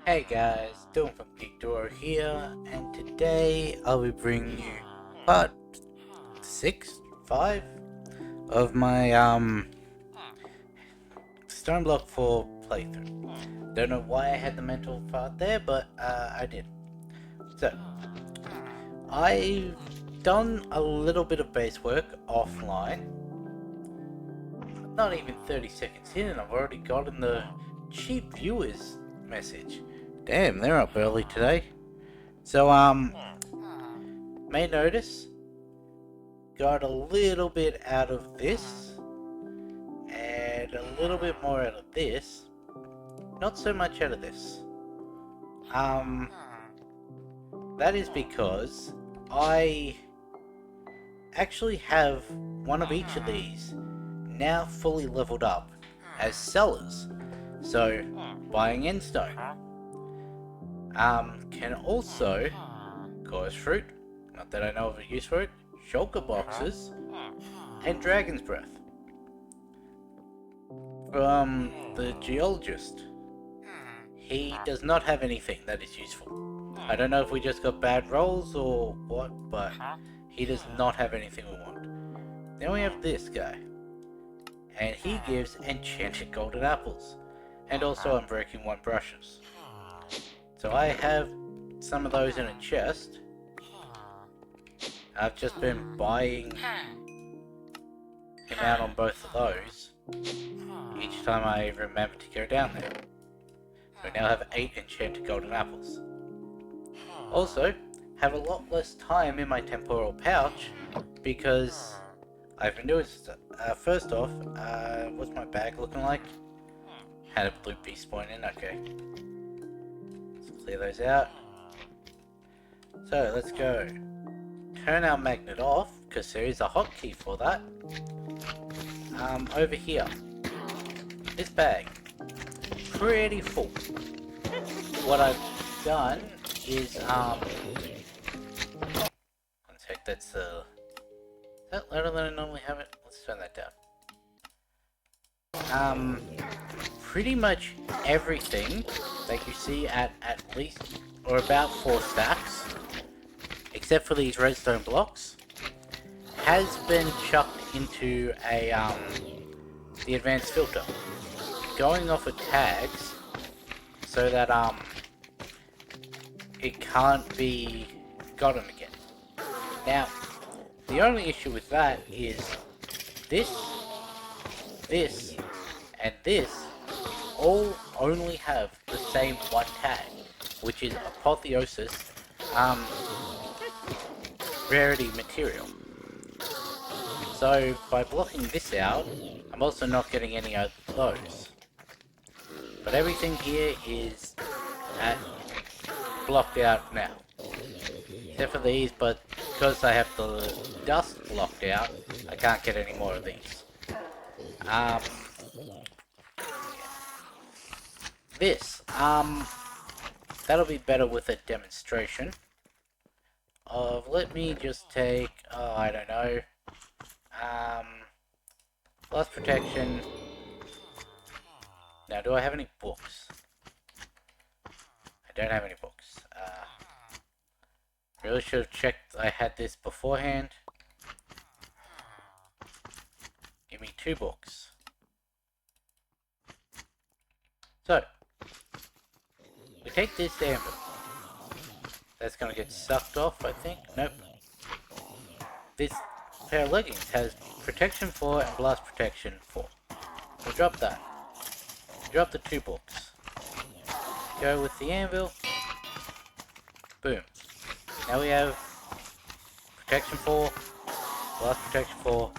Hey guys, Dylan from Geekdoro here, and today I'll be bringing you part 5 of my Stoneblock 4 playthrough. Don't know why I had the mental part there, but I did. So, I've done a little bit of base work offline. Not even 30 seconds in, and I've already gotten the cheap viewers message. Damn, they're up early today. So, may notice, got a little bit out of this, and a little bit more out of this. Not so much out of this. That is because I actually have one of each of these now fully leveled up as sellers. So, buying endstone. Can also cause fruit, not that I know of a use for it, shulker boxes, and dragon's breath. From the geologist, he does not have anything that is useful. I don't know if we just got bad rolls or what, but he does not have anything we want. Then we have this guy, and he gives enchanted golden apples, and also unbreaking 1 brushes. So I have some of those in a chest. I've just been buying him out on both of those each time I remember to go down there. So I now have 8 enchanted golden apples. Also, have a lot less time in my temporal pouch because I've been doing stuff. First off, what's my bag looking like? Had a blue beast point in, okay. Clear those out. So let's go. Turn our magnet off, because there is a hotkey for that. Over here. This bag. Pretty full. What I've done is, one sec, that's, is that louder than I normally have it? Let's turn that down. Pretty much everything that you see at least or about 4 stacks, except for these redstone blocks, has been chucked into a the advanced filter, going off of tags so that it can't be gotten again. Now, the only issue with that is this, and this all only have the same 1 tag, which is Apotheosis rarity material. So by blocking this out, I'm also not getting any of those. But everything here is blocked out now. Except for these, but because I have the dust blocked out, I can't get any more of these. This, that'll be better with a demonstration of, let me just take, I don't know, blast protection. Now, do I have any books? I don't have any books. Really should have checked I had this beforehand. Give me 2 books. So, we take this anvil. That's gonna get sucked off, I think. Nope. This pair of leggings has protection 4 and blast protection 4. So drop that. Drop the 2 books. Go with the anvil. Boom. Now we have protection 4, blast protection 4,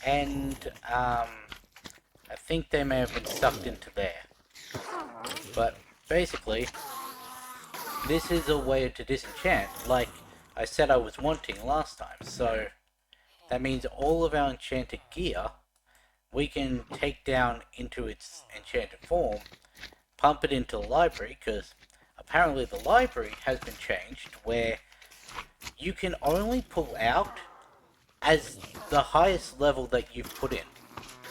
and I think they may have been sucked into there. But basically, this is a way to disenchant, like I said I was wanting last time. So that means all of our enchanted gear we can take down into its enchanted form, pump it into the library, because apparently the library has been changed where you can only pull out as the highest level that you've put in.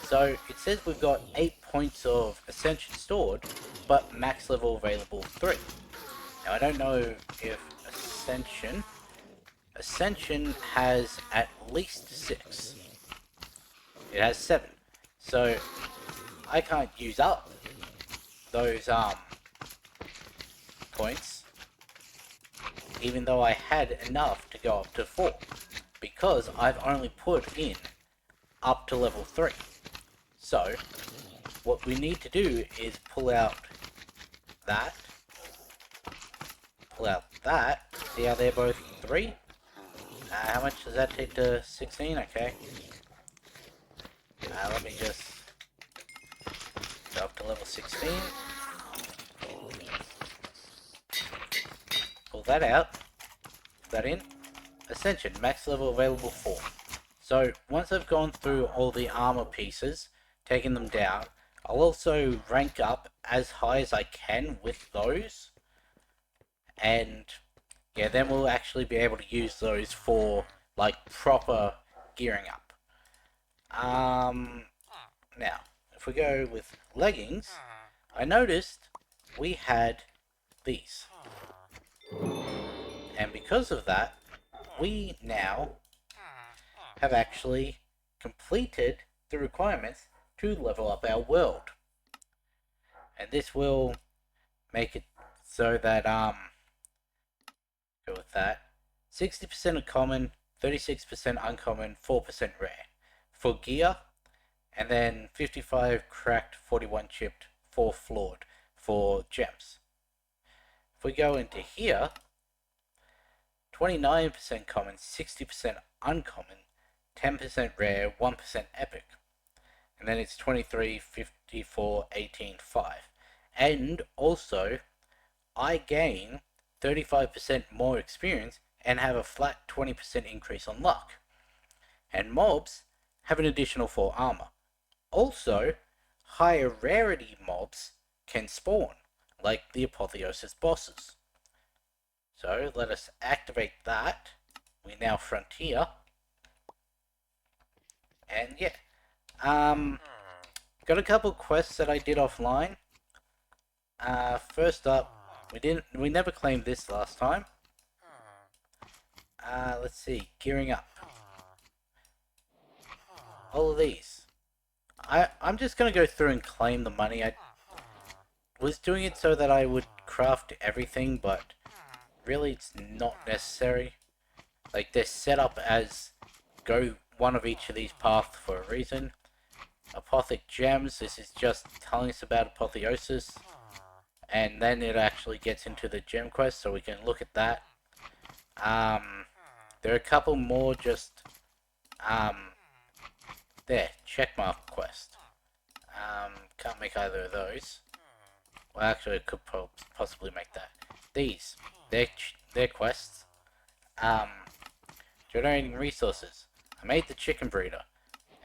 So it says we've got 8 points of ascension stored, but max level available 3. Now I don't know if Ascension has at least 6. It has 7. So I can't use up those points, even though I had enough to go up to 4, because I've only put in up to level 3. So what we need to do is pull out that, see how they're both 3? How much does that take to 16? Okay. Let me just go up to level 16. Pull that out. Put that in. Ascension, max level available 4. So once I've gone through all the armor pieces, taken them down, I'll also rank up as high as I can with those. And yeah, then we'll actually be able to use those for like proper gearing up. Now, if we go with leggings, I noticed we had these. And because of that, we now have actually completed the requirements to level up our world. And this will make it so that, go with that, 60% uncommon, 36% uncommon, 4% rare for gear, and then 55 cracked, 41 chipped, 4 flawed for gems. If we go into here, 29% common, 60% uncommon, 10% rare, 1% epic. And then it's 23, 54, 18, 5. And also, I gain 35% more experience and have a flat 20% increase on luck. And mobs have an additional 4 armor. Also, higher rarity mobs can spawn, like the Apotheosis bosses. So let us activate that. We now frontier. And yeah. Got a couple quests that I did offline. First up, we never claimed this last time. Let's see, gearing up. All of these. I'm just gonna go through and claim the money. I was doing it so that I would craft everything, but really it's not necessary. Like, they're set up as go one of each of these paths for a reason. Apothic gems, this is just telling us about Apotheosis. And then it actually gets into the gem quest, so we can look at that. There are a couple more just, there, checkmark quest. Can't make either of those. Well, actually, I could possibly make that. These, they're quests. Generating resources. I made the chicken breeder,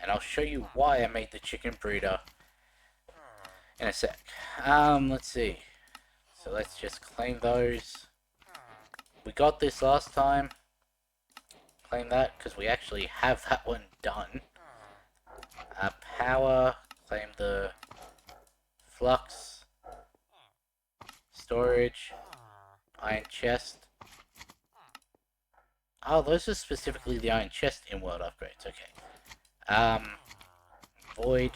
and I'll show you why I made the chicken breeder in a sec. Let's see. So let's just claim those. We got this last time. Claim that, because we actually have that one done. Power, claim the flux. Storage. Iron chest. Oh, those are specifically the iron chest in world upgrades, okay. Void.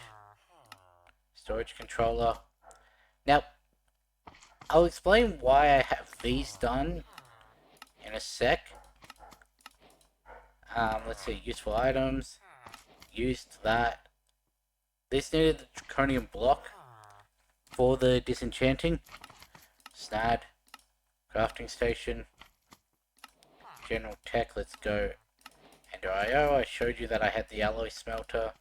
Storage controller. Now, I'll explain why I have these done in a sec. Let's see, useful items. Used that. This needed the draconian block for the disenchanting. Snad. Crafting station. General tech, let's go. Ender IO, I showed you that I had the alloy smelter.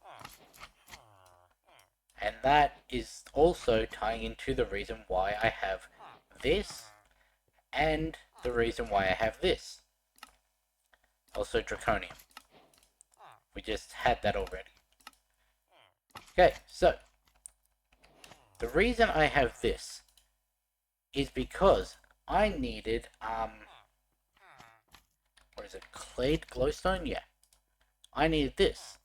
And that is also tying into the reason why I have this, and the reason why I have this. Also draconium. We just had that already. Okay, so the reason I have this is because I needed, what is it, clade glowstone? Yeah. I needed this.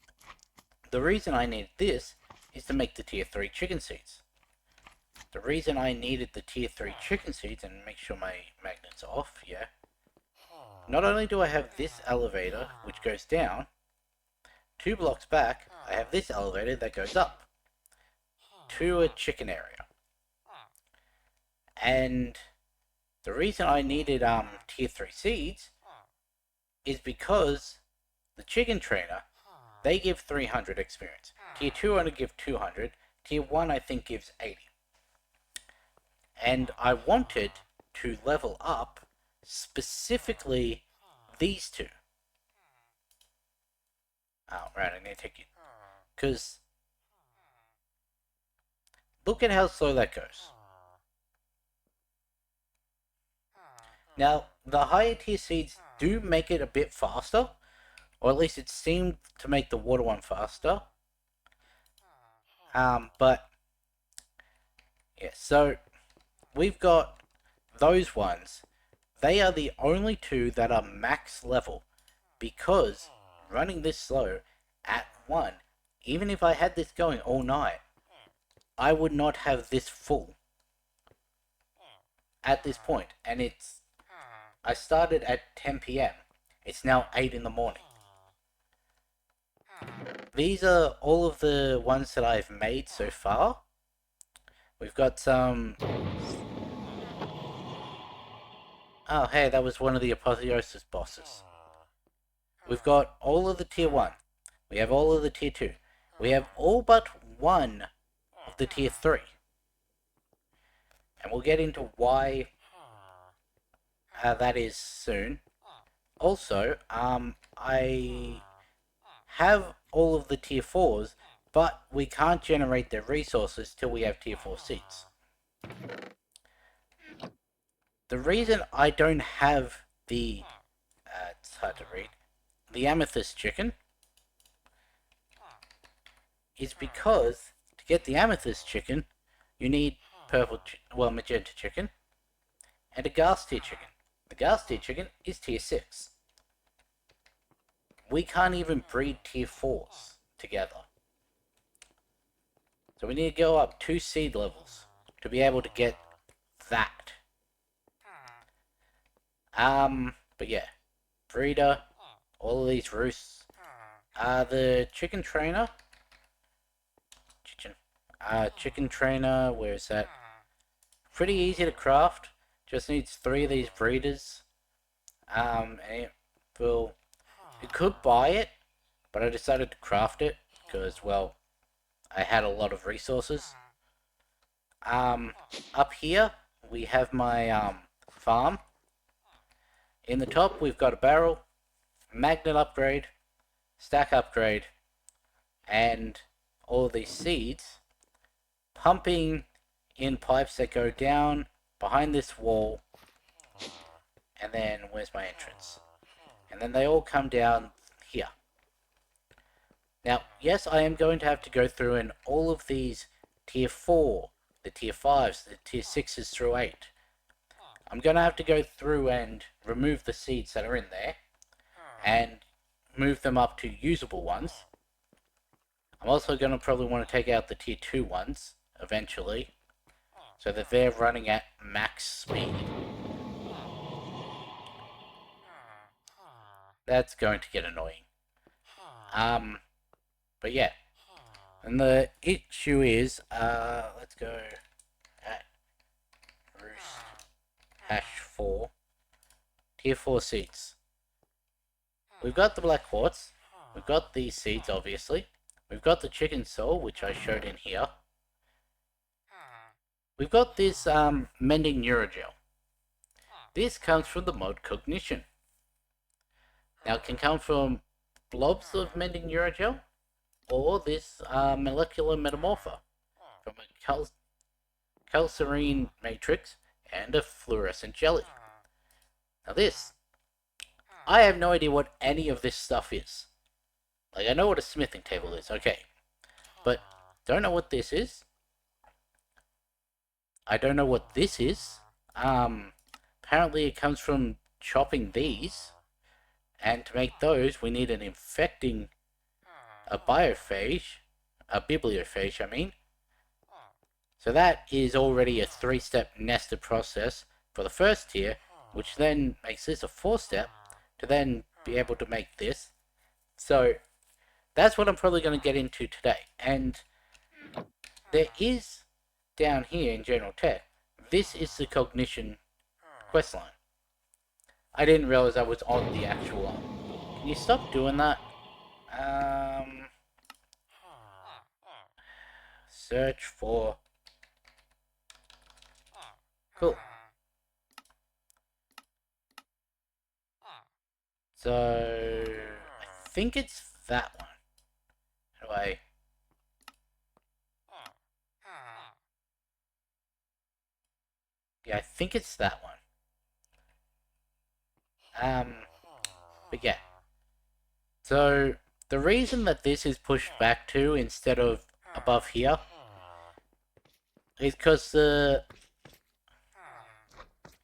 The reason I needed this is to make the tier 3 chicken seeds. the reason I needed the tier 3 chicken seeds, and make sure my magnet's off, yeah. Not only do I have this elevator, which goes down, 2 blocks back, I have this elevator that goes up to a chicken area. And the reason I needed tier 3 seeds is because the chicken trainer, they give 300 experience. Tier 2 only give 200. Tier 1 I think gives 80. And I wanted to level up specifically these two. Oh, right, I need to take you. Because look at how slow that goes. Now, the higher tier seeds do make it a bit faster, or at least it seemed to make the water one faster. But yeah, so we've got those ones. They are the only two that are max level, because running this slow at 1, even if I had this going all night, I would not have this full at this point. And I started at 10 p.m. It's now 8 in the morning. These are all of the ones that I've made so far. We've got some... Oh, hey, that was one of the Apotheosis bosses. We've got all of the tier 1. We have all of the tier 2. We have all but one of the tier 3. And we'll get into why that is soon. Also, I have all of the tier 4s, but we can't generate their resources till we have tier 4 seats. The reason I don't have the, it's hard to read, the amethyst chicken is because to get the amethyst chicken, you need magenta chicken and a ghast tier chicken. The ghast tier chicken is tier 6. We can't even breed tier 4s together. So we need to go up 2 seed levels to be able to get that. But yeah, breeder, all of these roosts. The chicken trainer. Chicken trainer, where is that? Pretty easy to craft. Just needs 3 of these breeders. And you could buy it, but I decided to craft it because, well, I had a lot of resources. Up here we have my farm. In the top we've got a barrel, magnet upgrade, stack upgrade, and all of these seeds pumping in pipes that go down behind this wall. And then where's my entrance? And then they all come down here. Now, yes, I am going to have to go through in all of these tier 4, the tier 5s, the tier 6s through 8. I'm going to have to go through and remove the seeds that are in there and move them up to usable ones. I'm also going to probably want to take out the tier 2 ones eventually, so that they're running at max speed. That's going to get annoying. But yeah. And the issue is, let's go at roost hash 4. Tier 4 seeds. We've got the black quartz. We've got these seeds, obviously. We've got the chicken soul, which I showed in here. We've got this mending neurogel. This comes from the mod cognition. Now it can come from blobs of mending neurogel, or this molecular metamorpha from a calcarine matrix and a fluorescent jelly. Now this, I have no idea what any of this stuff is. Like, I know what a smithing table is, okay, but don't know what this is. I don't know what this is. Apparently it comes from chopping these, and to make those we need an infecting, a biophage, a bibliophage I mean, So that is already a 3-step nested process for the first tier, which then makes this a 4-step to then be able to make this. So that's what I'm probably going to get into today. And there is, down here in General Tech, this is the Cognition questline. I didn't realize I was on the actual one. Can you stop doing that? Search for... Cool. So, I think it's that one. How do I... Yeah, I think it's that one. But yeah. So, the reason that this is pushed back to instead of above here is because the...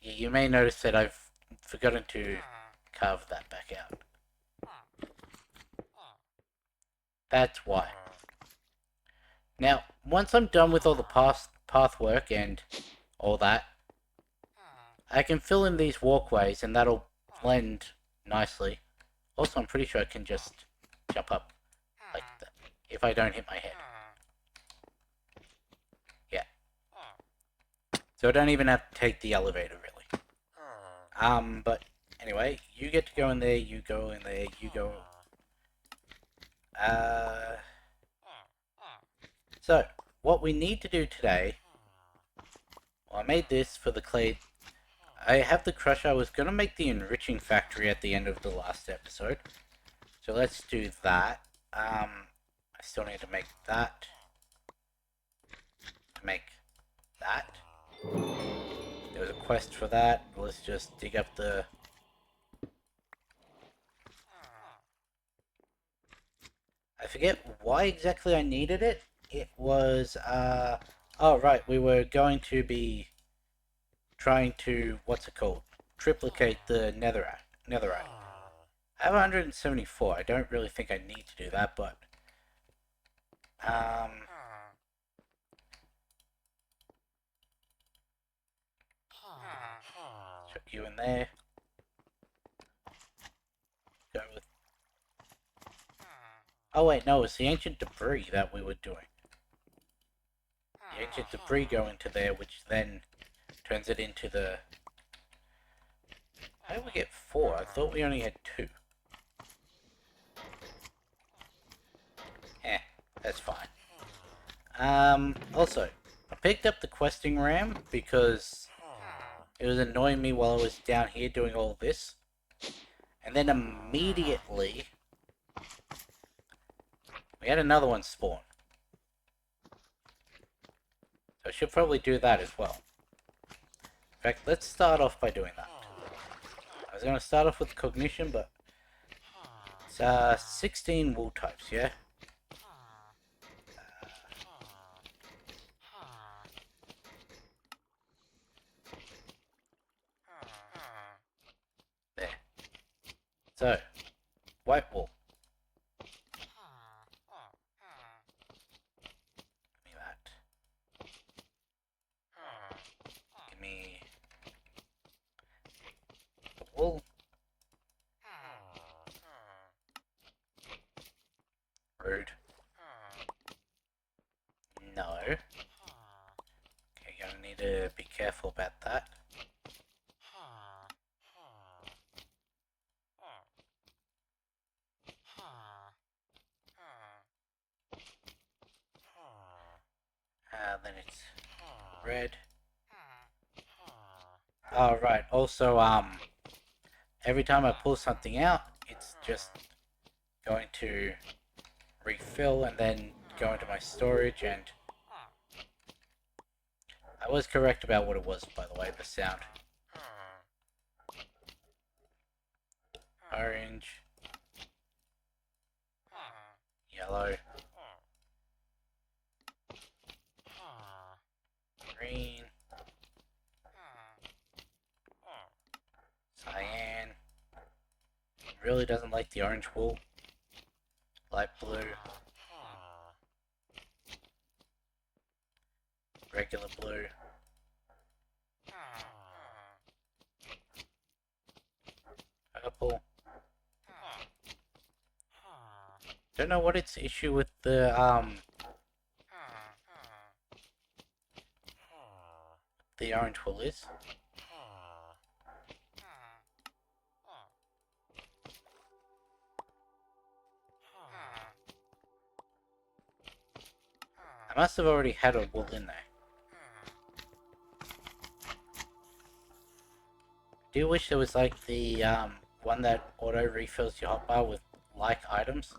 Yeah, you may notice that I've forgotten to carve that back out. That's why. Now, once I'm done with all the path work and all that, I can fill in these walkways and that'll blend nicely. Also, I'm pretty sure I can just jump up like that if I don't hit my head. Yeah. So I don't even have to take the elevator, really. But anyway, you get to go in there, you go in there, you go... So, what we need to do today... Well, I made this for the clay... I have the crusher. I was going to make the enriching factory at the end of the last episode. So let's do that. I still need to make that. To make that. There was a quest for that. Let's just dig up the... I forget why exactly I needed it. It was, oh, right. We were going to be trying to, what's it called? Triplicate the netherite. I have 174. I don't really think I need to do that, but... Chuck you in there. Go with... Oh wait, no, it's the ancient debris that we were doing. The ancient debris go into there, which then turns it into the... How did we get 4? I thought we only had 2. Eh, that's fine. Also, I picked up the questing ram because it was annoying me while I was down here doing all this. And then immediately, we had another one spawn. So I should probably do that as well. In fact, let's start off by doing that. I was going to start off with cognition, but it's 16 wool types, yeah? There. So, white wool. Give me that. Give me the wool. Rude. No. Okay, gonna need to be careful about that. Then it's red. Oh, right. Also, every time I pull something out, it's just going to refill and then go into my storage, and I was correct about what it was, by the way, the sound. Orange. Yellow. Green. Cyan. Really doesn't like the orange wool. Light blue. Red regular blue. Purple. Don't know what its issue with the orange wool is. I must have already had a wool in there. I do wish there was like the one that auto refills your hotbar with like items.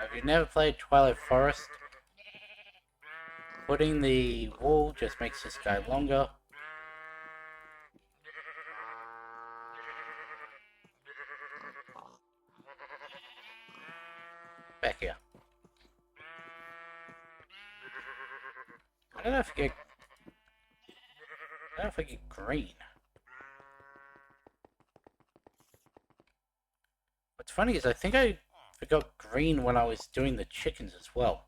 If you've never played Twilight Forest, putting the wool just makes this guy longer. Back here. I don't know if I get green. What's funny is I think I forgot green when I was doing the chickens as well.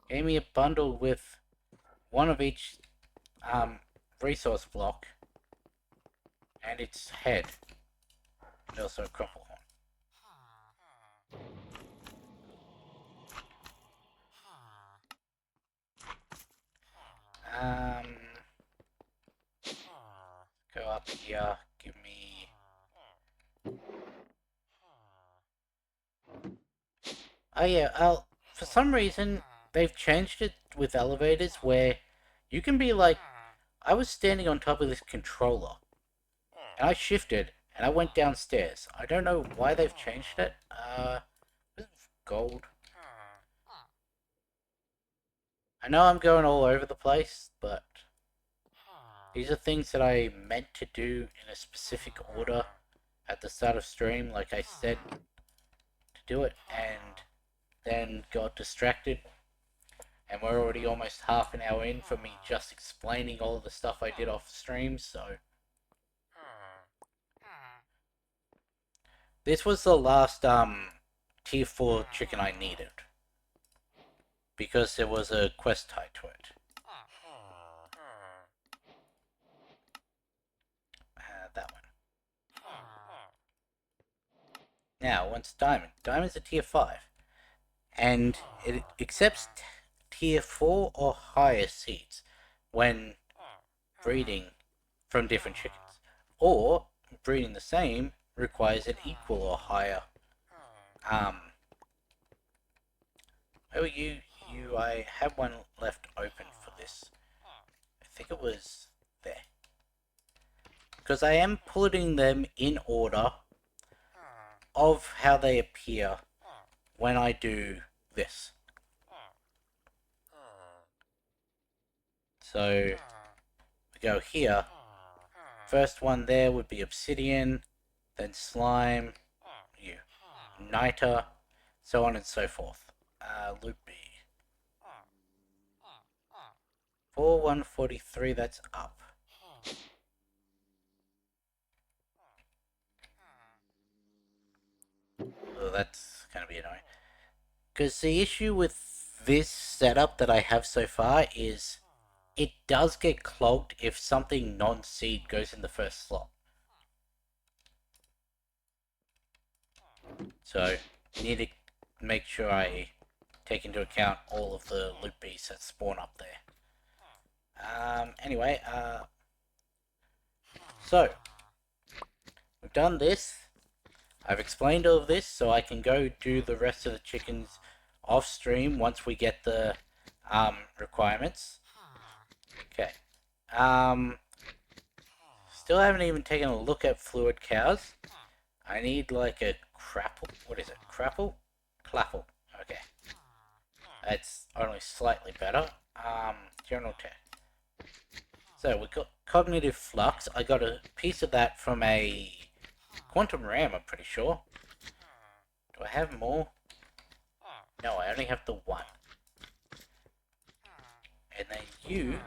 Gave me a bundle with one of each resource block and its head. And also a crumple horn. Go up here, give me... Oh yeah, for some reason, they've changed it with elevators where you can be like... I was standing on top of this controller, and I shifted, and I went downstairs. I don't know why they've changed it. Gold. I know I'm going all over the place, but... these are things that I meant to do in a specific order at the start of stream, like I said to do it, and then got distracted. And we're already almost half an hour in for me just explaining all of the stuff I did off stream, so... this was the last, tier 4 chicken I needed. Because there was a quest tied to it. That one. Now, once diamond. Diamond's a tier 5. And it accepts tier 4 or higher seeds when breeding from different chickens. Or, breeding the same requires an equal or higher. Oh, I had one left open for this. I think it was there. Because I am putting them in order of how they appear when I do this. So, we go here. First one there would be obsidian, then slime, niter, so on and so forth. Loopy. 4143, that's up. Oh, that's gonna be annoying. Because the issue with this setup that I have so far is it does get clogged if something non-seed goes in the first slot. So, I need to make sure I take into account all of the loot beasts that spawn up there. Anyway, so, we've done this. I've explained all of this, so I can go do the rest of the chickens off stream once we get the requirements. Okay. Still haven't even taken a look at fluid cows. I need like a crapple. What is it? Crapple? Clapple. Okay. That's only slightly better. General tech. So we got cognitive flux. I got a piece of that from a Quantum RAM, I'm pretty sure. Do I have more? No, I only have the one. And then you,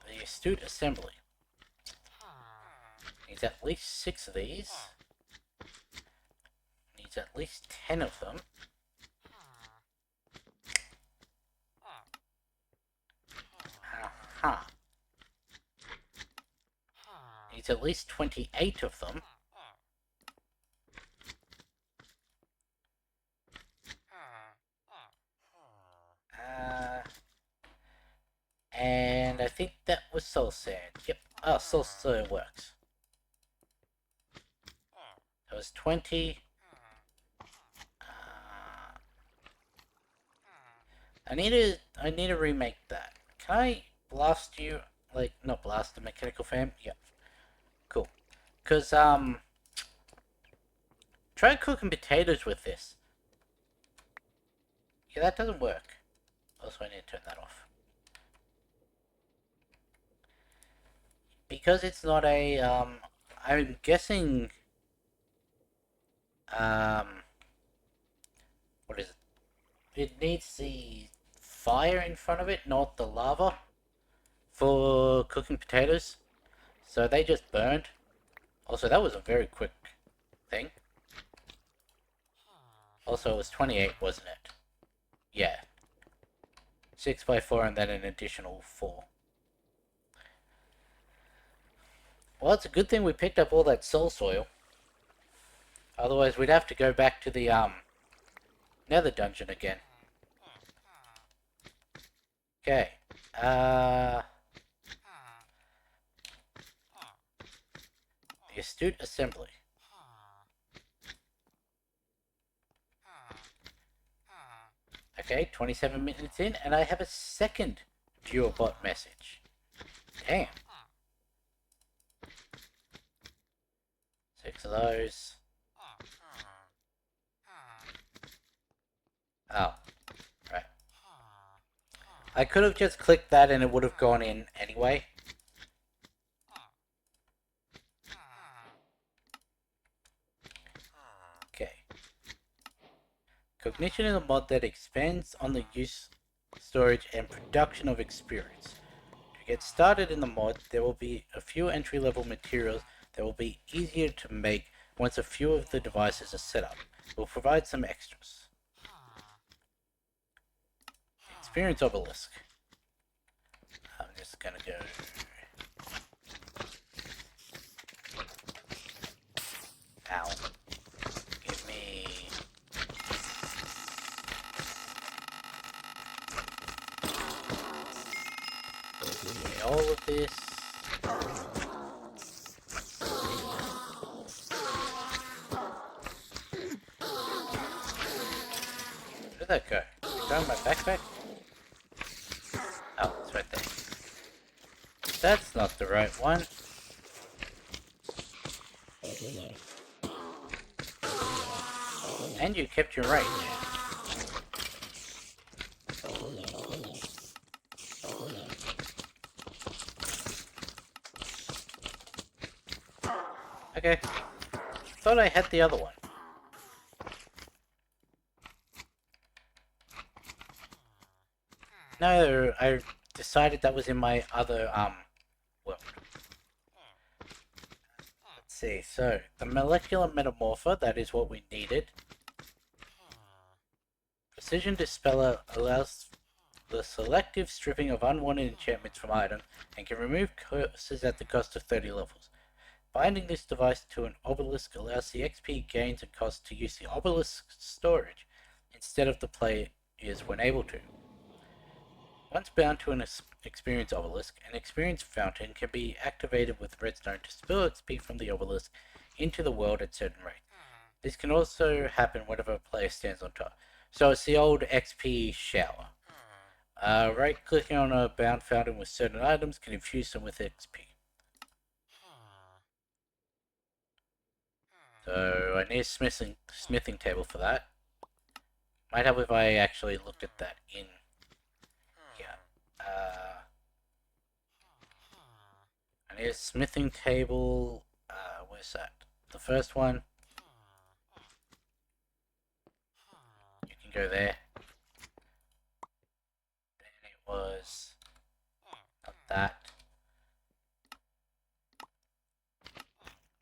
the astute assembly, needs at least 6 of these. Needs at least 10 of them. Aha. Needs at least 28 of them. And I think that was soul sand. Yep. Oh, soul sand works. That was 20. I need to remake that. Can I blast you? Like, not blast the mechanical fan? Yep. Cool. Cause try cooking potatoes with this. Yeah, that doesn't work. Also, I need to turn that off. Because it's not a, I'm guessing, what is it? It needs the fire in front of it, not the lava, for cooking potatoes. So they just burned. Also, that was a very quick thing. Also, it was 28, wasn't it? Yeah. 6 by 4 and then an additional 4. Well, it's a good thing we picked up all that soul soil. Otherwise, we'd have to go back to the, nether dungeon again. Okay. The astute assembly. Okay, 27 minutes in, and I have a second viewer-bot message. Damn. 6 of those. Oh, right. I could have just clicked that and it would have gone in anyway. Okay. Cognition is a mod that expands on the use, storage, and production of experience. To get started in the mod, there will be a few entry-level materials that will be easier to make once a few of the devices are set up. We'll provide some extras. Experience obelisk. I'm just gonna go... Ow. Give me... all of this. Where did that go? Down my backpack? Oh, it's right there. That's not the right one. And you kept your range. Okay. Thought I had the other one. No, I decided that was in my other, world. Let's see, so, the molecular metamorpher, that is what we needed. Precision Dispeller allows the selective stripping of unwanted enchantments from items and can remove curses at the cost of 30 levels. Binding this device to an obelisk allows the XP gains and cost to use the obelisk's storage instead of the players when able to. Once bound to an experience obelisk, an experience fountain can be activated with redstone to spill XP from the obelisk into the world at certain rates. This can also happen whenever a player stands on top. So it's the old XP shower. Right-clicking on a bound fountain with certain items can infuse them with XP. So I need a smithing table for that. Might help if I actually looked at that in here. I need a smithing table. where's that? The first one. You can go there. Then it was not that.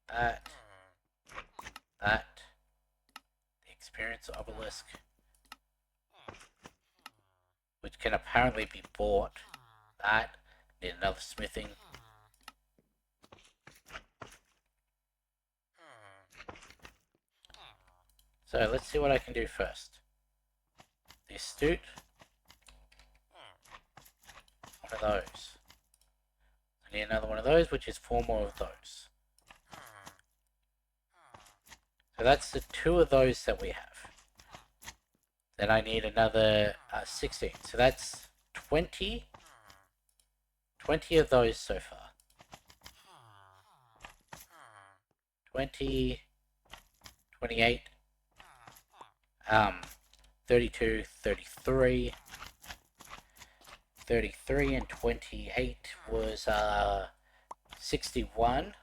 That. That. The experience obelisk. Which can apparently be bought. That. Need another smithing. So let's see what I can do first. The astute. One of those. I need another one of those, which is 4 more of those. So that's the 2 of those that we have. Then I need another 16. So that's 20. 20 of those so far. 20, 28, 32, 33. 33 and 28 was 61.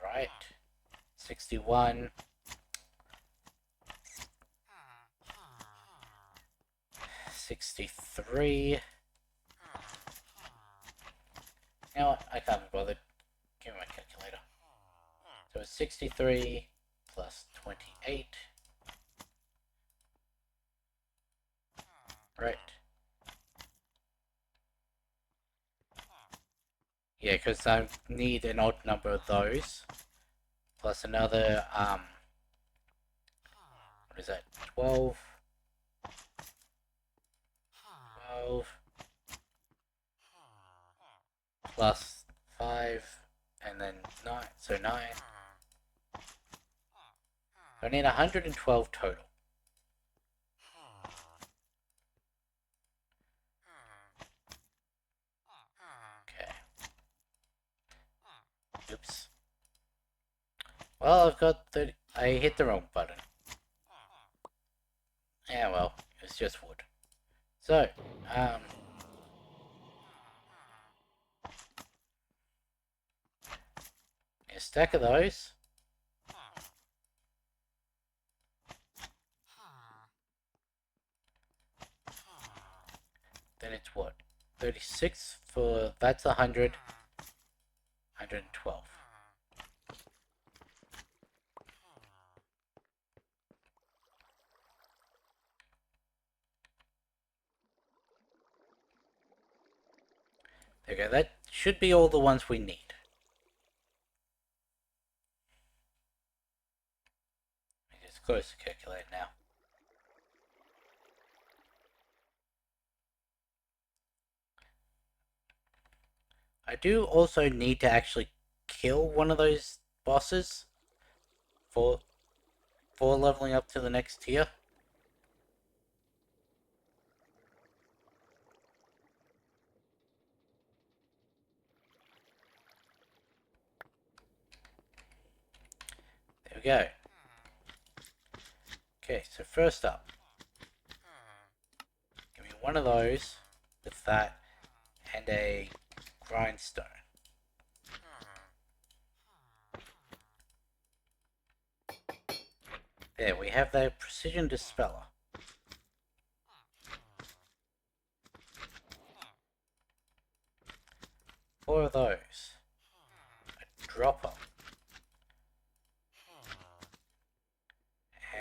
Right. 61. 63. You know what? I can't be bothered. Give me my calculator. So it's 63 plus 28. Right. Yeah, because I need an odd number of those. Plus another, what is that? 12. 12. Plus 5. And then 9. So 9. I need 112 total. Okay. Oops. Well, I've got 30. I hit the wrong button. Yeah, well, it's just wood. So, a stack of those. Then it's what? 36 for, that's 100. 112. There you go, that should be all the ones we need. Let me just close the calculator now. I do also need to actually kill one of those bosses for leveling up to the next tier. There we go. Okay, so first up, give me one of those with that and a grindstone. There, we have the precision dispeller. Four of those. A dropper.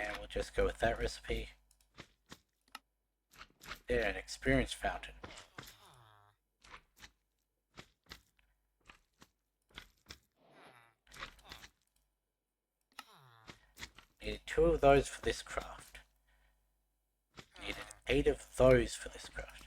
And we'll just go with that recipe. There, an experience fountain. Needed 2 of those for this craft. Needed 8 of those for this craft.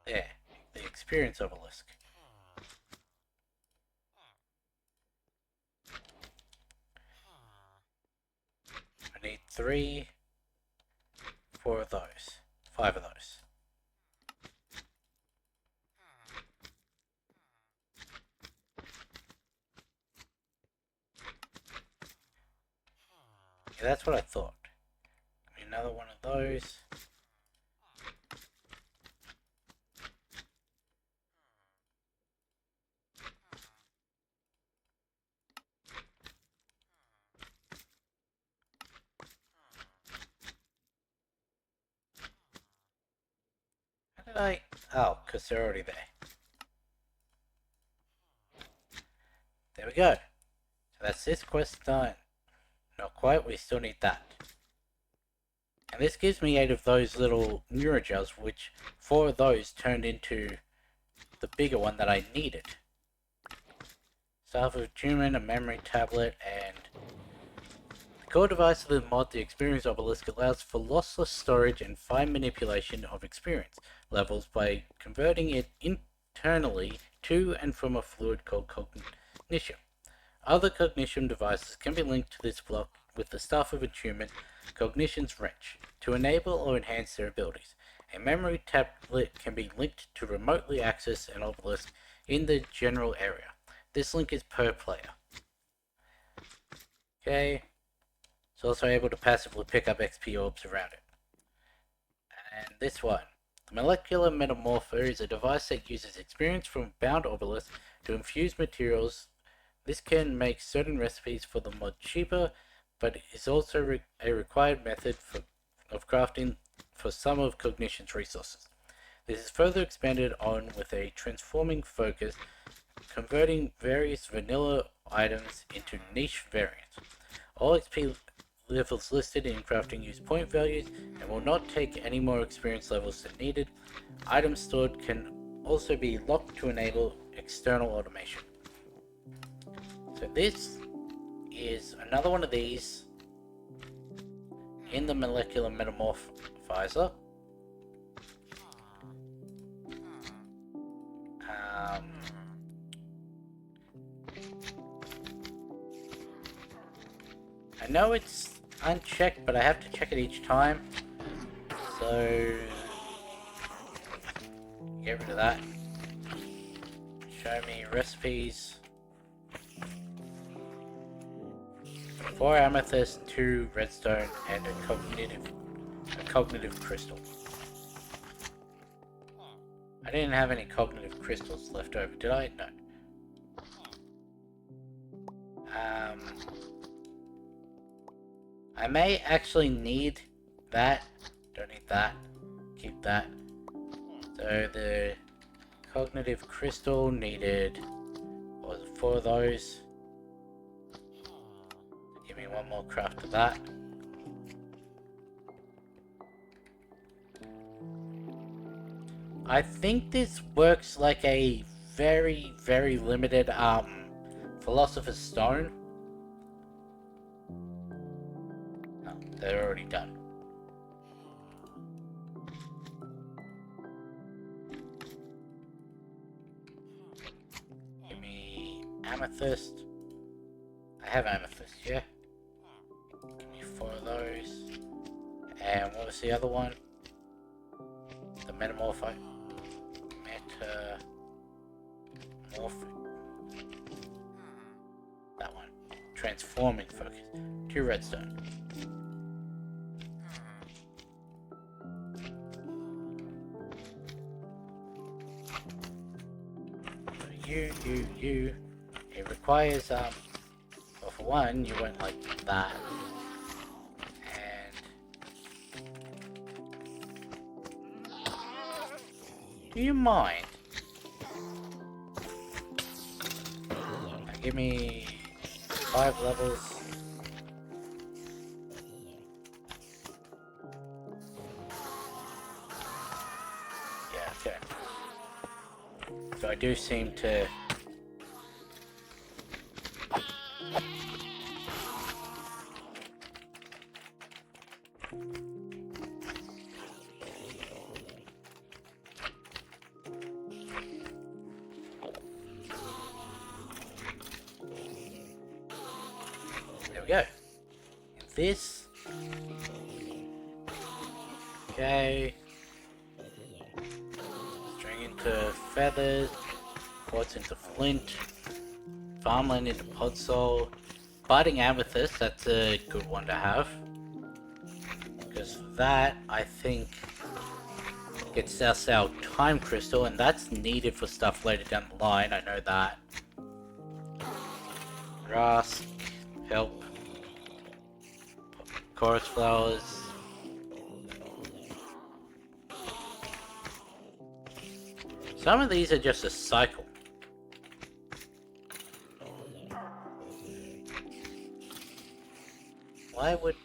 There, the experience obelisk. I need 3, 4 of those, 5 of those. Yeah, that's what I thought. another one of those. How did I... Oh, because they're already there. There we go. So that's this quest done. Not quite, we still need that. And this gives me 8 of those little neurogels, which 4 of those turned into the bigger one that I needed. Staff of Attunement, a memory tablet, and the core device of the mod, the Experience Obelisk, allows for lossless storage and fine manipulation of experience levels by converting it internally to and from a fluid called cognition. Other cognition devices can be linked to this block with the Staff of Attunement, Cognition's Wrench, to enable or enhance their abilities. A memory tablet can be linked to remotely access an obelisk in the general area. This link is per player. Okay. It's also able to passively pick up XP orbs around it. And this one. The Molecular Metamorpher is a device that uses experience from bound obelisks to infuse materials. This can make certain recipes for the mod cheaper, but is also a required method of crafting for some of Cognition's resources. This is further expanded on with a transforming focus, converting various vanilla items into niche variants. All XP levels listed in crafting use point values and will not take any more experience levels than needed. Items stored can also be locked to enable external automation. So this is another one of these in the Molecular Metamorphizer. I know it's unchecked, but I have to check it each time. So get rid of that. Show me recipes. 4 amethyst, 2 redstone, and a cognitive crystal. I didn't have any cognitive crystals left over, did I? No. I may actually need that. Don't need that. Keep that. So the cognitive crystal needed, what was it, 4 of those. Give me 1 more craft of that. I think this works like a very, very limited Philosopher's Stone. Oh, they're already done. Give me amethyst. I have amethyst, yeah. Give me 4 of those. And what was the other one? The metamorphic. That one. Transforming focus. 2 redstone. You. It requires, well, for one, you went like that. And... do you mind? Now give me 5 levels. Yeah, okay. So I do seem to... there we go. And this... okay. String into feathers. Quartz into flint. Farmland into podzol. Biting amethyst, that's a good one to have. Because that, I think, gets us our time crystal, and that's needed for stuff later down the line, I know that. Grass, help. Chorus flowers. Some of these are just a cycle. Why would...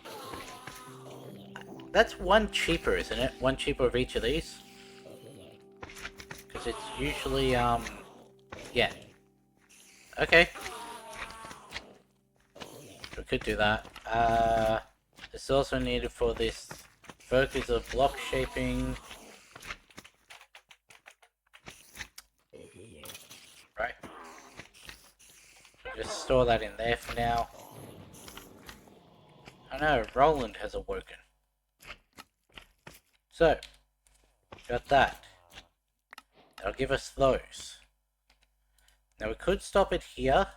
That's one cheaper, isn't it? One cheaper of each of these? Because it's usually, yeah. Okay. We could do that. It's also needed for this focus of block shaping. Right. Just store that in there for now. Oh no, Roland has awoken. So, got that. That'll give us those. Now we could stop it here,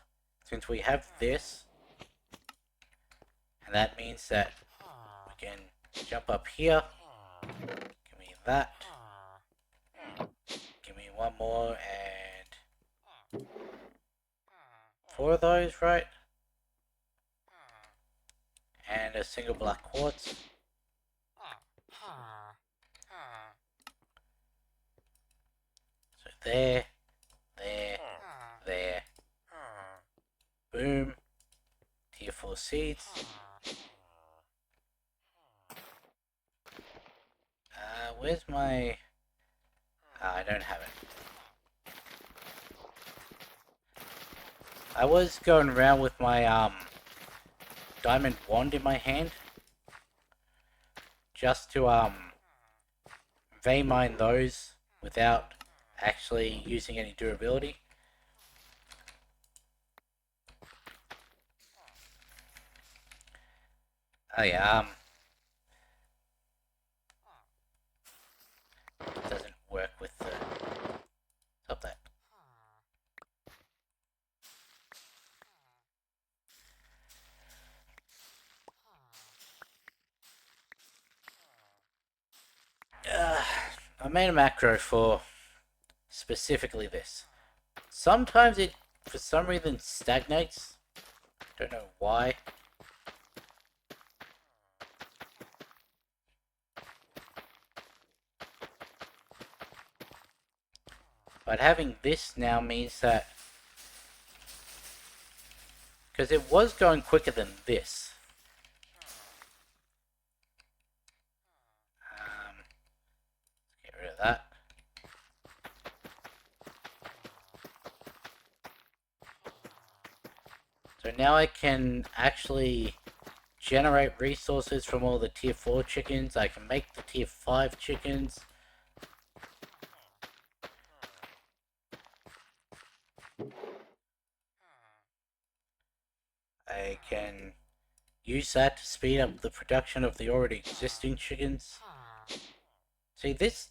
since we have this. And that means that we can jump up here. Give me that. Give me one more and... 4 of those, right? And a single black quartz. So there, there, there. Boom. Tier 4 seeds. Where's my... I don't have it. I was going around with my, diamond wand in my hand. Just to, vein mine those without actually using any durability. Oh yeah, it doesn't work with the... Stop that. I made a macro for specifically this. Sometimes it, for some reason, stagnates. Don't know why. But having this now means that... Because it was going quicker than this. Get rid of that. So now I can actually generate resources from all the tier 4 chickens. I can make the tier 5 chickens. I can use that to speed up the production of the already existing chickens. See, this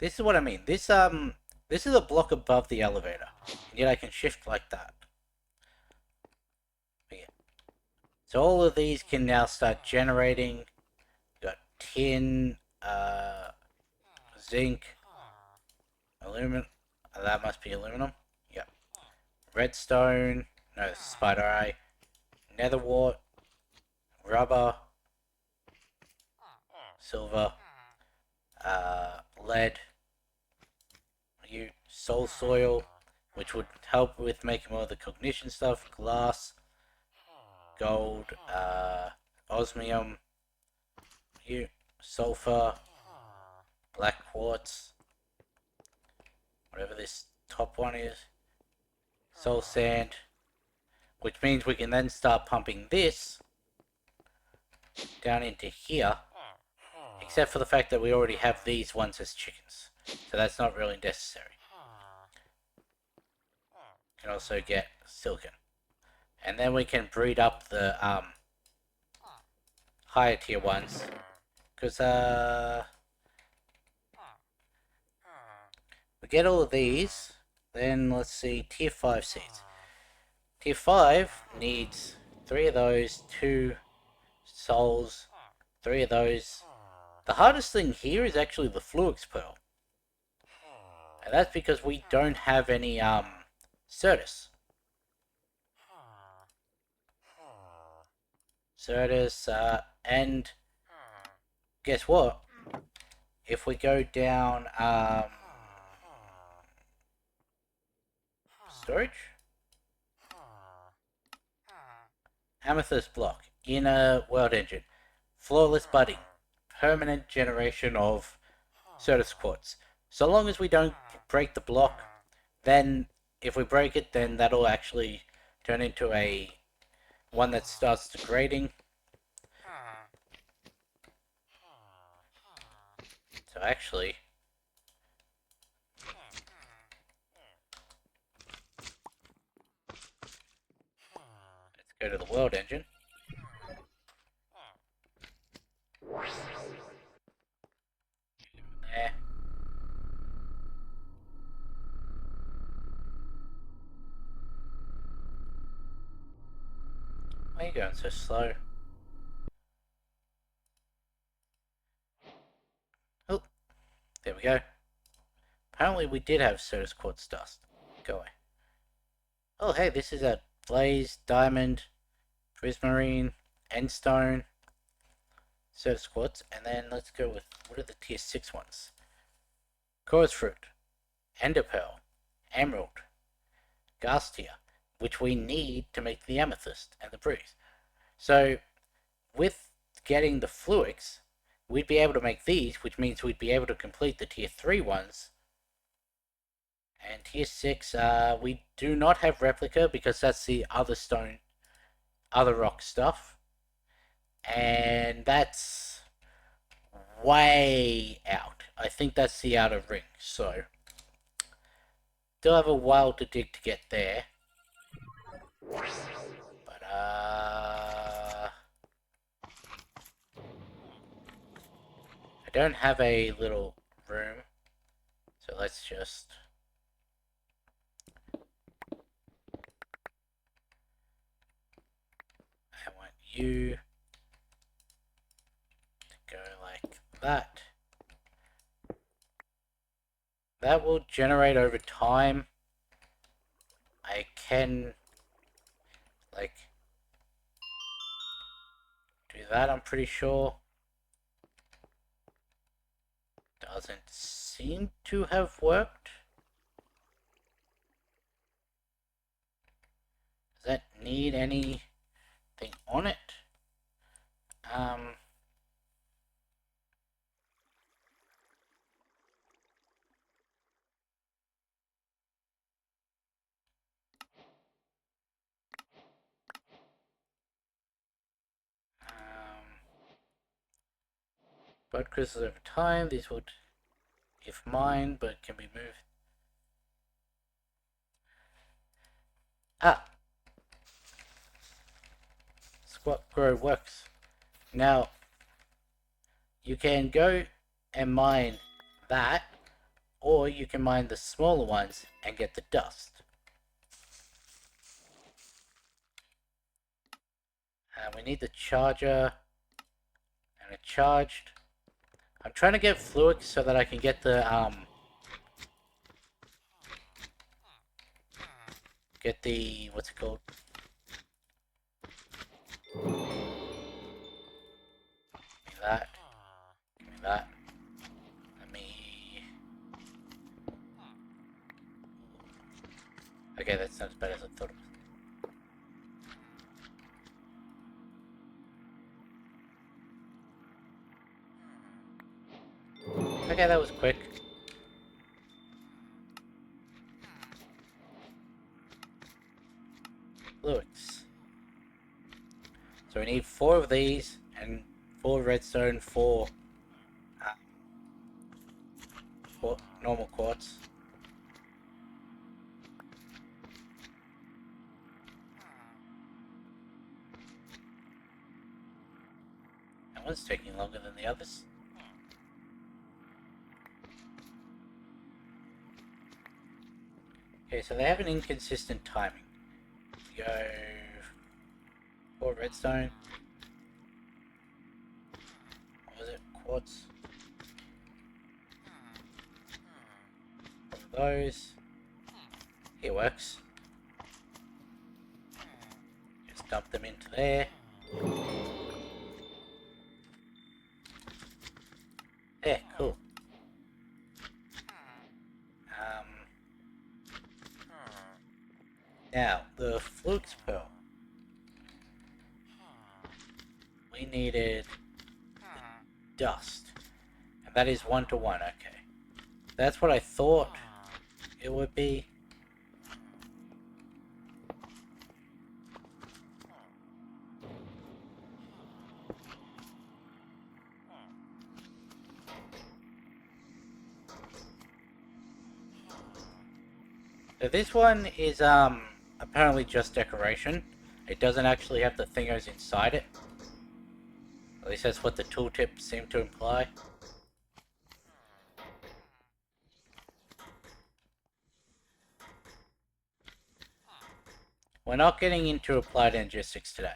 is what I mean. This is a block above the elevator, and yet I can shift like that. But yeah. So all of these can now start generating. We've got tin, zinc, aluminum. That must be aluminum. Yep. Redstone. No, spider eye. Nether wart. Rubber. Silver. Lead. Soul soil, which would help with making more of the cognition stuff. Glass. Gold. Osmium. Sulfur. Black quartz. Whatever this top one is. Soul sand. Which means we can then start pumping this down into here. Except for the fact that we already have these ones as chickens. So that's not really necessary. Can also get silicon. And then we can breed up the higher tier ones. Because we get all of these. Then let's see, tier 5 seeds. Tier 5 needs 3 of those, 2 souls, 3 of those. The hardest thing here is actually the Fluix Pearl. And that's because we don't have any, Certus. And guess what? If we go down, storage? Amethyst block, inner world engine, flawless budding, permanent generation of Certus quartz. So long as we don't break the block, then if we break it, then that'll actually turn into a one that starts degrading. So actually, let's go to the world engine. There. Why are you going so slow? Oh, there we go. Apparently we did have Certus quartz dust. Go away. Oh hey, this is a blaze, diamond, prismarine, endstone, Certus quartz, and then let's go with, what are the tier 6 ones? Chorus fruit, enderpearl, emerald, gastia, which we need to make the amethyst and the breeze. So with getting the Fluix, we'd be able to make these, which means we'd be able to complete the tier 3 ones. And tier 6, we do not have replica because that's the other stone, other rock stuff. And that's way out. I think that's the outer ring, so still have a while to dig to get there. But I don't have a little room, so let's just I want you to go like that. That will generate over time. I can like do that, I'm pretty sure. Doesn't seem to have worked. Does that need anything on it? Blood crystals over time. These would, if mined, but can be moved. Ah! Squat grow works. Now, you can go and mine that, or you can mine the smaller ones and get the dust. We need the charger, and it charged. I'm trying to get Fluix so that I can get the, what's it called? Give me that. Give me that. Let me... Okay, that's not as bad as I thought it was. Okay, that was quick. Fluix. So we need 4 of these, and 4 redstone, 4 normal quartz. That one's taking longer than the others. Okay, so they have an inconsistent timing. Go 4 redstone. What was it? Quartz. those. It works. Just dump them into there. Yeah, cool. Now, the Flukes Pearl. We needed dust. And that is 1-to-1, okay. That's what I thought it would be. So this one is apparently just decoration. It doesn't actually have the thingos inside it. At least that's what the tooltip seemed to imply. We're not getting into applied logistics today.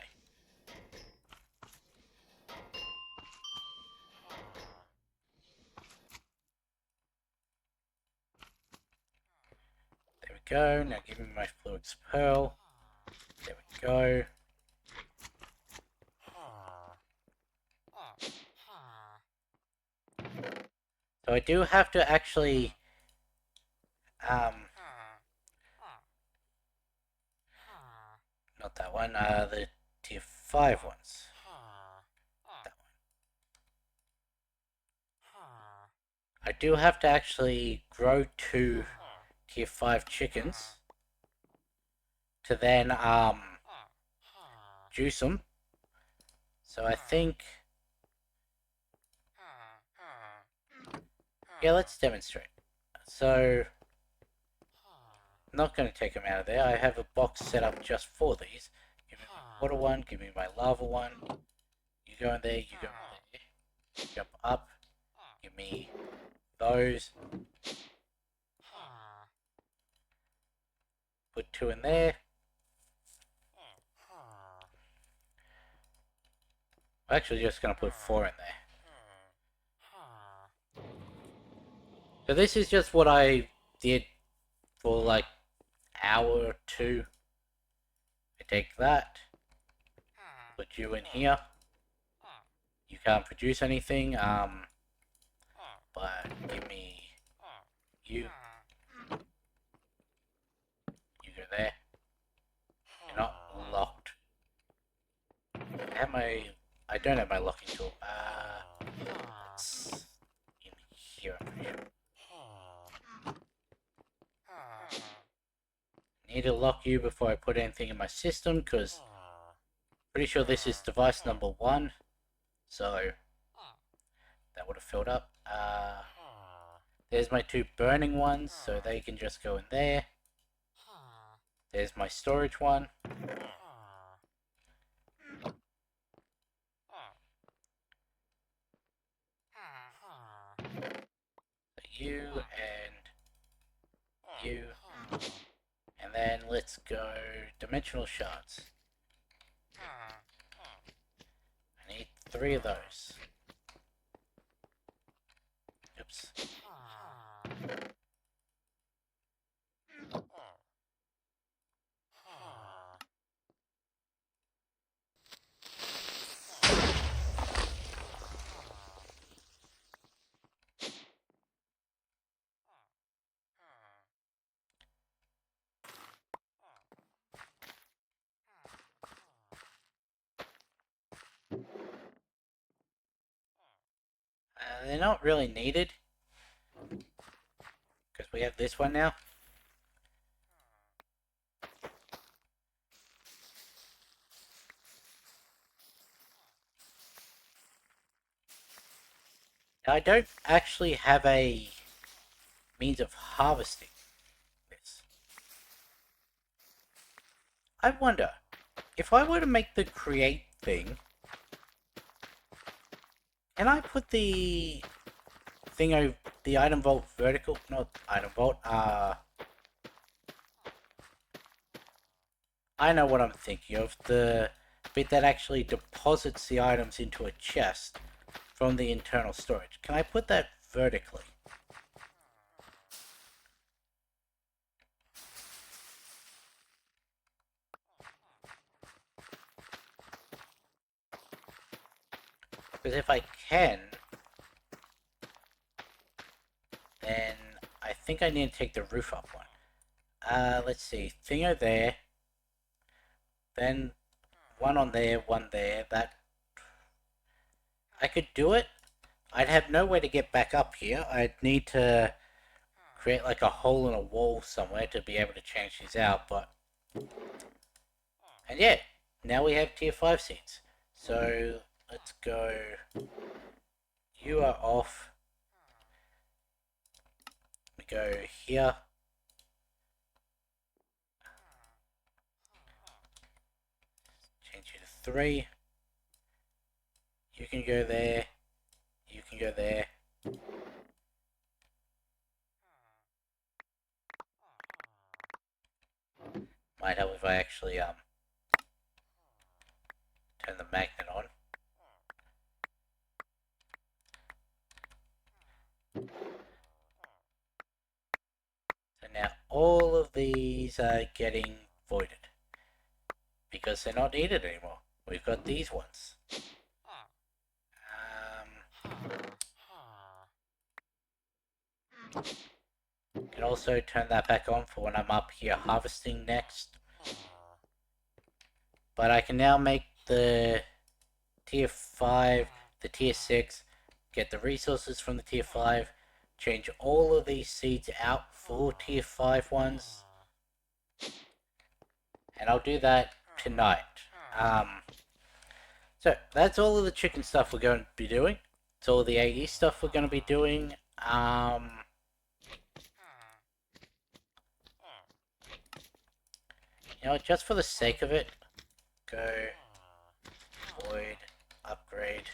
There we go. Now give me my Fluix Pearl. There we go. So I do have to actually not that one, the tier 5 ones. That one. I do have to actually grow 2 tier 5 chickens to then juice them. So I think, yeah, let's demonstrate. So I'm not going to take them out of there. I have a box set up just for these. Give me my water one, give me my lava one. You go in there, you go in there. Jump up. Give me those. Put 2 in there. I'm actually just going to put 4 in there. So this is just what I did for like hour or 2. I take that, put you in here. You can't produce anything, but give me you. You go there. You're not locked. I don't have my locking tool. It's in here, I'm pretty sure. Need to lock you before I put anything in my system, because pretty sure this is device number 1. So that would have filled up. There's my 2 burning ones, so they can just go in there. There's my storage one. You and you. And then let's go dimensional shards. I need 3 of those. Oops. They're not really needed, because we have this one now. Now, I don't actually have a means of harvesting this. I wonder, if I were to make the create thing, can I put the thing over the item vault vertical? Not item vault, I know what I'm thinking of. The bit that actually deposits the items into a chest from the internal storage. Can I put that vertically? Because if I can, then I think I need to take the roof off one. Let's see. Thingo there. Then one on there, one there. That... I could do it. I'd have no way to get back up here. I'd need to create like a hole in a wall somewhere to be able to change these out, but... And yeah, now we have tier 5 seeds. So, let's go... You are off. We go here. Change you to 3. You can go there. You can go there. Might help if I actually turn the magnet on. So now all of these are getting voided because they're not needed anymore. We've got these ones. Can also turn that back on for when I'm up here harvesting next. But I can now make the tier 5, the tier 6, get the resources from the tier 5, change all of these seeds out for tier 5 ones. And I'll do that tonight. So that's all of the chicken stuff we're going to be doing. It's all the AE stuff we're going to be doing. You know, just for the sake of it, go void upgrade.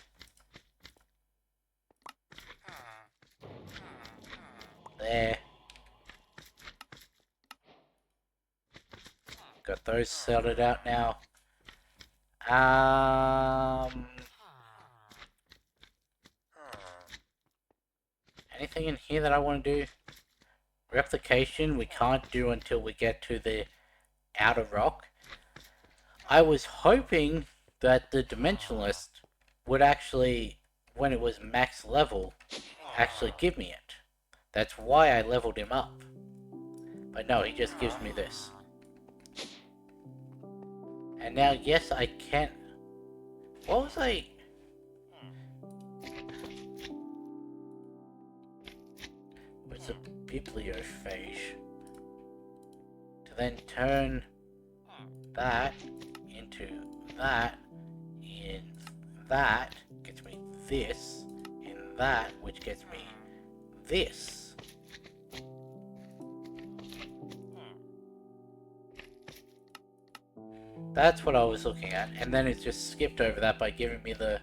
There. Got those sorted out now. Anything in here that I want to do? Replication we can't do until we get to the outer rock. I was hoping that the Dimensionalist would actually, when it was max level, actually give me it. That's why I leveled him up. But no, he just gives me this. And now, yes, I can... What was I... What's a bibliophage? To then turn that into that, in that gets me this, in that, which gets me this. That's what I was looking at, and then it just skipped over that by giving me the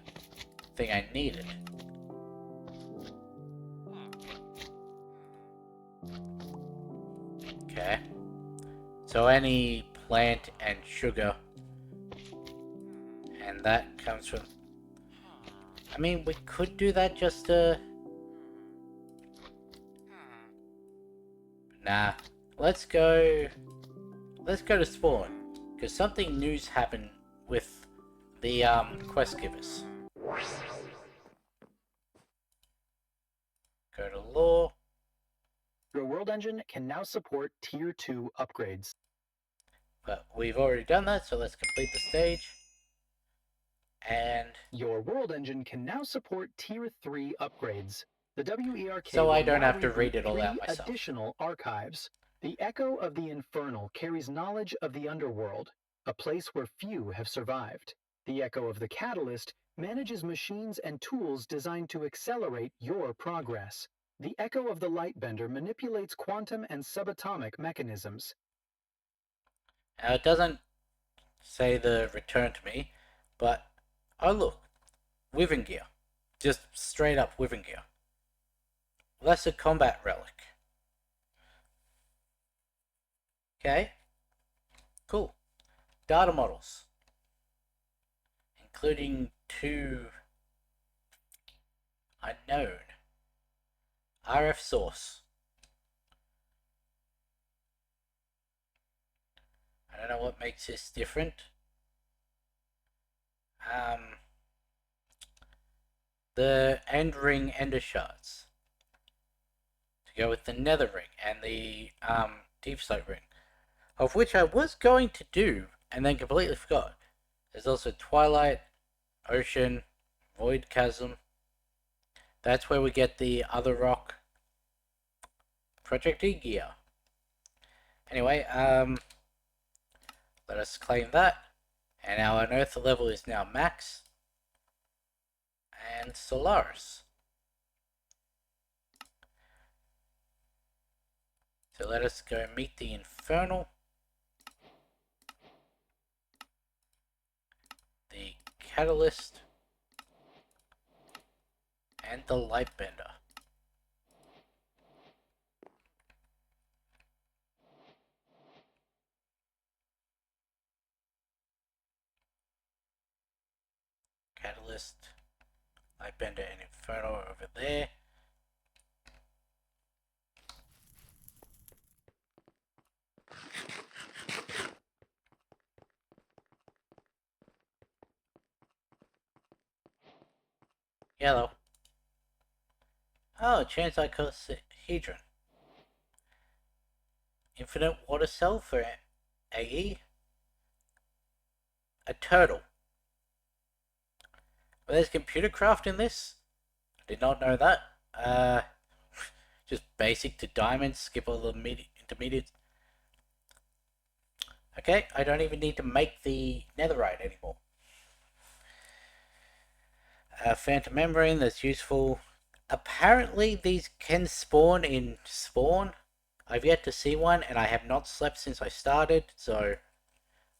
thing I needed. Okay. So any plant and sugar, and that comes from... I mean, we could do that just to... Nah. Let's go to spawn, because something new's happened with the quest givers. Go to lore. Your world engine can now support Tier 2 upgrades. But we've already done that, so let's complete the stage. And... Your world engine can now support Tier 3 upgrades. The WERK so I will don't now have to read it all out 3 myself. additional archives. The Echo of the Infernal carries knowledge of the underworld, a place where few have survived. The Echo of the Catalyst manages machines and tools designed to accelerate your progress. The Echo of the Lightbender manipulates quantum and subatomic mechanisms. Now it doesn't say the return to me, but oh look, Wyvern gear. Just straight up Wyvern gear. Lesser combat relic. Okay. Cool. Data models. Including 2 unknown. RF source. I don't know what makes this different. the end ring ender shards to go with the nether ring and the deep slate ring, of which I was going to do and then completely forgot. There's also Twilight, Ocean, Void Chasm. That's where we get the other rock Project gear. Anyway, let us claim that. And our unearthed level is now max. And Solaris. So let us go meet the Infernal. The Catalyst. And the Lightbender. Catalyst, Lightbender, and Inferno over there. Yellow. Oh, chance icosahedron. Infinite water cell for AE. A turtle. Well, there's computer craft in this. I did not know that. Just basic to diamond. Skip all the intermediates. Okay, I don't even need to make the netherite anymore. Phantom membrane, that's useful. Apparently these can spawn in spawn. I've yet to see one, and I have not slept since I started, so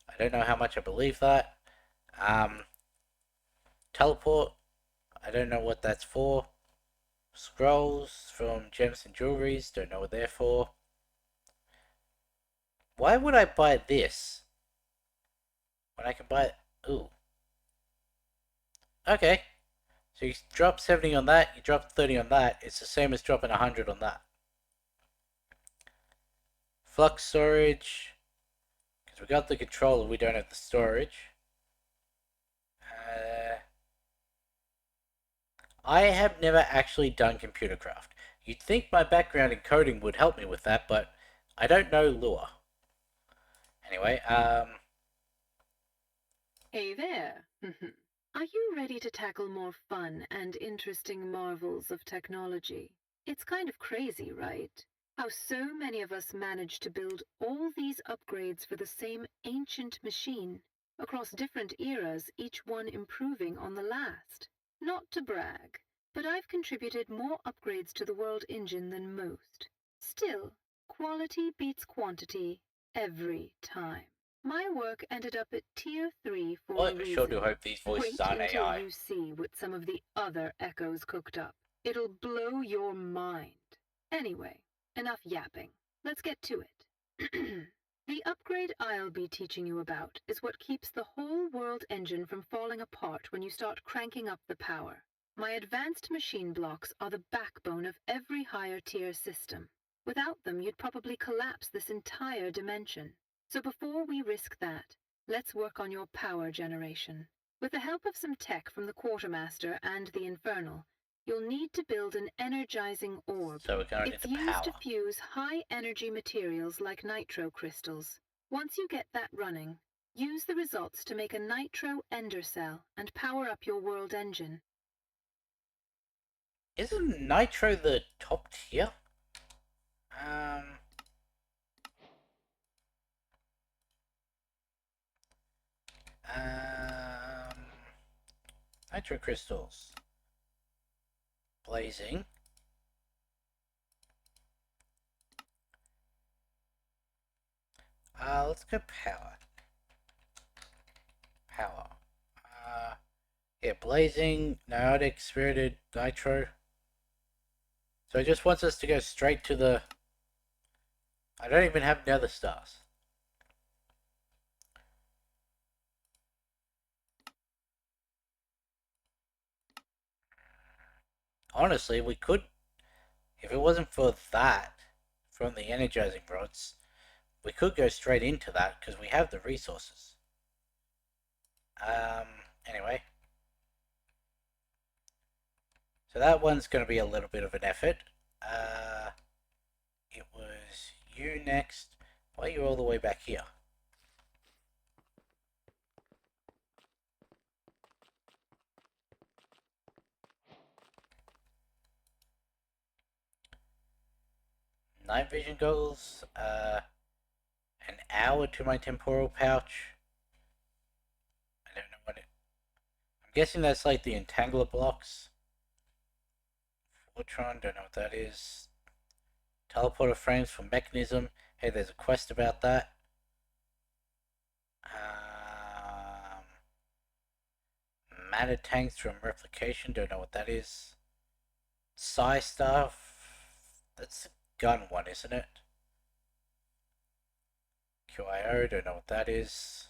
I don't know how much I believe that. Teleport, I don't know what that's for. Scrolls from gems and jewelries, don't know what they're for. Why would I buy this when I can buy it? Ooh. Okay. So you drop 70 on that, you drop 30 on that. It's the same as dropping 100 on that. Flux storage. Because we got the controller, we don't have the storage. I have never actually done computer craft. You'd think my background in coding would help me with that, but I don't know Lua. Anyway, Hey there. Are you ready to tackle more fun and interesting marvels of technology? It's kind of crazy, right? How so many of us manage to build all these upgrades for the same ancient machine, across different eras, each one improving on the last. Not to brag, but I've contributed more upgrades to the world engine than most. Still, quality beats quantity every time. My work ended up at Tier 3 for well, a I reason. sure do hope these voices Wait aren't until AI. you see what some of the other echoes cooked up. It'll blow your mind. Anyway, enough yapping. Let's get to it. The upgrade I'll be teaching you about is what keeps the whole world engine from falling apart when you start cranking up the power. My advanced machine blocks are the backbone of every higher tier system. Without them, you'd probably collapse this entire dimension. So before we risk that, let's work on your power generation. With the help of some tech from the Quartermaster and the Infernal, you'll need to build an energizing orb. So we're going It's into used power. to fuse high-energy materials like nitro crystals. Once you get that running, use the results to make a nitro ender cell and power up your world engine. Isn't Nitro the top tier? Um... Um... Nitro crystals. Blazing. Let's go power. Power. Yeah, blazing, Niotic, spirited, nitro. So it just wants us to go straight to the... I don't even have nether stars. Honestly, we could... If it wasn't for that, from the energizing rods, we could go straight into that, because we have the resources. Anyway. So that one's going to be a little bit of an effort. It was you next. Why are you all the way back here? Night vision goggles. An hour to my temporal pouch. I don't know what it. I'm guessing that's like the entangler blocks. Fortron, don't know what that is. Teleporter frames for mechanism. Hey, there's a quest about that. Matter tanks from replication, don't know what that is. Psi stuff. That's the gun one, isn't it? QIO, don't know what that is.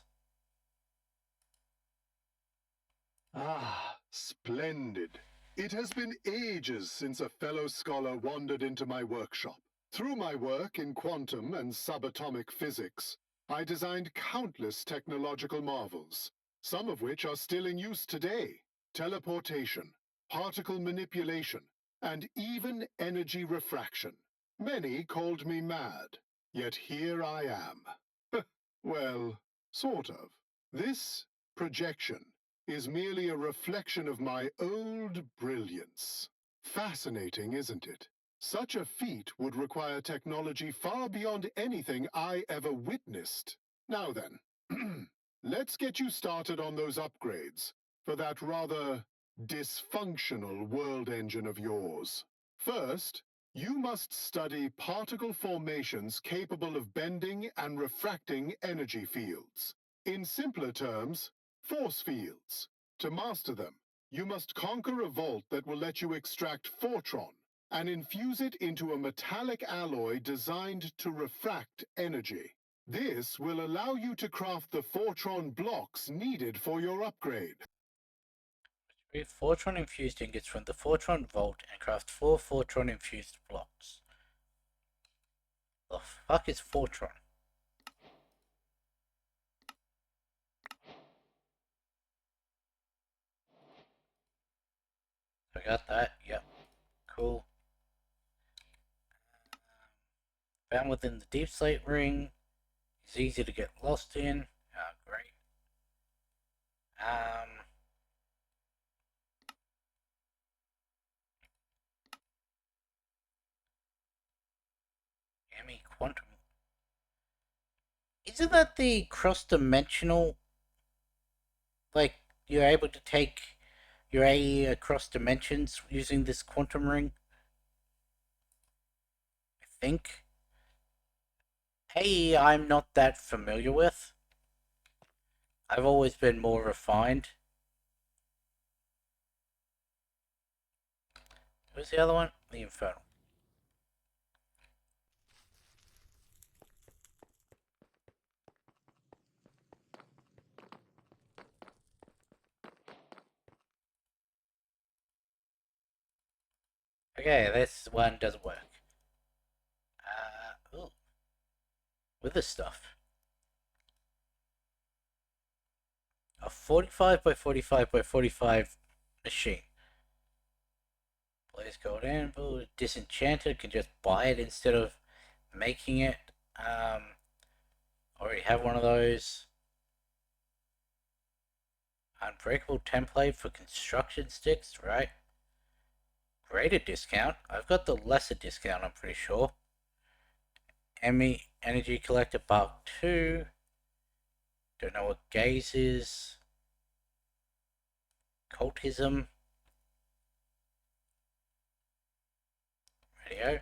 Ah, splendid. It has been ages since a fellow scholar wandered into my workshop. Through my work in quantum and subatomic physics, I designed countless technological marvels, some of which are still in use today. Teleportation, particle manipulation, and even energy refraction. Many called me mad, yet here I am. Well, sort of. This projection is merely a reflection of my old brilliance. Fascinating, isn't it? Such a feat would require technology far beyond anything I ever witnessed. Now then, let's get you started on those upgrades for that rather dysfunctional world engine of yours. First, you must study particle formations capable of bending and refracting energy fields. In simpler terms, force fields. To master them, you must conquer a vault that will let you extract Fortron and infuse it into a metallic alloy designed to refract energy. This will allow you to craft the Fortron blocks needed for your upgrade. Read Fortron infused ingots from the Fortron vault and craft 4 Fortron infused blocks. The fuck is Fortron? I got that, yep. Cool. Found within the deep slate ring. It's easy to get lost in. Oh, great. Emmy Quantum. Isn't that the cross-dimensional? Like, you're able to take your AE across dimensions using this quantum ring? I think. AE I'm not that familiar with. I've always been more refined. Who's the other one? The Infernal. Okay, this one doesn't work. Ooh. With this stuff. A 45 by 45 by 45 machine. Blaze Gold Anvil. Disenchanted can just buy it instead of making it. Already have one of those. Unbreakable template for construction sticks, right? Greater discount. I've got the lesser discount, I'm pretty sure. Energy Collector Bark 2. Don't know what Gaze is. Cultism. Radio.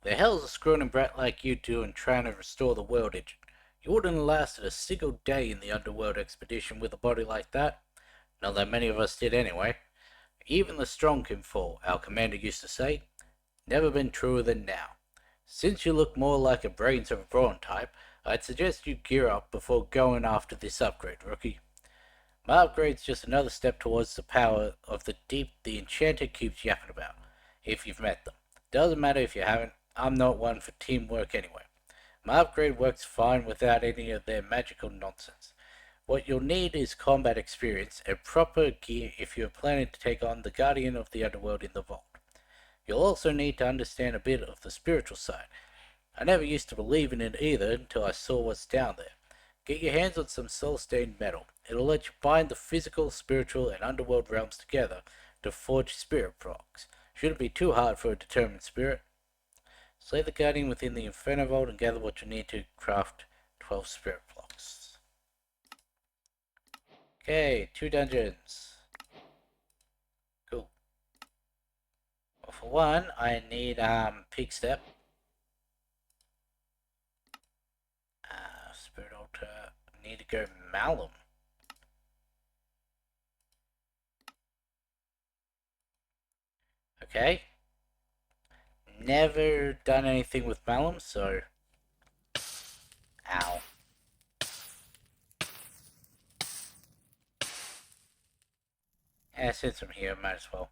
The hell's a scrawny brat like you doing trying to restore the world engine? You wouldn't have lasted a single day in the underworld expedition with a body like that. Not that many of us did anyway. Even the strong can fall, our commander used to say. Never been truer than now. Since you look more like a brains of a brawn type, I'd suggest you gear up before going after this upgrade, rookie. My upgrade's just another step towards the power of the deep the enchanter keeps yapping about, if you've met them. Doesn't matter if you haven't, I'm not one for teamwork anyway. My upgrade works fine without any of their magical nonsense. What you'll need is combat experience and proper gear if you're planning to take on the Guardian of the Underworld in the Vault. You'll also need to understand a bit of the spiritual side. I never used to believe in it either until I saw what's down there. Get your hands on some soul-stained metal. It'll let you bind the physical, spiritual, and underworld realms together to forge spirit blocks. Shouldn't be too hard for a determined spirit. Slay the Guardian within the Inferno Vault and gather what you need to craft 12 spirit blocks. Okay, 2 dungeons. Cool. Well, for one, I need Pig Step. Spirit Altar. I need to go Malum. Okay. Never done anything with Malum, so... Ow. Since I'm here, might as well.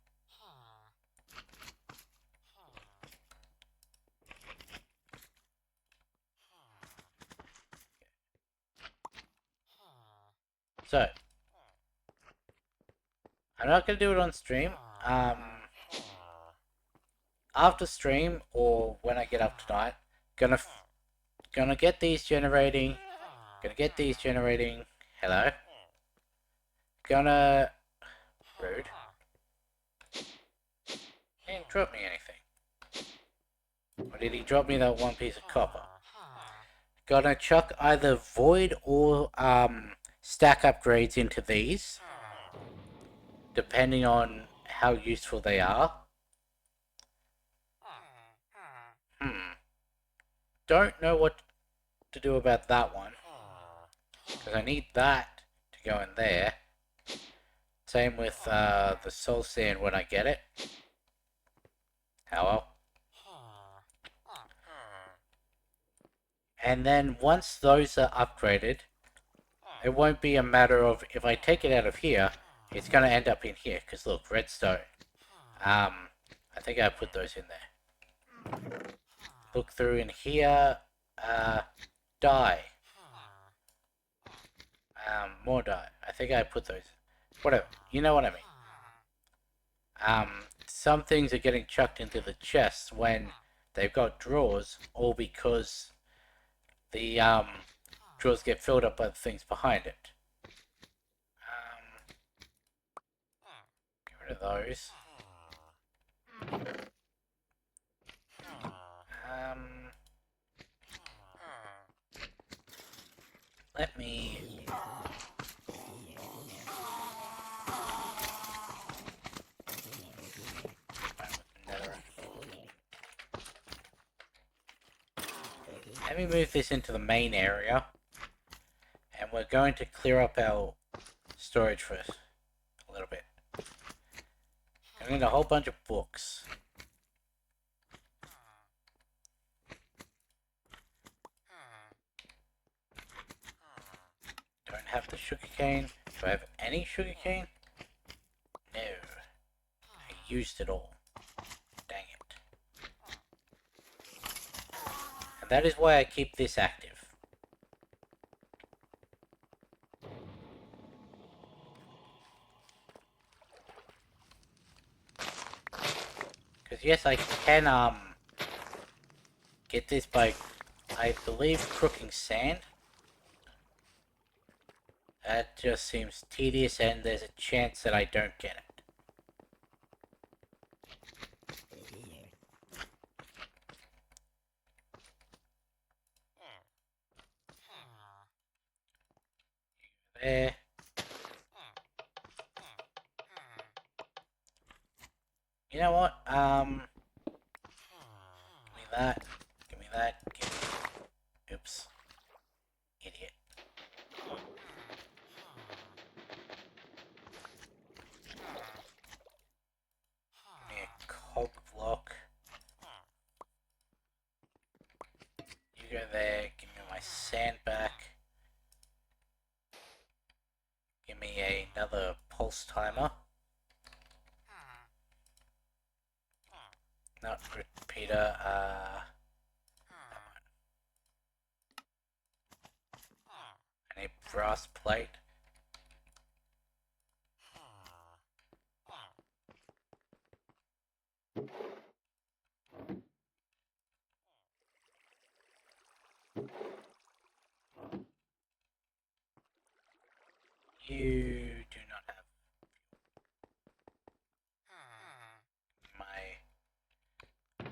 So, I'm not gonna do it on stream. After stream or when I get up tonight, gonna get these generating. Hello. Gonna rude. He didn't drop me anything. Or did he drop me that one piece of copper? Gonna chuck either void or stack upgrades into these, depending on how useful they are. Don't know what to do about that one, because I need that to go in there. Same with the soul sand when I get it. Hello. And then once those are upgraded, it won't be a matter of if I take it out of here, it's gonna end up in here. Cause look, redstone. I think I put those in there. Look through in here. Dye. More dye. I think I put those. Whatever. You know what I mean. Some things are getting chucked into the chests when they've got drawers, all because the drawers get filled up by the things behind it. Get rid of those. Let me... Let me move this into the main area. And we're going to clear up our storage first. A little bit. I need a whole bunch of books. Don't have the sugarcane. Do I have any sugarcane? No. I used it all. Dang it. And that is why I keep this active. Because yes, I can get this by, I believe, cooking sand. That just seems tedious, and there's a chance that I don't get it. There. You know what? Give me that. Give me that. Give me... Oops. Idiot. Give me a cog block. You go there. Give me my sand back. Give me another pulse timer. Not repeater, I need brass plate.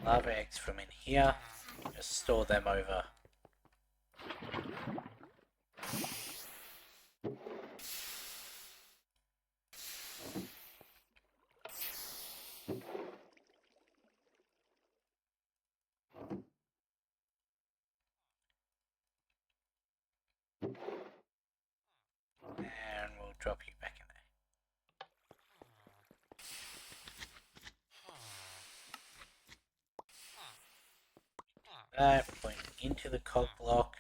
lava eggs from in here. Just store them over. And we'll drop you back in there. That point into the cog block.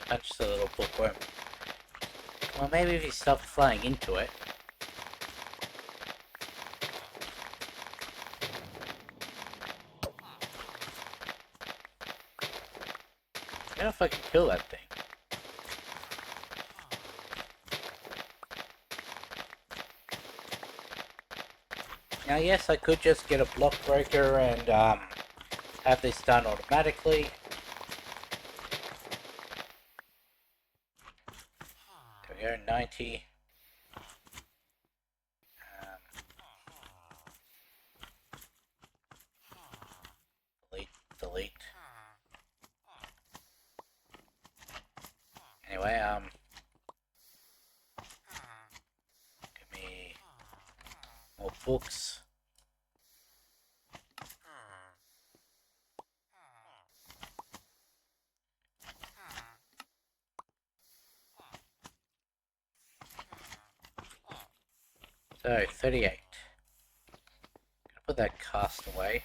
Punch the little bookworm. Well, maybe if you stop flying into it. I don't know if I can kill that thing. Now, yes, I could just get a block breaker and have this done automatically. There we go, 90. Delete. Anyway, give me more books. So, 38. Gonna put that cast away.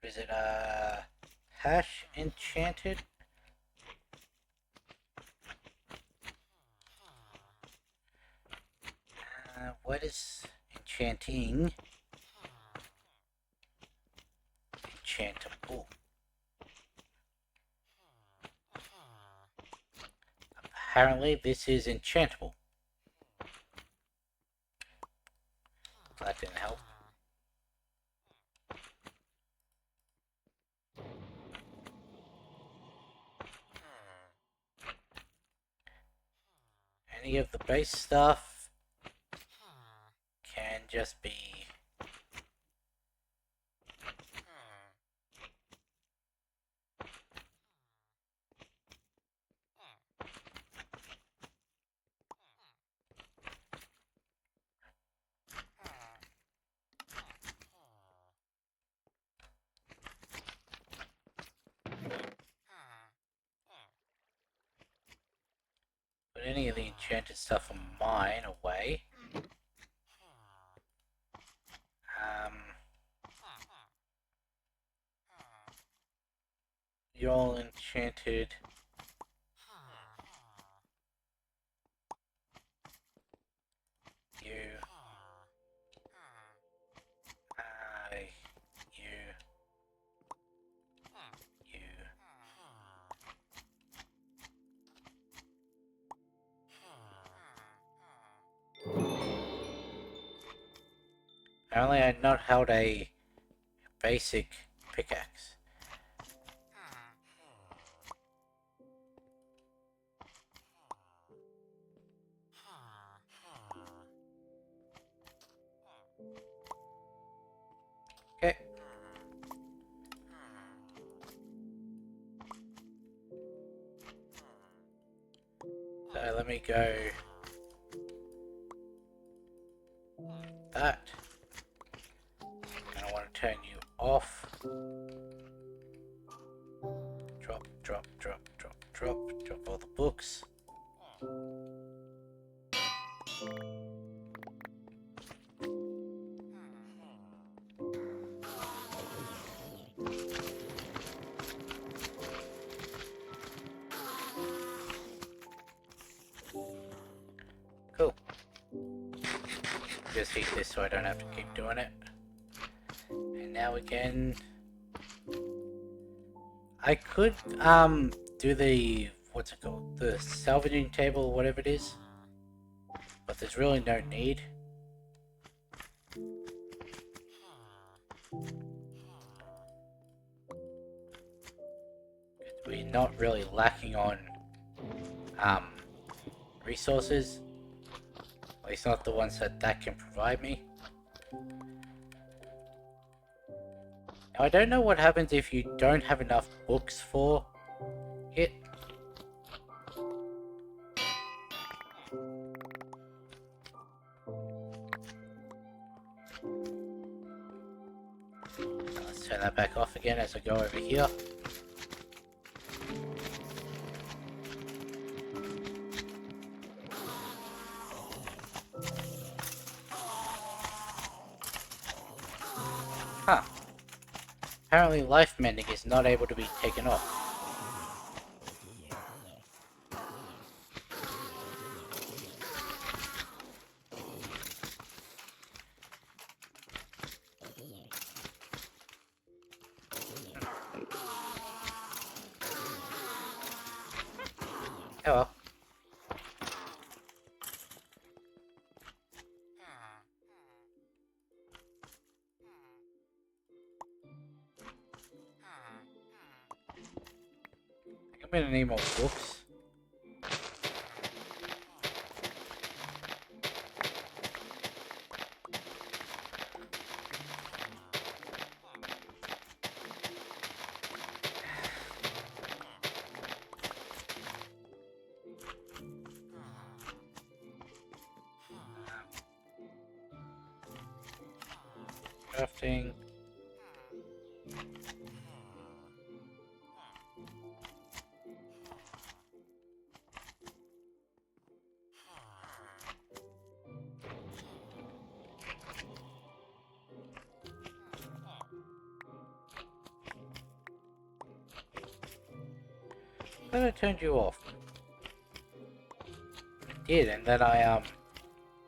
Is it hash enchanted? What is enchanting? Enchantable. Apparently this is enchantable. That didn't help. Any of the base stuff can just be put any of the enchanted stuff of mine away. You're all enchanted. You. You. Apparently I'd not held a basic pickaxe. Okay. So let me go that. And I want to turn you off. Drop, drop, drop, drop, drop, drop all the books. Cool. Just heat this so I don't have to keep doing it. And now we can... I could, do the... what's it called? The salvaging table, whatever it is. there's really no need. We're not really lacking on resources. At least not the ones that can provide me. Now I don't know what happens if you don't have enough books for it. Let's turn that back off again as I go over here. Huh. Apparently life mending is not able to be taken off. Oh well. I'm gonna need more books. Crafting. Then I turned you off. I did, and then I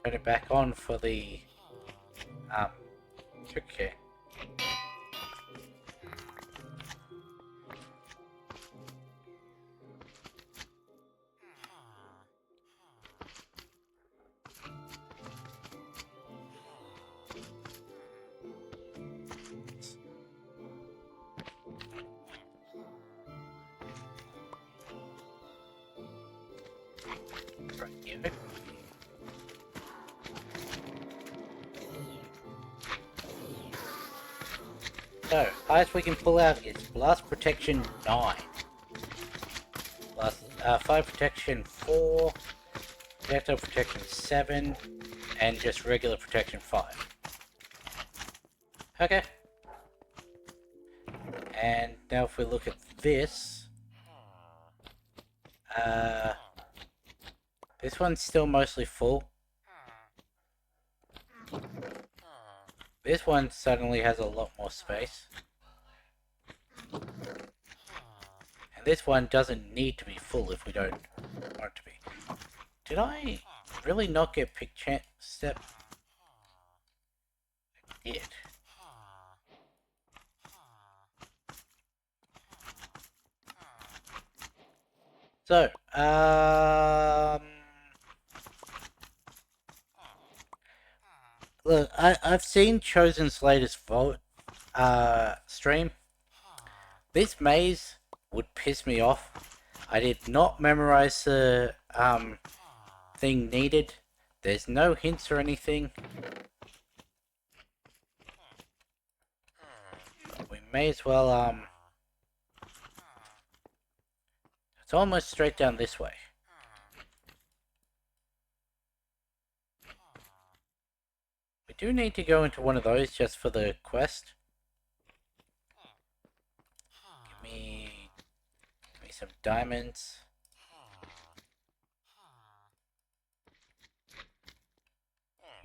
turned it back on for the okay. Right here. So, highest we can pull out is Blast Protection 9. Fire Protection 4, Projectile Protection 7, and just regular Protection 5. Okay. And now if we look at this, this one's still mostly full. This one suddenly has a lot more space. And this one doesn't need to be full if we don't want it to be. Did I really not get pick step? I did. So, look, I've seen Chosen's latest stream. This maze would piss me off. I did not memorize the thing needed. There's no hints or anything. We may as well it's almost straight down this way. We do need to go into one of those just for the quest. Give me some diamonds.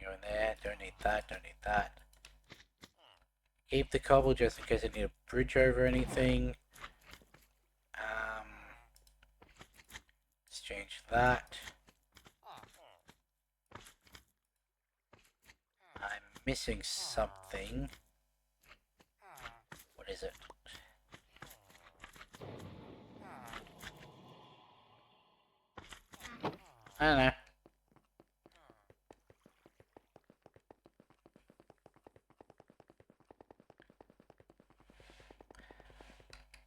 Go in there, don't need that, don't need that. Keep the cobble just in case I need a bridge over anything. Let's change that. I'm missing something. What is it? I don't know.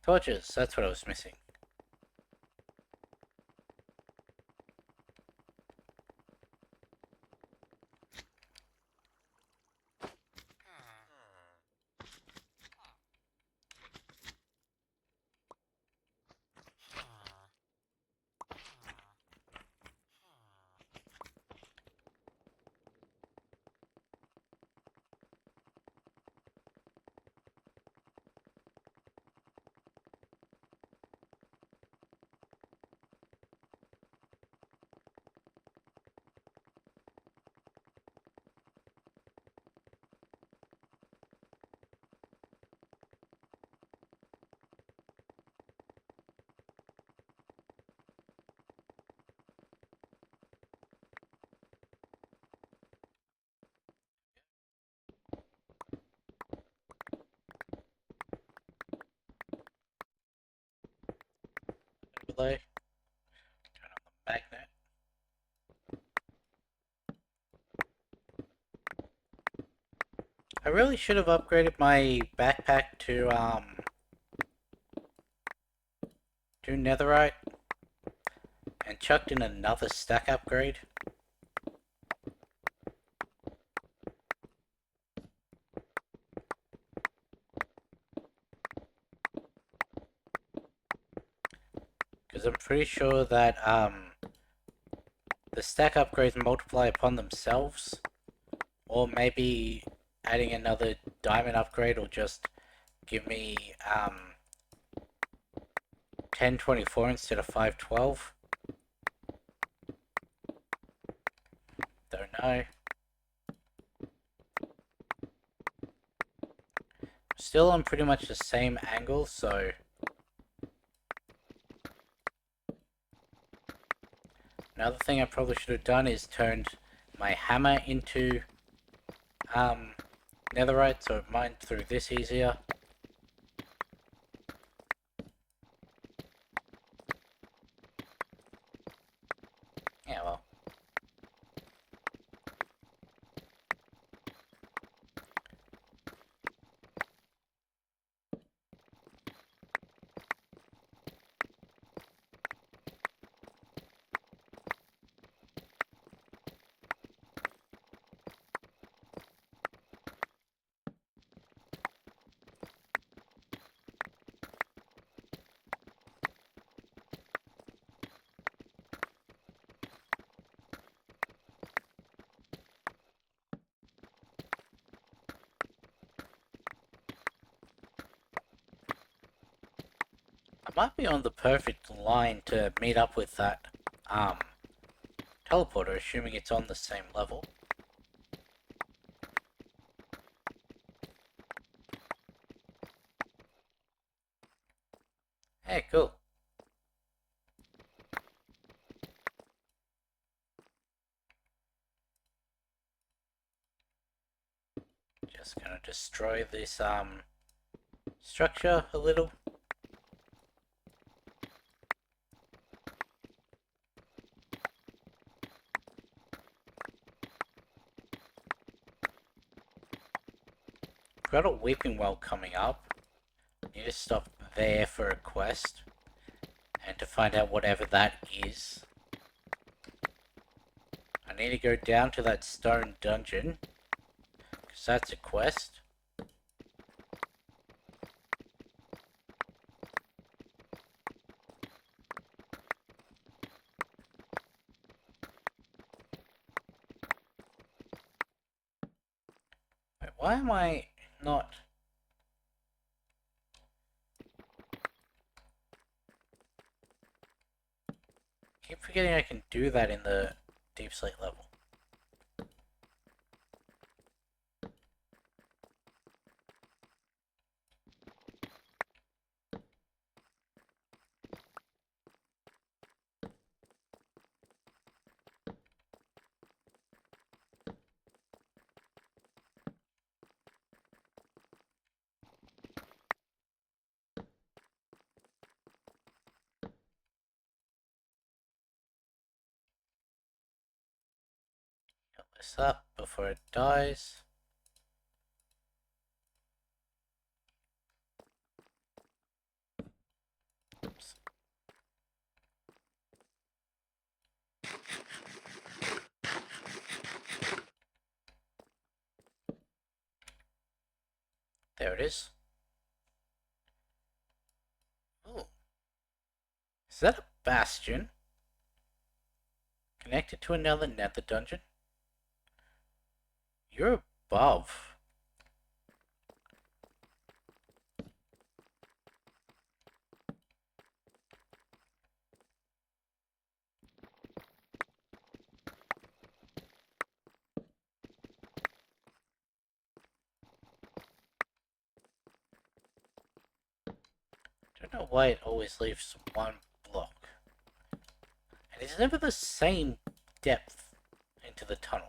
Torches, that's what I was missing. Below. Turn on the magnet. I really should have upgraded my backpack to netherite and chucked in another stack upgrade. Because I'm pretty sure that the stack upgrades multiply upon themselves, or maybe adding another diamond upgrade will just give me 1024 instead of 512. Don't know. Still on pretty much the same angle, so another thing I probably should have done is turned my hammer into netherite, so it mined through this easier. Yeah, well. I might be on the perfect line to meet up with that teleporter, assuming it's on the same level. Hey, cool. Just gonna destroy this structure a little. Got a weeping well coming up. Need to stop there for a quest and to find out whatever that is. I need to go down to that stone dungeon because that's a quest. Wait, why am I not... keep forgetting I can do that in the deep slate level. Cut this up before it dies. There it is. Oh. Is that a bastion? Connected to another nether dungeon? You're above. I don't know why it always leaves one block. And it's never the same depth into the tunnel.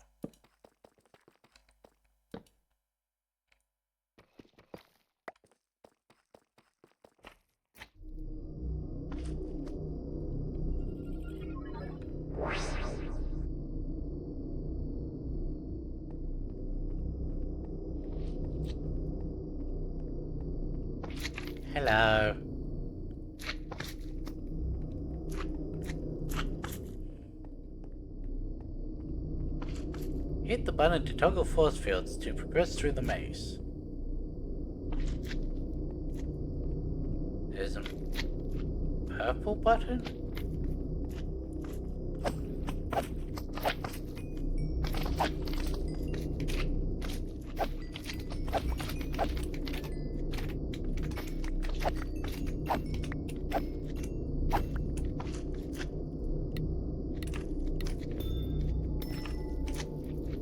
Hello. Hit the button to toggle force fields to progress through the maze. There's a purple button?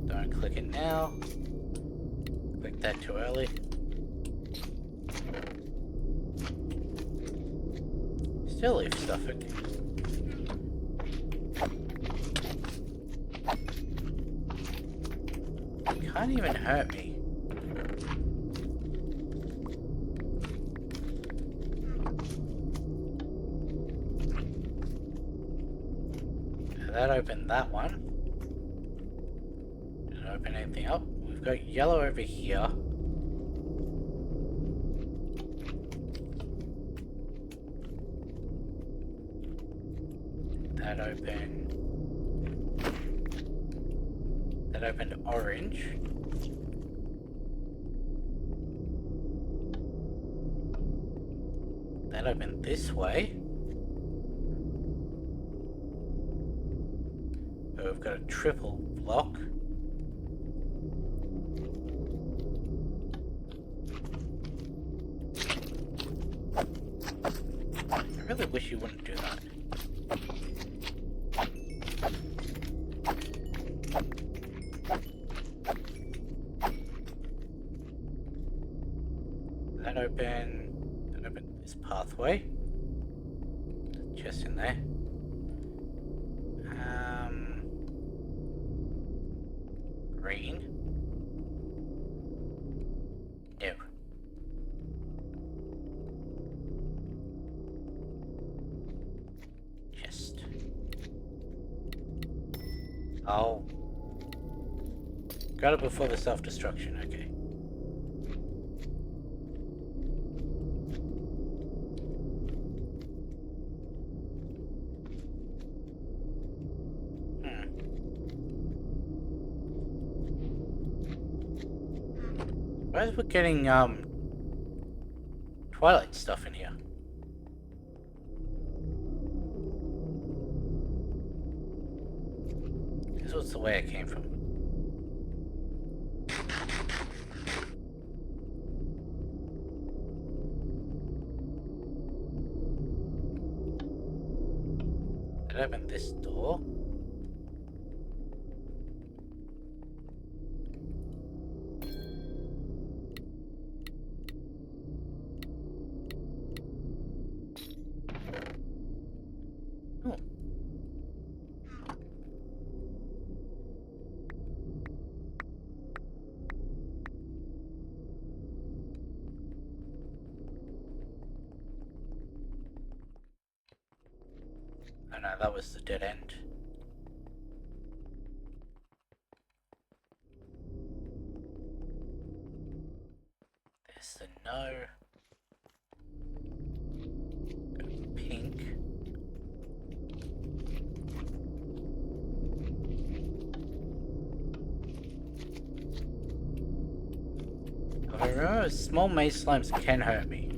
Don't click it now. Click that too early. Still leave Suffolk. You can't even hurt me. That opened that one. Didn't open anything up. We've got yellow over here. That opened orange. That opened this way. But we've got a triple block. I really wish you wouldn't do that. That opened this pathway. Just in there. Green. No. Chest. Oh. Got it before the self-destruction, okay. Why is we getting, Twilight stuff in here? This was the way I came from. Did I open this door? Oh. Oh no, that was the dead end. There's the no. Got pink. I remember small maze slimes can hurt me.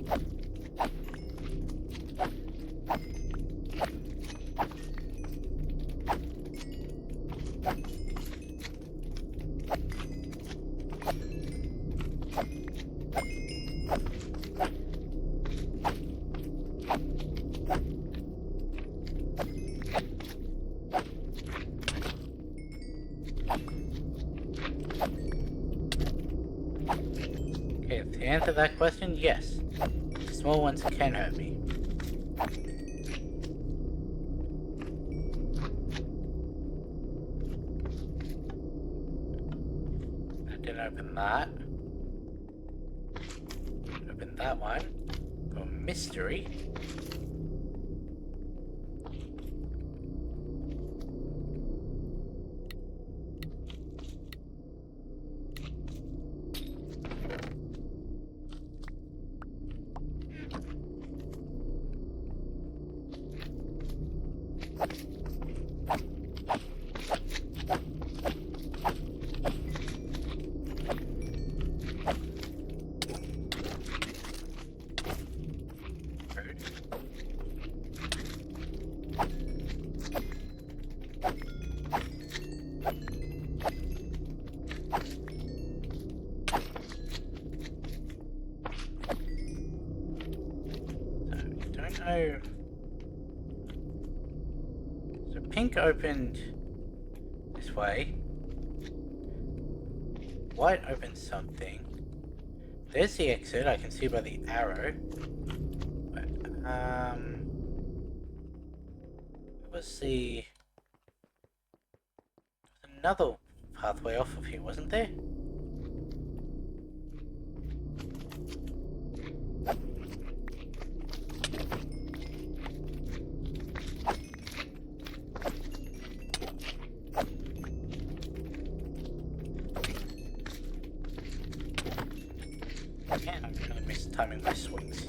Okay, to answer that question, yes. Small ones can hurt me. I didn't open that. Open that one. Got a mystery. Oh. So pink opened this way. White opened something. There's the exit, I can see by the arrow. But, what's the... There's another pathway off of here, wasn't there? Man, I'm really mistiming my swings.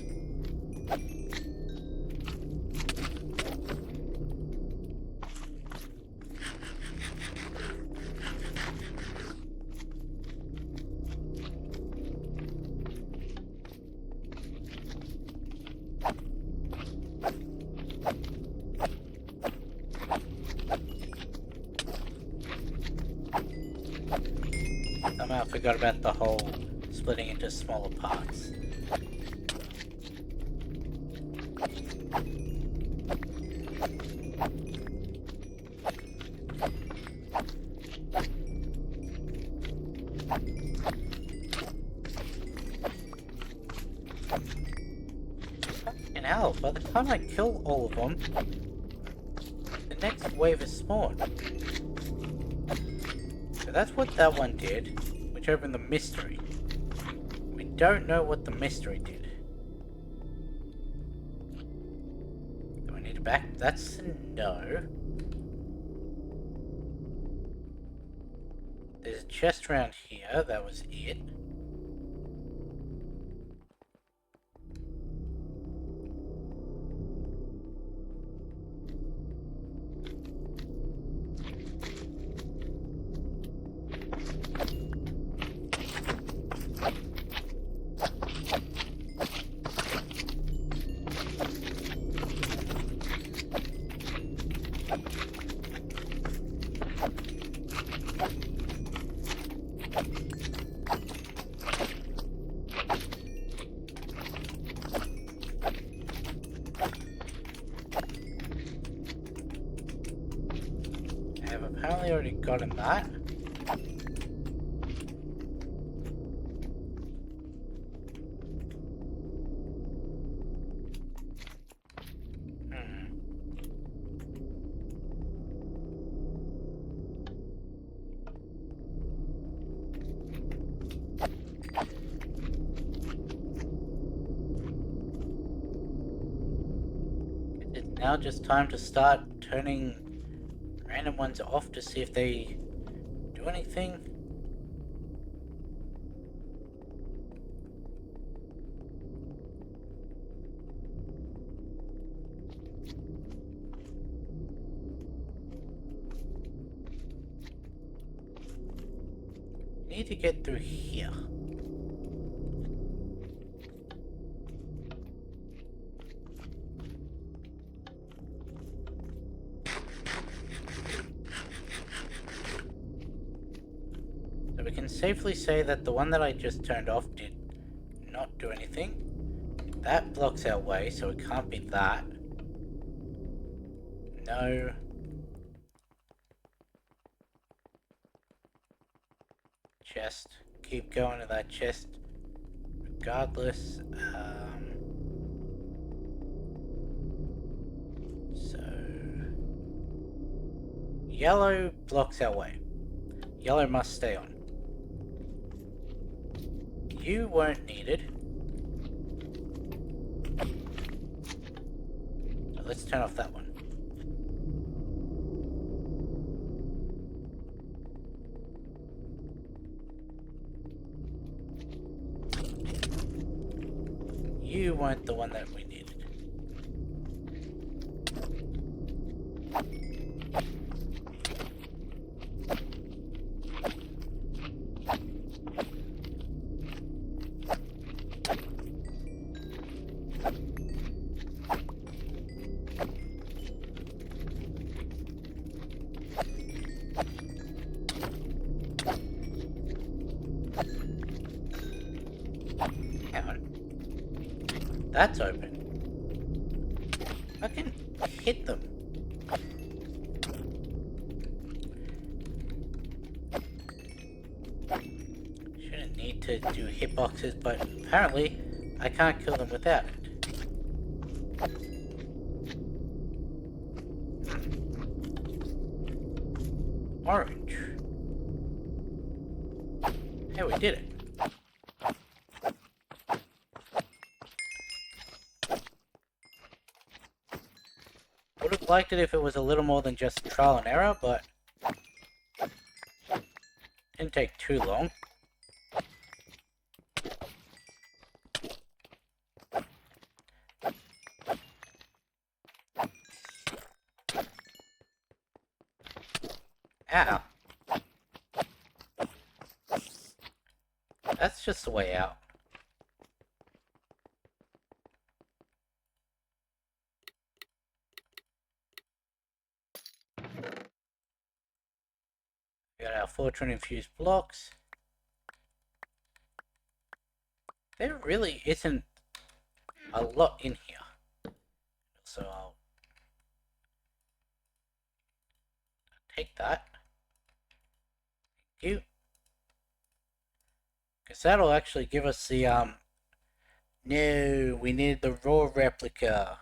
Somehow I forgot about the whole splitting into smaller parts. And hell, by the time I kill all of them, the next wave is spawned. So that's what that one did, which opened the mystery. We don't know what the mystery did. Do I need it back? That's a no. There's a chest around here, that was it. I've apparently already gotten that. It's now just time to start turning random ones off to see if they do anything. Need to get through here. safely say that the one that I just turned off did not do anything. That blocks our way, so it can't be that. No. Chest. Keep going to that chest. Regardless. So... Yellow blocks our way. Yellow must stay on. You weren't needed. So let's turn off that one. You weren't the one that we needed. Hang on. That's open. I can hit them. Shouldn't need to do hitboxes, but apparently I can't kill them without it. Orange. Hey, we did it. Would have liked it if it was a little more than just trial and error, but didn't take too long. Ow. That's just the way out. We got our Fortune infused blocks. There really isn't a lot in here. So I'll take that. Thank you. Because that'll actually give us the, no, we needed the raw replica.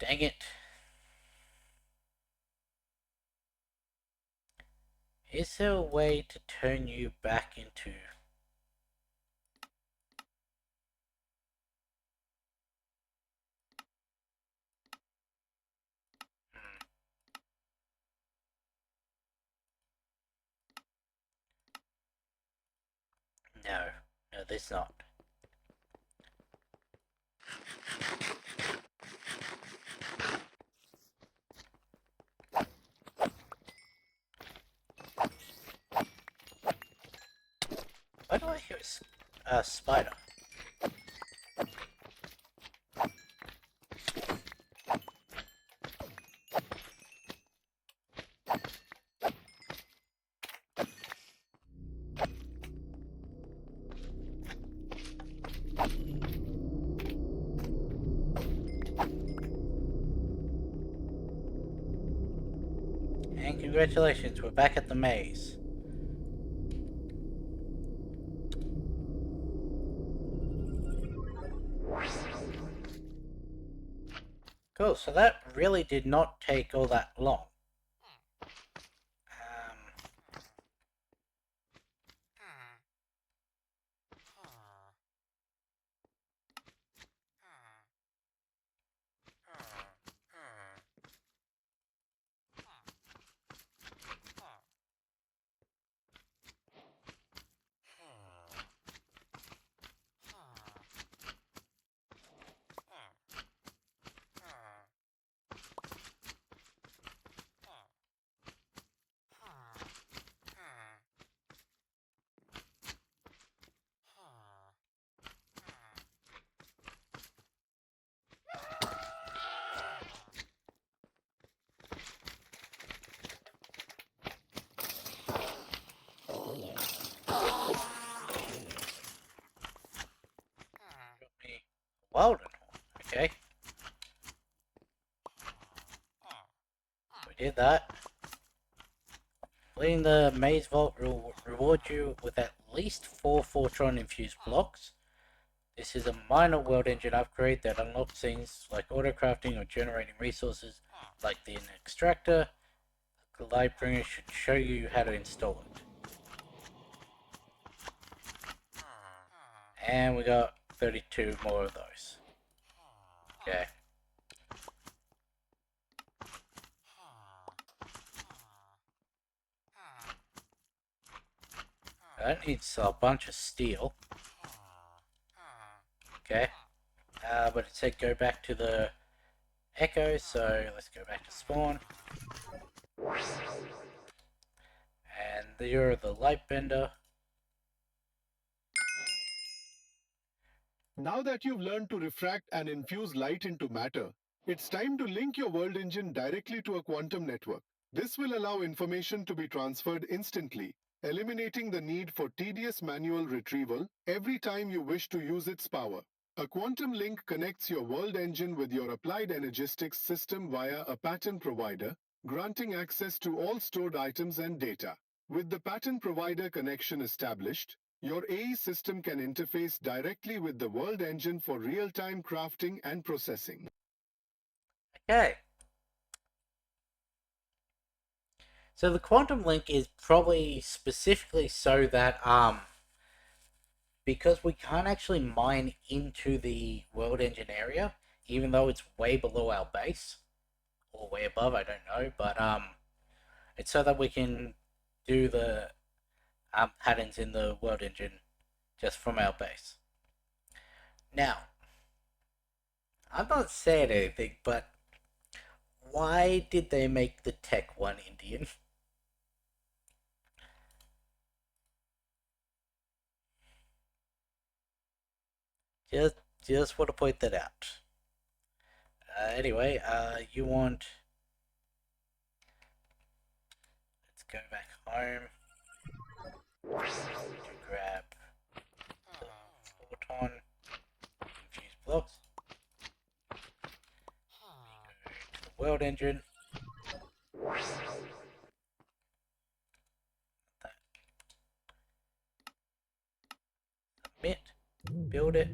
Dang it. Is there a way to turn you back into... No, there's not. Why do I hear a spider? And congratulations, we're back at the maze. Cool, so that really did not take all that long. Walden horn. Okay. We did that. Completing the maze vault will reward you with at least 4 Fortron infused blocks. This is a minor world engine upgrade that unlocks things like auto-crafting or generating resources like the extractor. The Lightbringer should show you how to install it. And we got 32 more of those. Okay. That needs a bunch of steel. Okay. But it said go back to the Echo, so let's go back to spawn. And you're the Lightbender. Now that you've learned to refract and infuse light into matter, it's time to link your world engine directly to a quantum network. This will allow information to be transferred instantly, eliminating the need for tedious manual retrieval every time you wish to use its power. A quantum link connects your world engine with your applied energistics system via a pattern provider, granting access to all stored items and data. With the pattern provider connection established, your AE system can interface directly with the world engine for real-time crafting and processing. Okay. So the quantum link is probably specifically so that because we can't actually mine into the world engine area, even though it's way below our base or way above, I don't know, but it's so that we can do the patterns in the world engine just from our base. Now, I'm not saying anything, but why did they make the tech one Indian? Just want to point that out. Anyway, you want... Let's go back home. To grab the photon, infuse blocks. Go to the world engine. Submit. Build it.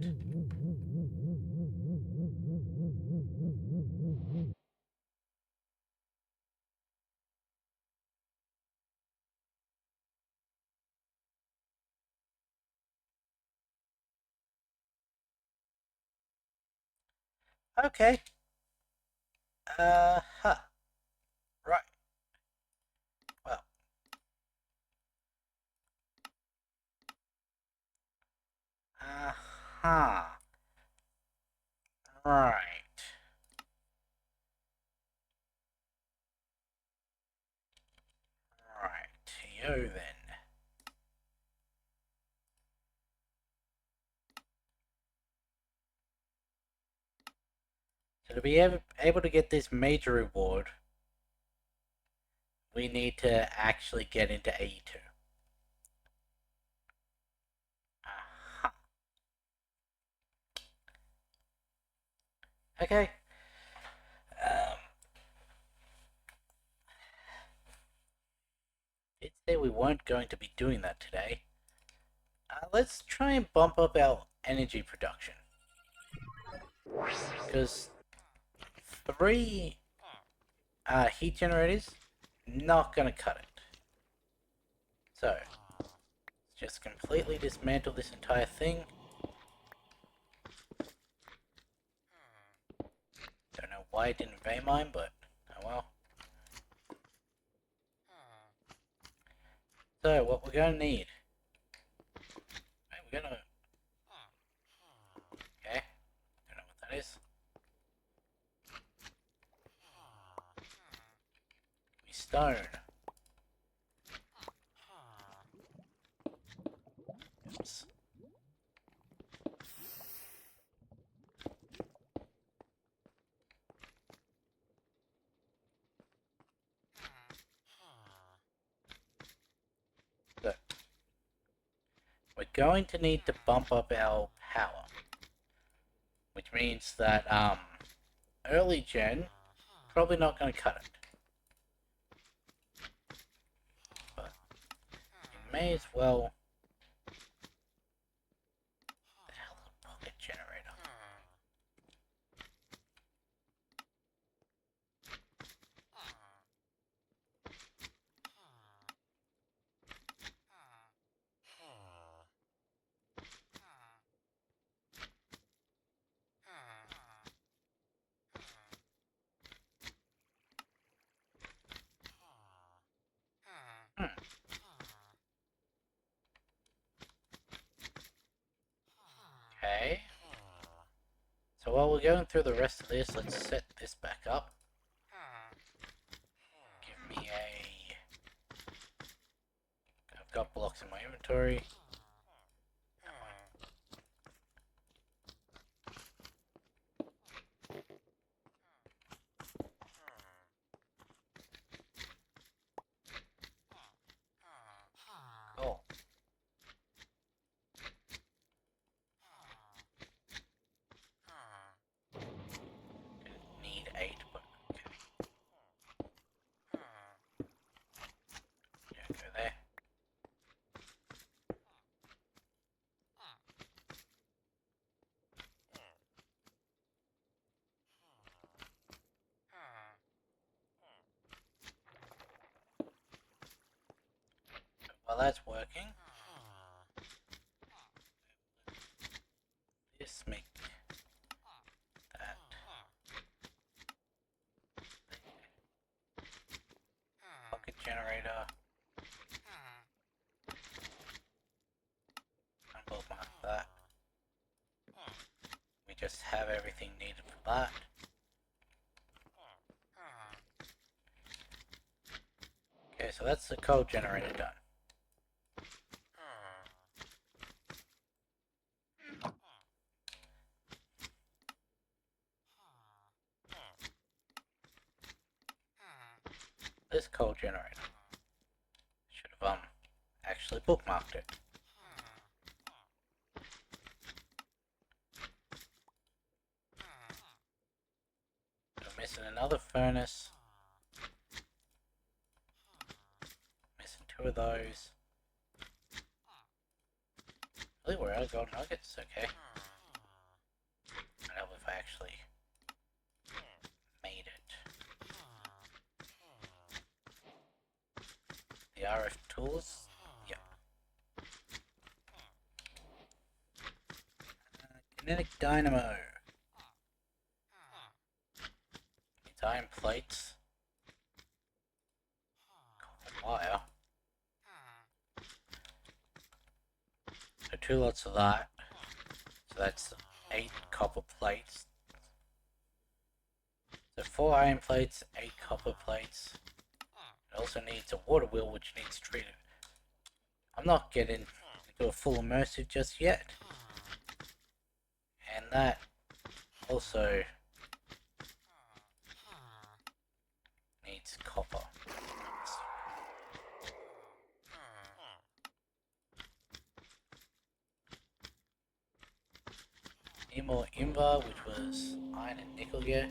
Okay. Huh. Right. Well. Uh-huh. Right. Right. Yo then. So to be able to get this major reward, we need to actually get into AE2. Uh-huh. Okay. Did say we weren't going to be doing that today. Let's try and bump up our energy production. Because 3 heat generators, not gonna cut it. So, let's just completely dismantle this entire thing. Don't know why it didn't vein mine, but oh well. So, what we're gonna need. We're gonna... Okay, don't know what that is. We stone. Oops. So, we're going to need to bump up our power, which which means that early gen probably not going to cut it. But you may as well. The hell is a pocket generator? Okay. So while we're going through the rest of this, let's set this back up. Give me a... I've got blocks in my inventory. Oh. Need 8, but okay. Yeah, go there. While that's working, this make that. Pocket generator. Unbookmark that. We just have everything needed for that. Okay, so that's the coal generator done. This coal generator. Should have actually bookmarked it. We're missing another furnace. Missing 2 of those. Really, we're out of gold nuggets? Okay. I don't know if I actually made it. The RF tools? Yep. Kinetic dynamo. These iron plates. Copper wire. So 2 lots of that. So that's 8 copper plates. So 4 iron plates, 8 copper plates. It also needs a water wheel which needs treated. I'm not getting into a full immersive just yet. And that also needs copper. Need more invar, which was iron and nickel, yeah.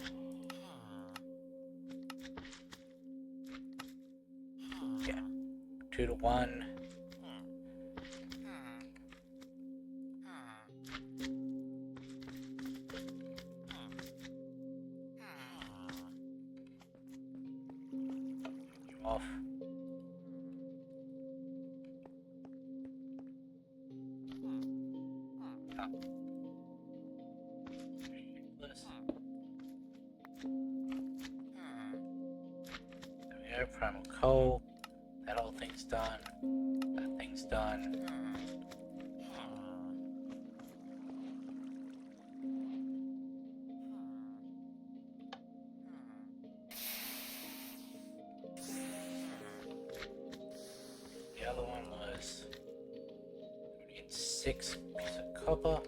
Yeah. 2 to 1. Off. There we go, primal coal. That whole thing's done. That thing's done. The other one was 6 pieces of copper.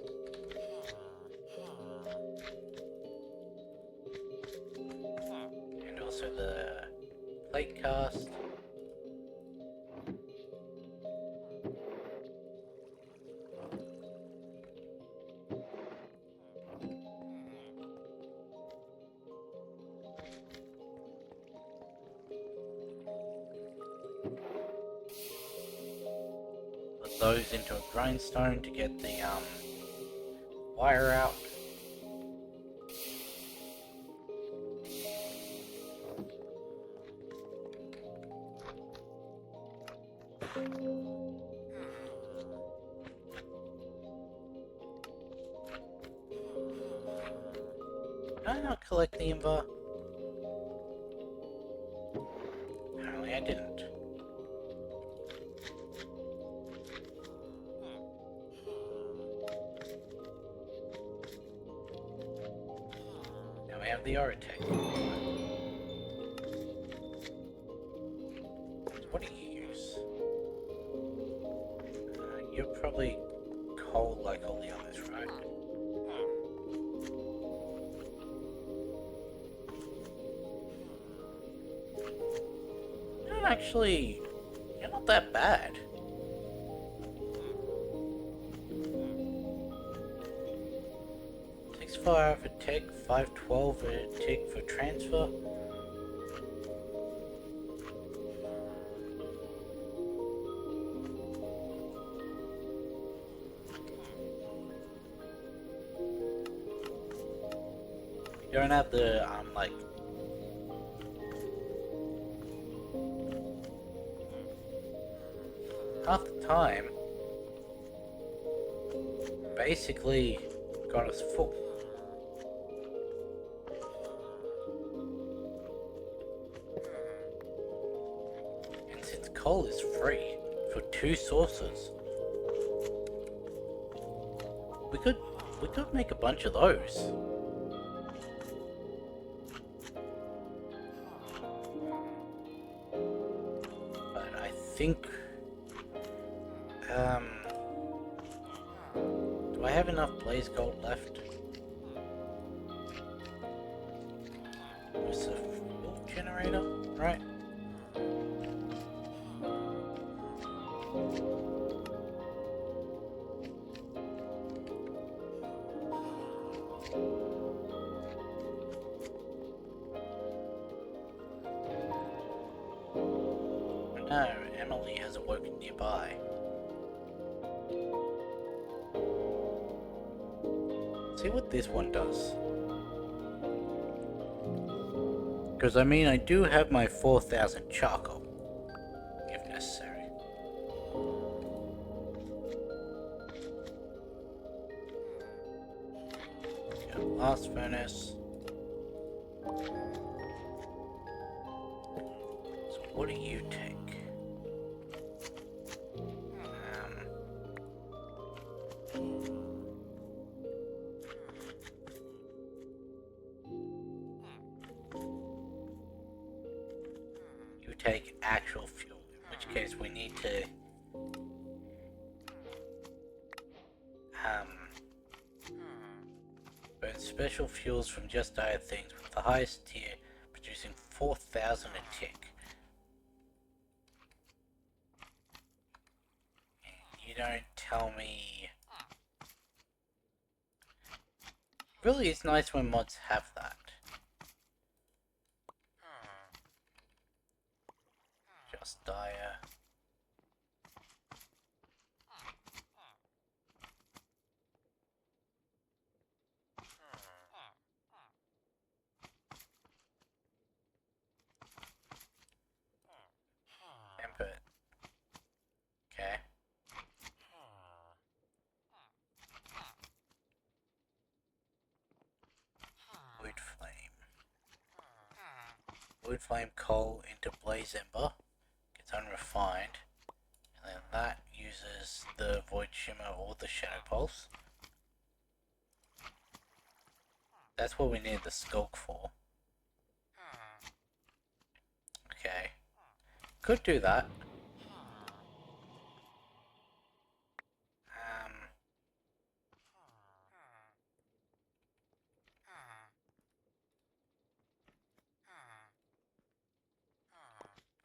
And also the plate cast. those into a grindstone to get the wire out. Did I not collect the invar? Apparently I didn't. Now we have the Orotech. What do you use? You're probably cold like all the others, right? You're not actually... You're not that bad. Takes 4 for tech, 512 for tick for transfer. You don't have the, like... Half the time, basically got us full. And since coal is free for 2 sources, we could make a bunch of those. But I think do I have enough blaze gold left? It's a fuel generator, right? No, Emily has awoken nearby. See what this one does. Because I mean, I do have my 4,000 charcoal, if necessary. Go blast furnace. So what do you take? You take actual fuel, in which case we need to burn special fuels from just dire things with the highest tier, producing 4,000 a tick. And you don't tell me. Really, it's nice when mods have that. Just dire. Input. Okay. Wood flame. Wood flame coal into blaze ember. Gets unrefined. And then that uses the void shimmer or the shadow pulse. That's what we need the skulk for. Okay. Could do that.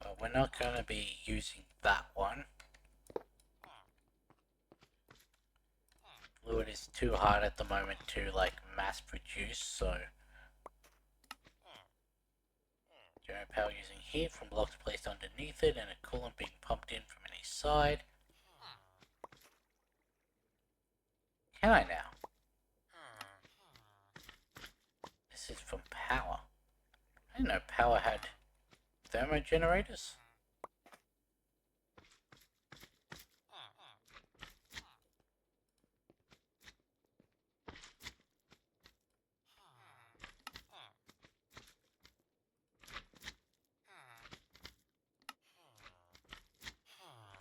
But we're not going to be using that one. Fluid is too hard at the moment to like mass produce, so generate power using heat from blocks placed underneath it and a coolant being pumped in from any side. Can I now? This is from power. I didn't know power had thermogenerators.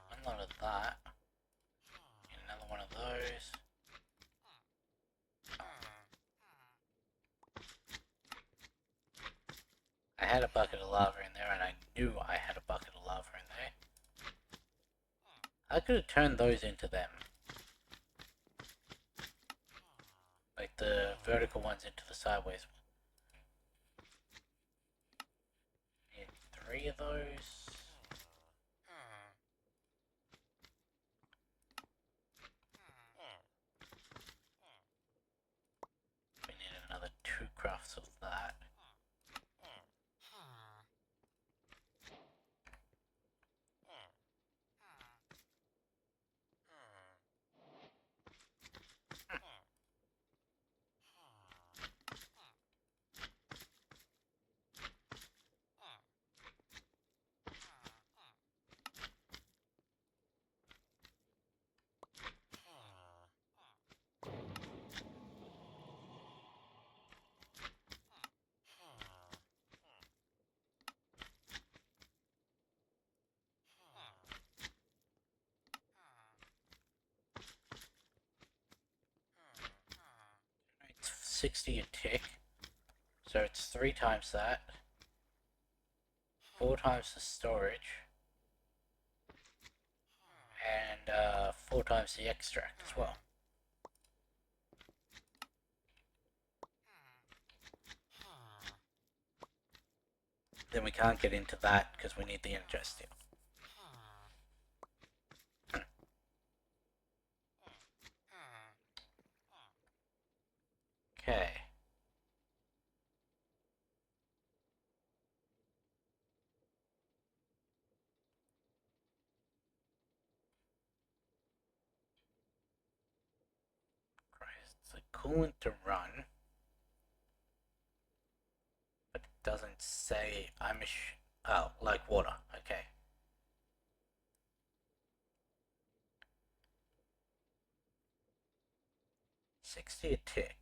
A lot of that. Another one of those. I had a bucket of lava in there, and I knew I had a bucket of lava in there. I could have turned those into them. Like the vertical ones into the sideways. Need 3 of those. We need another 2 crafts of that. It's 60 a tick. So it's 3 times that. 4 times the storage. And 4 times the extract as well. Then we can't get into that because we need the energize steel. Okay. It's the coolant to run. But it doesn't say oh, like water. Okay. $60 a tick.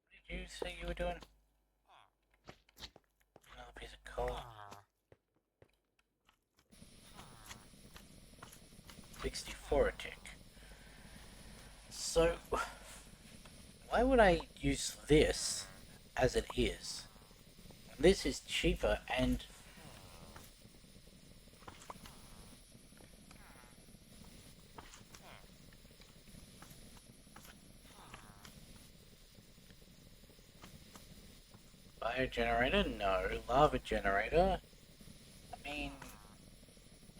What did you say you were doing? Another piece of coal. 64 a tick. So, why would I use this as it is? This is cheaper and biogenerator? No. Lava generator? I mean,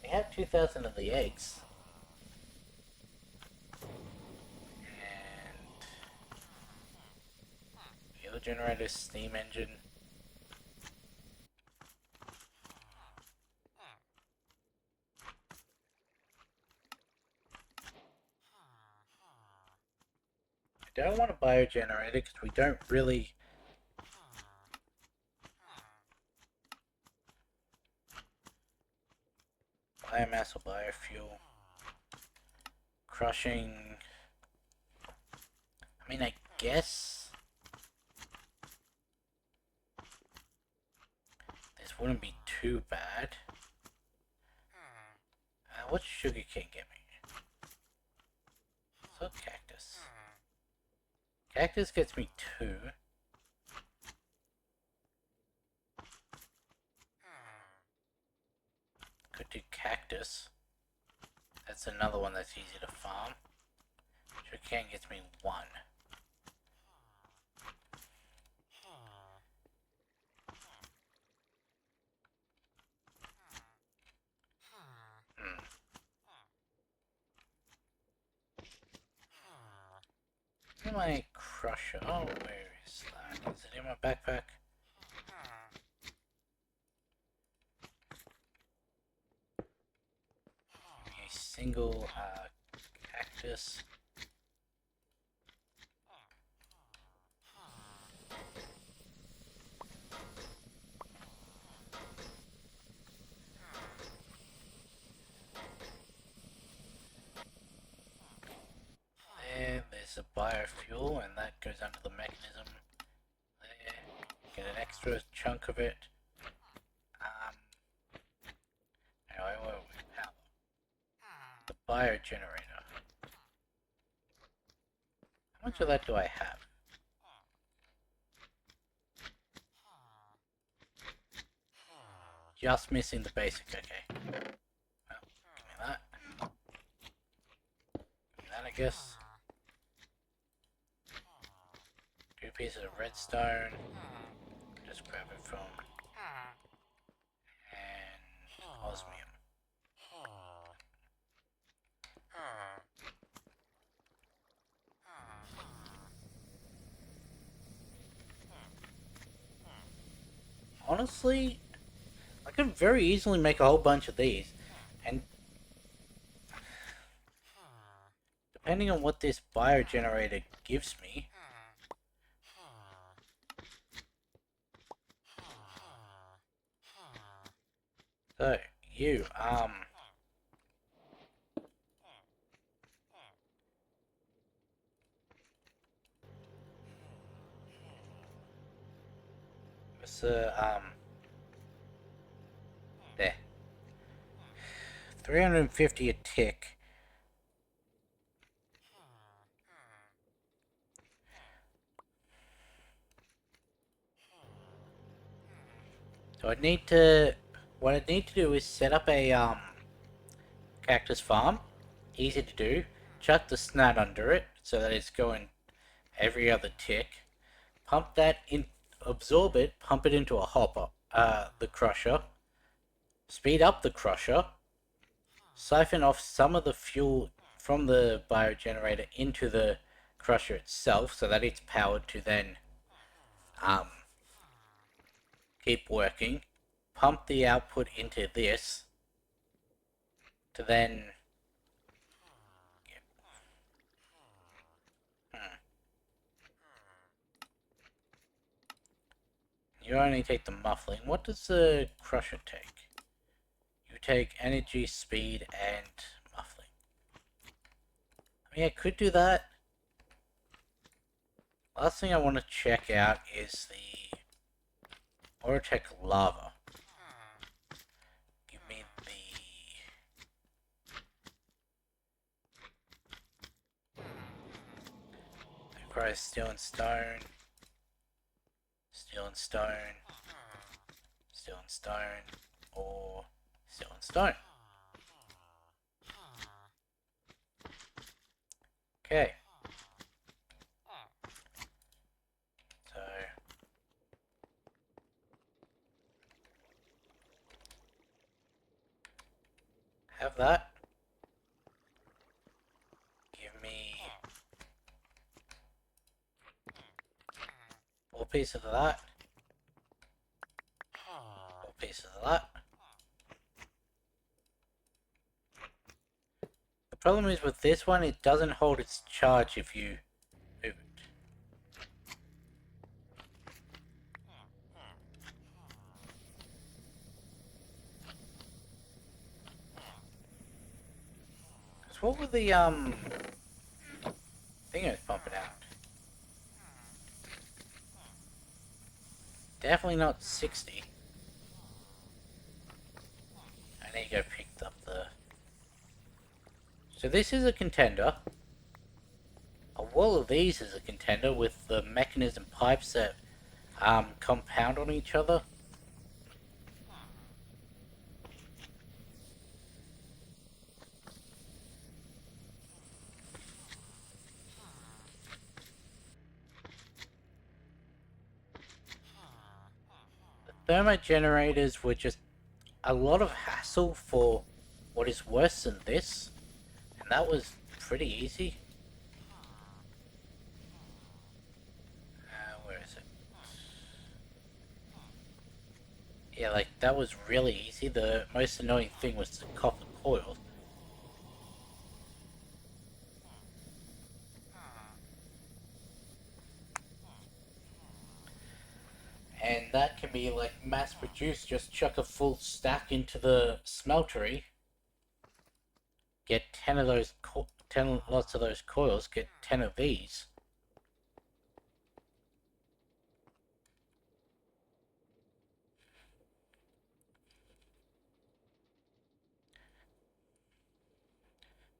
we have 2,000 of the eggs. And fuel generator, steam engine. I don't want a biogenerator because we don't really biomass or biofuel. Crushing. I mean, I guess this wouldn't be too bad. What's sugarcane get me? So cactus. Cactus gets me 2. Could do cactus. That's another one that's easy to farm. Sugarcane gets me 1. My crusher. Oh, where is that? Is it in my backpack? single cactus. There's a biofuel, and that goes under the mechanism. There, get an extra chunk of it. Anyway, where are we? Power. The biogenerator. How much of that do I have? Just missing the basic, okay. Well, give me that. Give me that, I guess. 2 pieces of redstone. Just grab it from. And osmium. Honestly, I could very easily make a whole bunch of these, and depending on what this biogenerator gives me, so you, so, there, 350 a tick. So I need to, what I need to do is set up a, cactus farm. Easy to do. Chuck the snat under it, so that it's going every other tick. Pump that in, absorb it, pump it into a hopper, the crusher. Speed up the crusher. Siphon off some of the fuel from the biogenerator into the crusher itself, so that it's powered to then, keep working. Pump the output into this to then you only take the muffling. What does the crusher take? You take energy, speed, and muffling. I mean, I could do that. Last thing I want to check out is the Orotech lava. Give me the requires steel and stone. Steel and stone. Steel and stone. Or steel and stone. Okay. So have that. Give me 4 pieces of that. 4 pieces of that. The problem is with this one, it doesn't hold its charge if you move it. Cause what were the thing I was pumping out? Definitely not 60. I need to go pick up the... So this is a contender. A wall of these is a contender with the mechanism pipes that compound on each other. The thermite generators were just a lot of hassle for what is worse than this, and that was pretty easy. Where is it? Yeah, like that was really easy. The most annoying thing was the copper coils. And that can be like mass produced. Just chuck a full stack into the smeltery. Get 10 of those, 10 lots of those coils. Get 10 of these.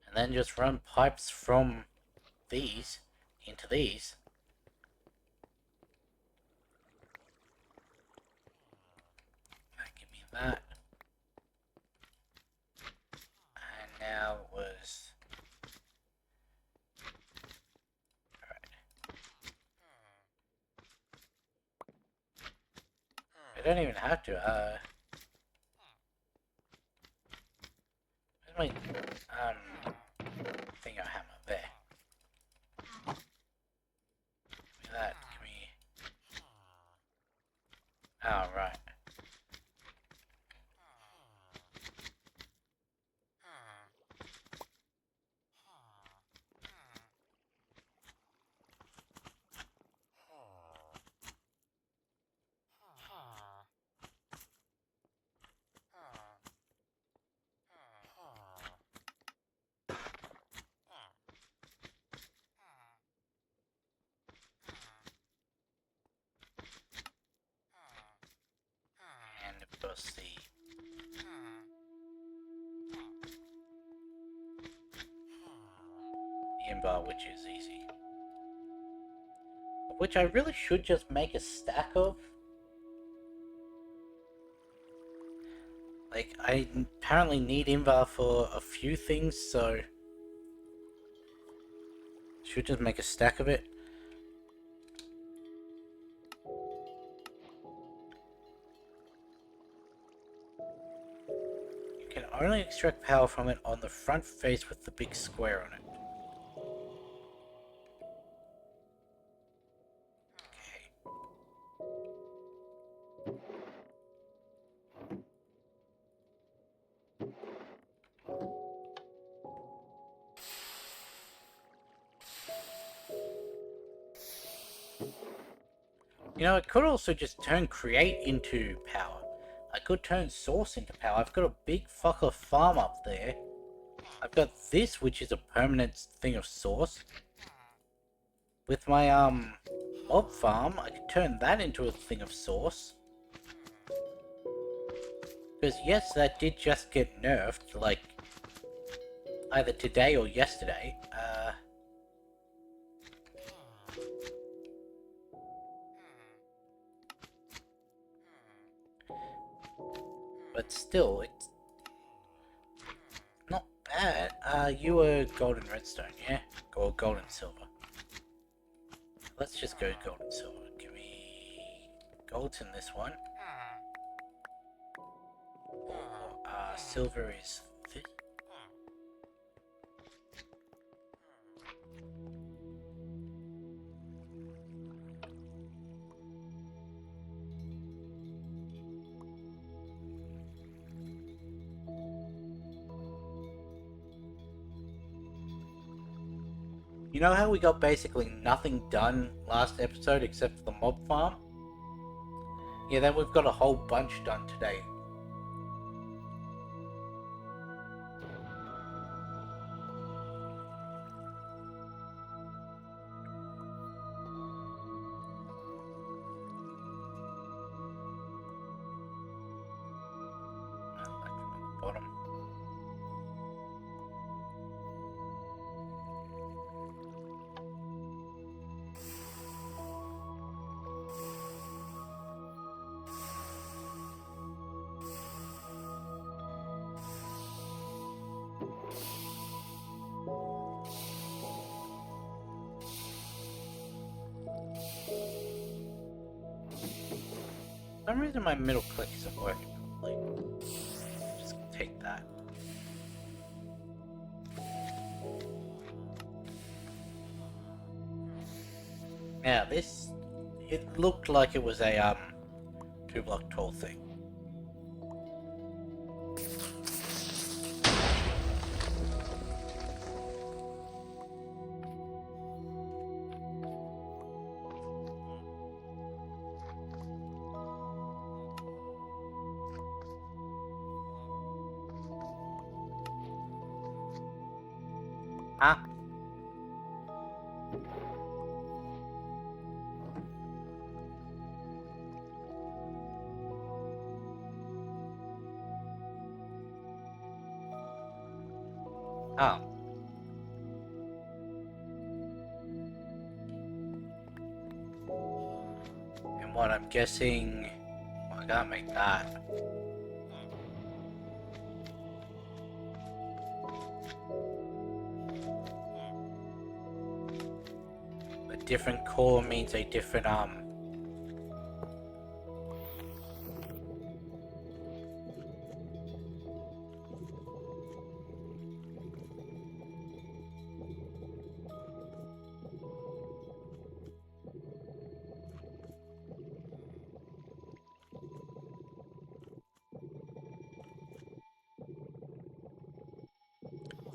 And then just run pipes from these into these. Give me that. And now it was... Alright. I don't even have to, where's my, thing I hammer there? Give me that, give me... Oh, right. And of course the inbar, which is easy. Which I really should just make a stack of. Like, I apparently need invar for a few things, so... Should just make a stack of it. You can only extract power from it on the front face with the big square on it. You know, it could also just turn create into power. I could turn source into power. I've got a big fucker farm up there. I've got this, which is a permanent thing of source. With my, mob farm, I could turn that into a thing of source. Because, yes, that did just get nerfed, like, either today or yesterday. But still, it's not bad. You were gold and redstone, yeah? Or gold and silver. Let's just go gold and silver. Give me gold's in this one. Or, silver is this. You know how we got basically nothing done last episode except for the mob farm? Yeah, then we've got a whole bunch done today. Bottom. For some reason my middle click isn't working properly. Just take that. Now this, it looked like it was a 2-block tall thing. Oh. And what I'm guessing... Well, I can't make that. A different core means a different,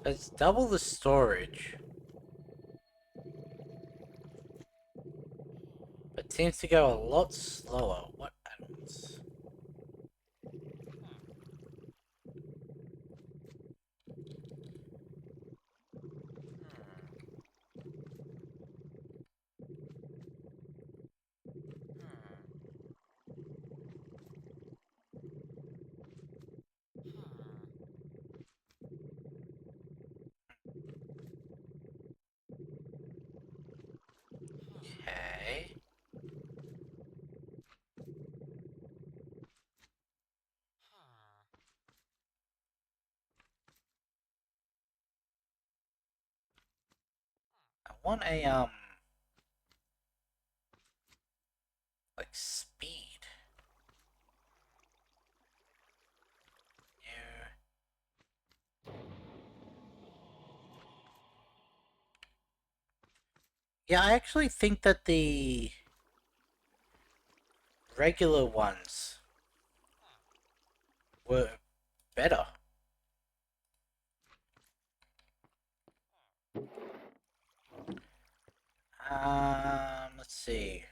Let's double the storage. But seems to go a lot slower. What add-ons? Okay. I want a, like speed. Yeah. Yeah, I actually think that the regular ones were better. Let's see.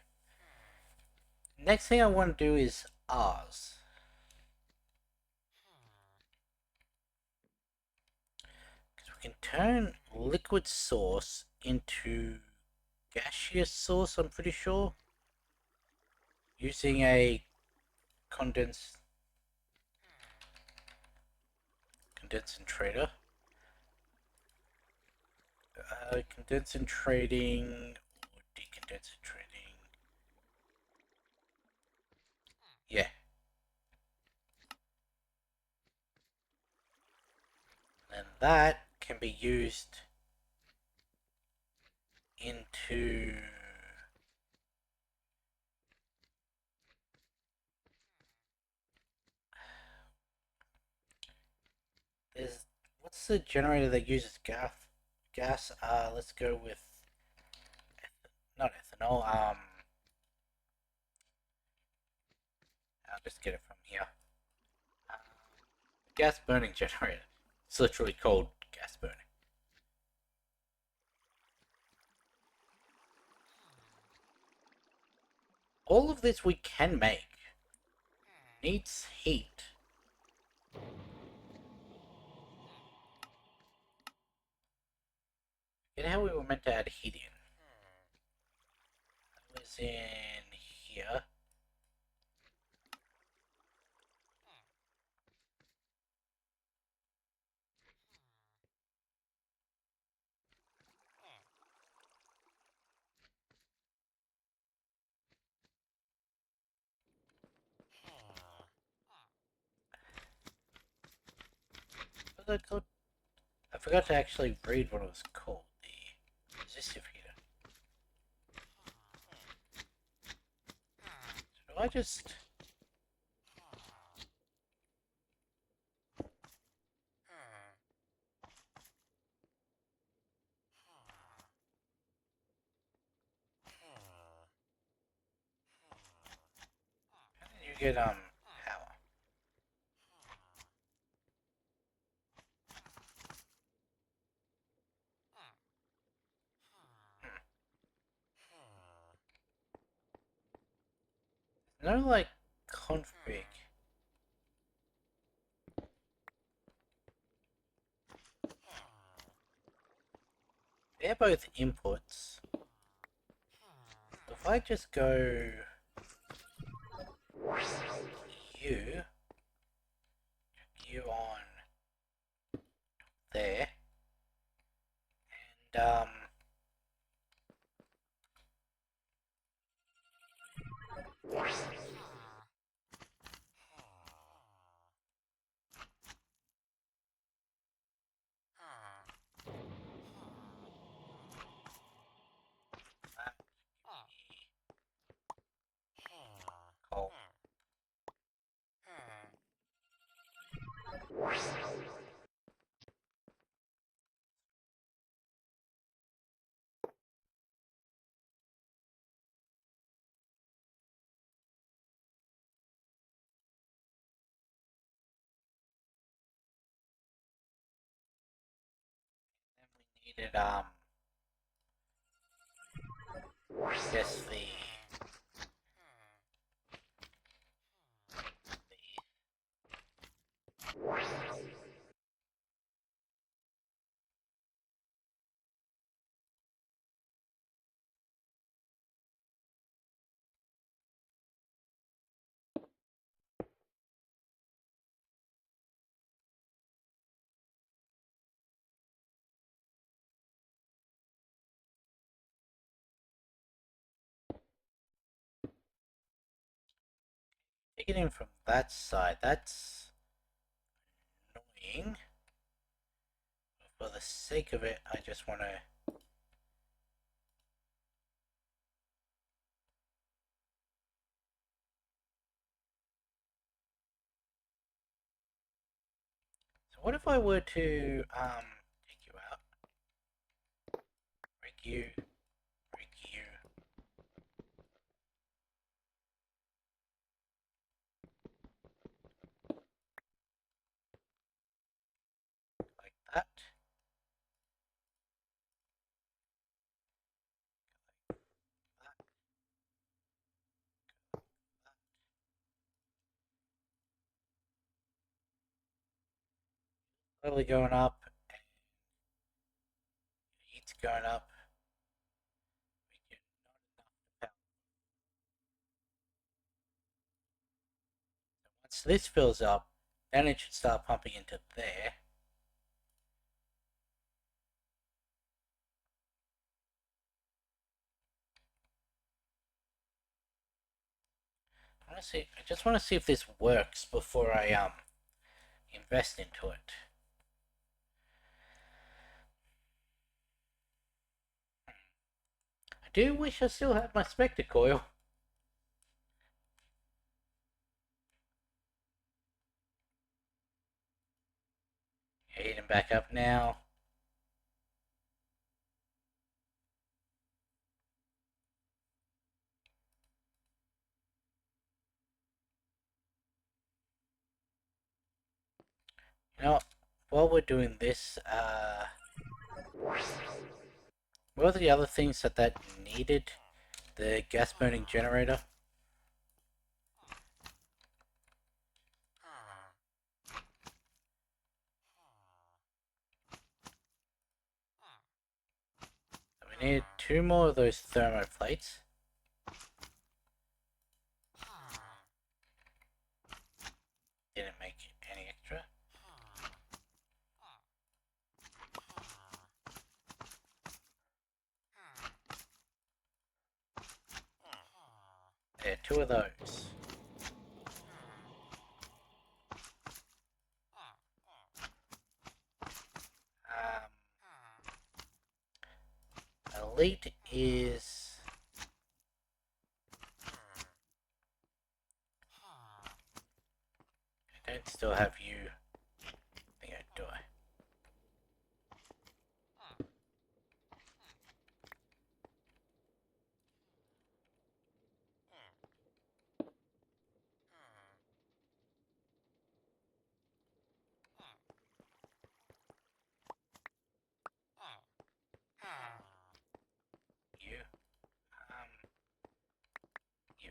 Next thing I want to do is R's. Because we can turn liquid source into gaseous source, I'm pretty sure. Using a condensator. Condensating or decondensating. Yeah. And that can be used into there's what's the generator that uses gas? Let's go with not ethanol. I'll just get it from here. Uh, gas burning generator. It's literally called gas burning. All of this we can make. Needs heat. Get how we were meant to add heat in. That was in here. What was that called? I forgot to actually read what it was called. The resistive heater. So do I just... How did you get, power? No, like, config. They're both inputs. If I just go... You on... There. needed, I guess take it in from that side. That's annoying. For the sake of it, I just want to. So what if I were to take you out, break you, like that. Slowly going up, and heat's going up. We get not enough power. Once this fills up, then it should start pumping into there. I just want to see if this works before I invest into it. I do wish I still had my Spectre coil. Heating back up now. You know what? While we're doing this, what are the other things that needed? The gas burning generator. We needed 2 more of those thermoplates. Didn't make any extra. There, 2 of those. Elite is... I don't still have you. I think I do. You. You.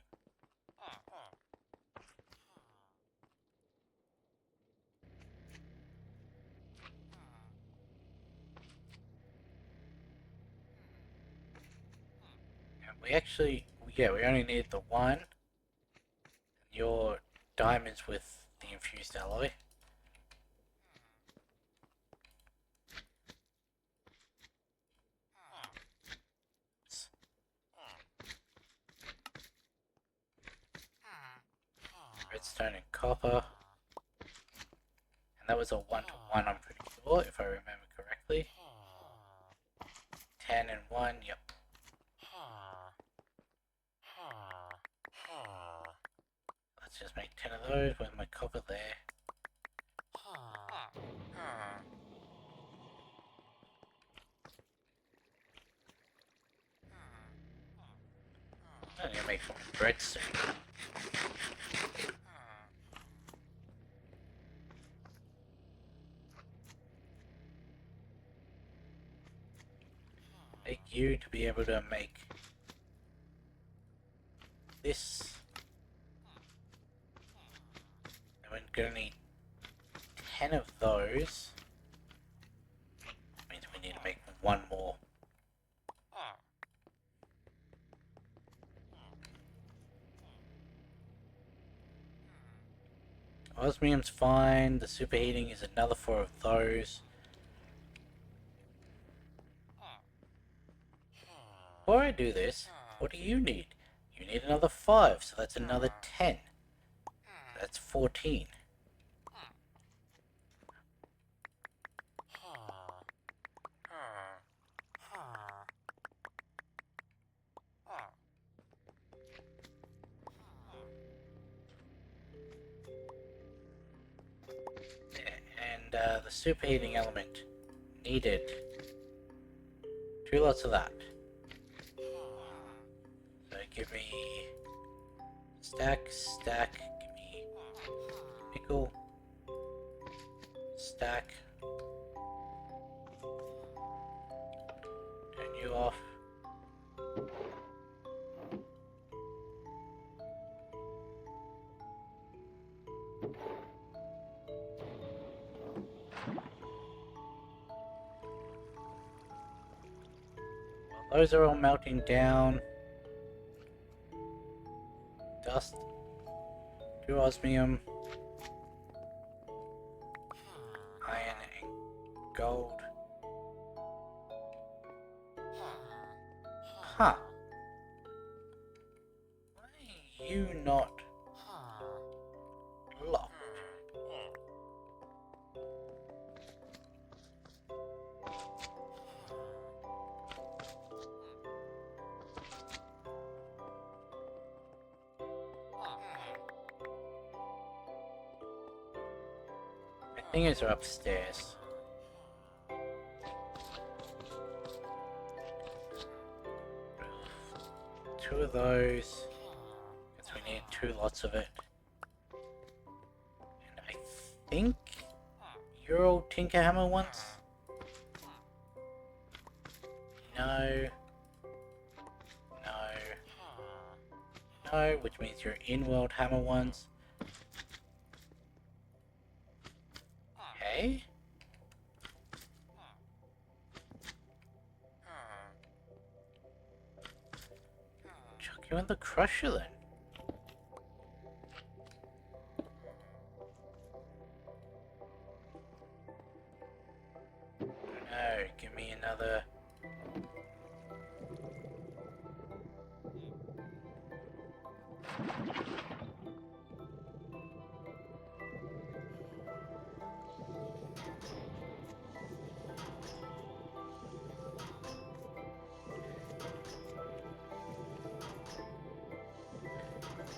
And we actually, yeah, we only need the one. Your diamonds with the infused alloy. Redstone and copper. And that was a 1-to-1, I'm pretty sure, if I remember correctly. 10 and 1, yep. Let's just make 10 of those with my copper there. I'm gonna make some bread soon. you to be able to make this. And we're gonna need 10 of those. Means we need to make one more. Osmium's fine, the superheating is another 4 of those. Before I do this, what do you need? You need another 5, so that's another 10. That's 14. And the superheating element needed 2 lots of that. So give me stack, give me nickel, stack, turn you off. Well, those are all melting down. Dust, 2 osmium, iron and gold. Huh. Why are you not locked? My fingers are upstairs. Two of those, because we need 2 lots of it. And I think you're all Tinkerhammer ones? No. No. No, which means you're in-world hammer ones. Okay. Chuck you in the crusher then. No, give me another.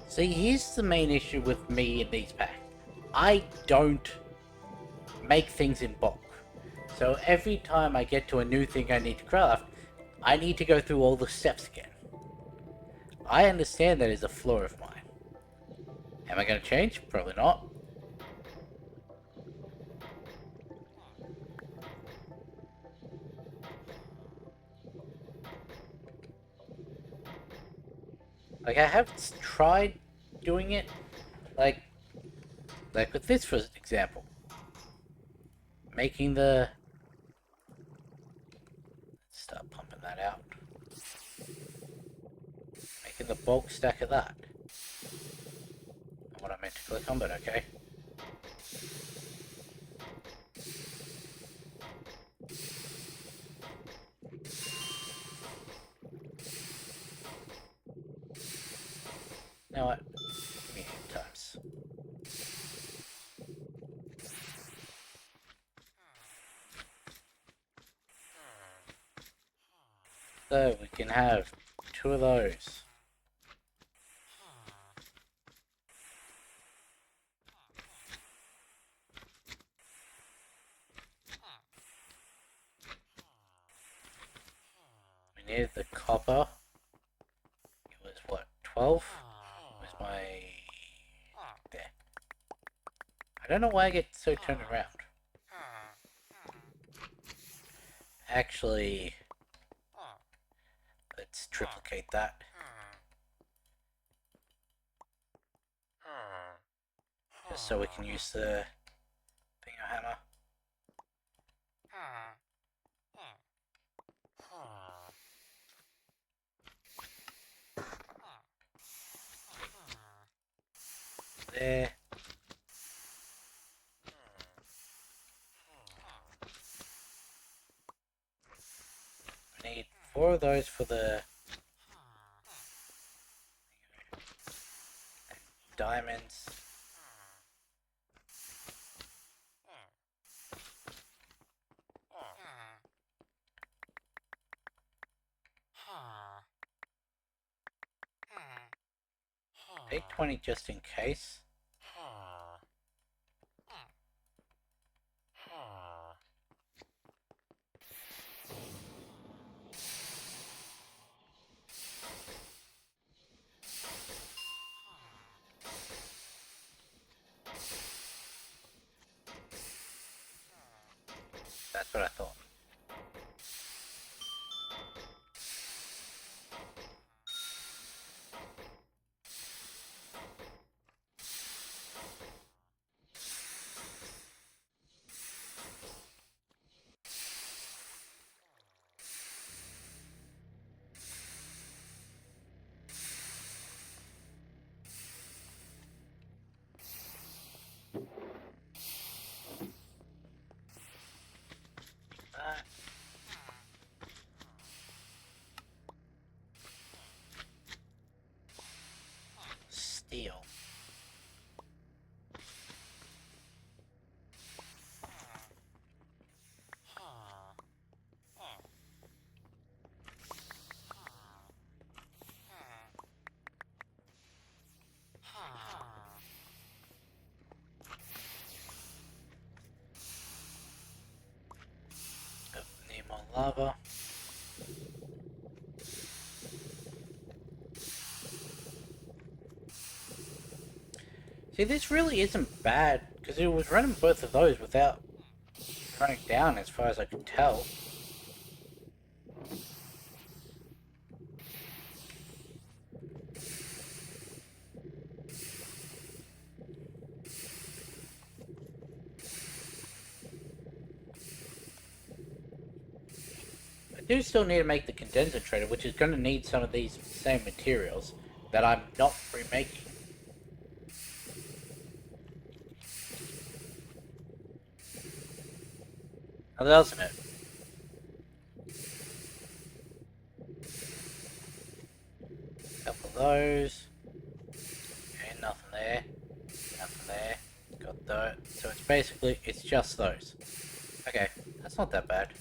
See, here's the main issue with me in these packs. I don't make things in bulk. So every time I get to a new thing I need to craft, I need to go through all the steps again. I understand that is a flaw of mine. Am I going to change? Probably not. Like, I have tried doing it, like with this, for example. Making the... Let's start pumping that out. Making the bulk stack of that. Not what I meant to click on, but okay. You know what? Give me 8 times. So we can have 2 of those. We needed the copper. It was what, 12? Was my... There. I don't know why I get so turned around. Actually... triplicate that. Just so we can use the finger hammer. There. We need 4 of those for the diamonds. Take 20 just in case. That's what I thought. Steel. Need more lava. See, this really isn't bad, because it was running both of those without running down as far as I could tell. I do still need to make the condensator, which is going to need some of these same materials that I'm not remaking. Now doesn't it? Couple of those. Okay, nothing there. Nothing there. Got that. So it's basically, it's just those. Okay, that's not that bad.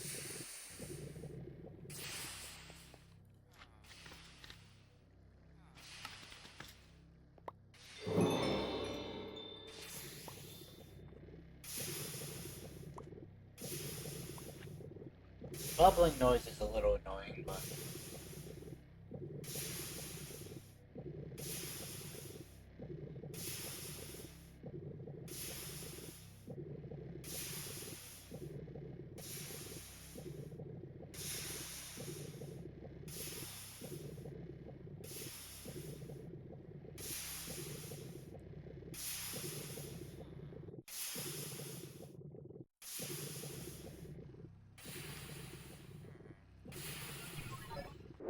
Bubbling noise is a little annoying, but...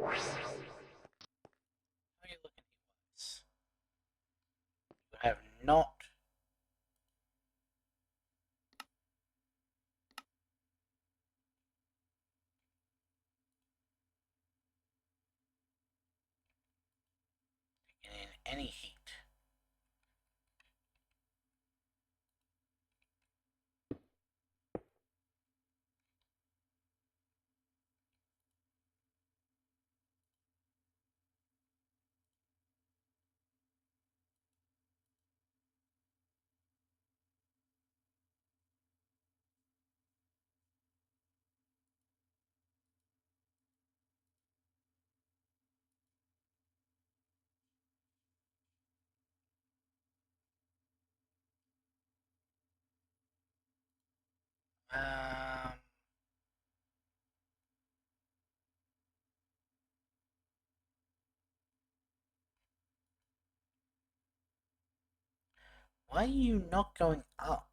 How are you looking at? You have not taken in any heat. Um, Why are you not going up?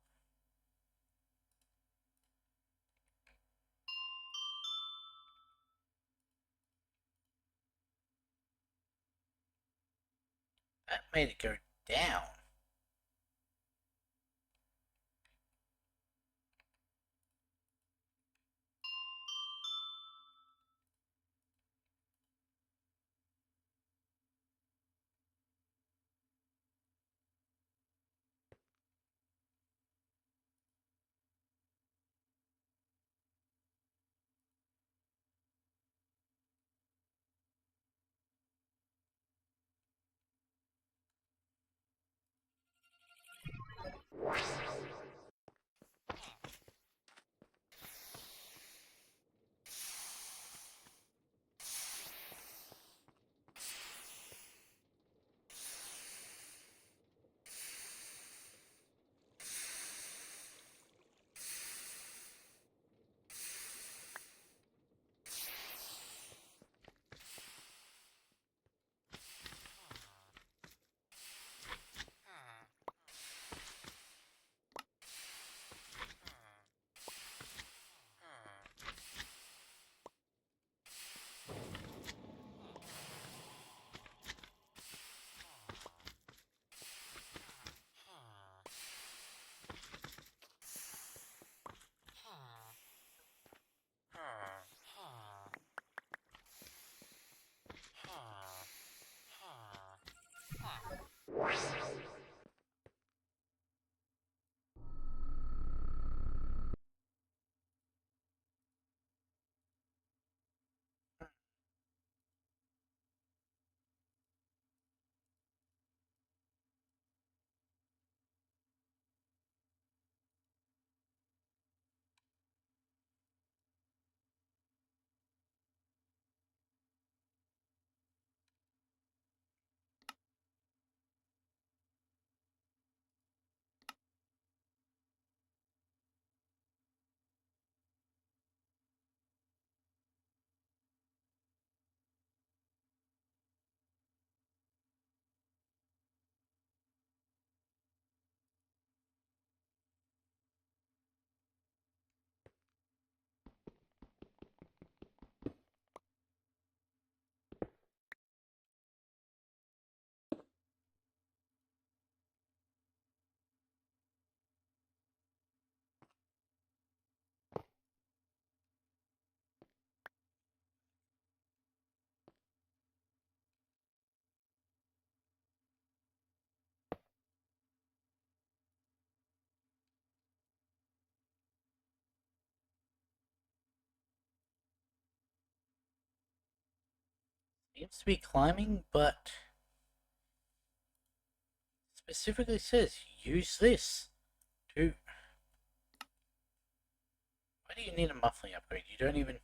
That made it go down. Seems to be climbing, but specifically says use this to. Why do you need a muffling upgrade? You don't even.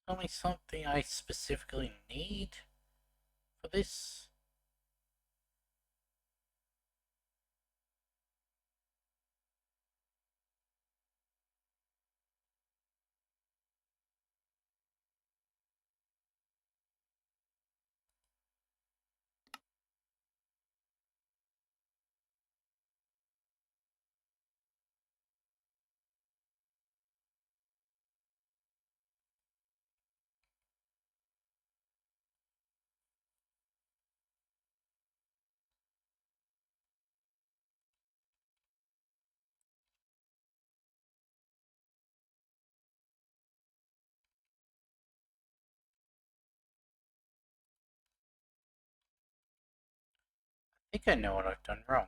Tell me something I specifically need for this. think I know what I've done wrong.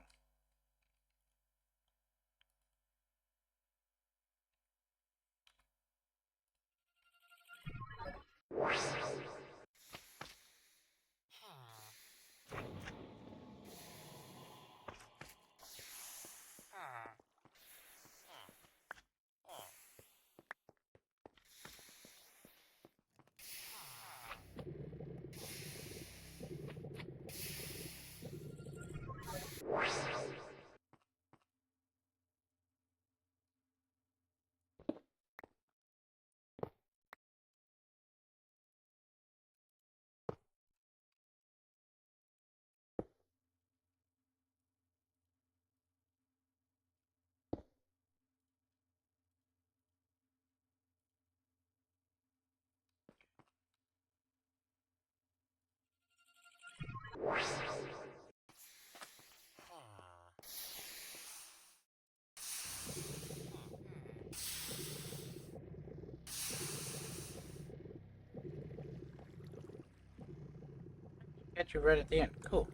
Get you right at the end. Cool.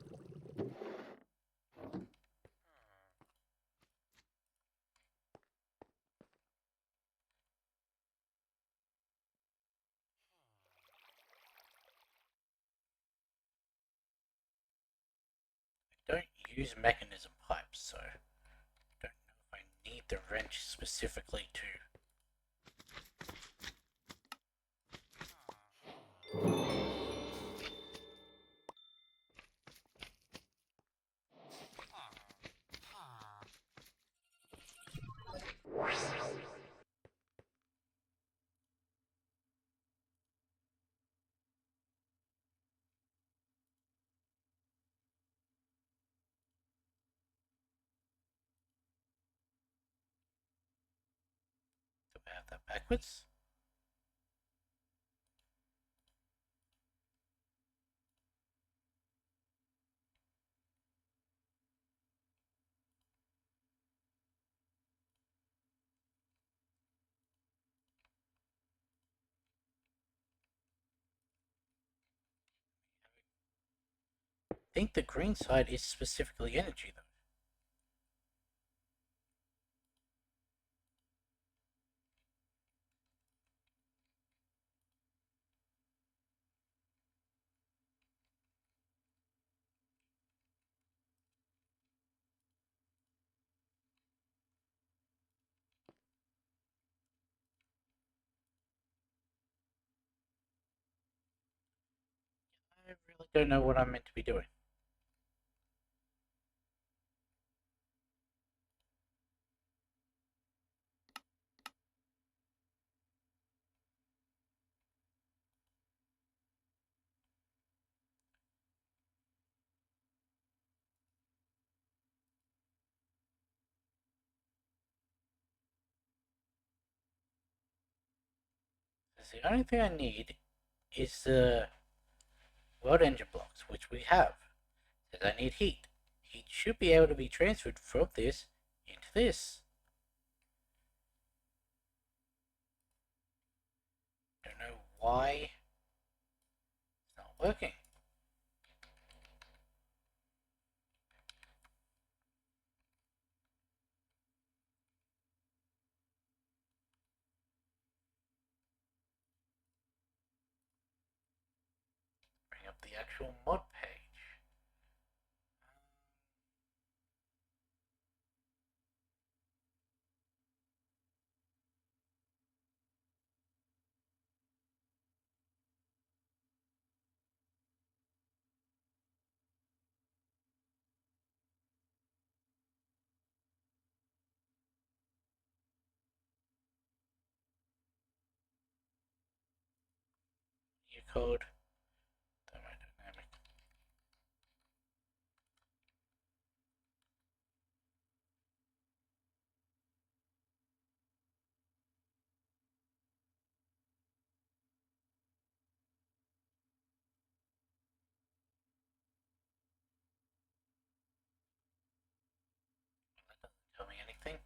I don't use mechanism pipes, so I don't know if I need the wrench specifically to. Do I have that backwards? I think the green side is specifically energy, though. I really don't know what I'm meant to be doing. The only thing I need is the world engine blocks, which we have. Says I need heat. Heat should be able to be transferred from this into this. Don't know why it's not working. Bring up the actual mod page. New code. Thermodynamic. That doesn't tell me anything.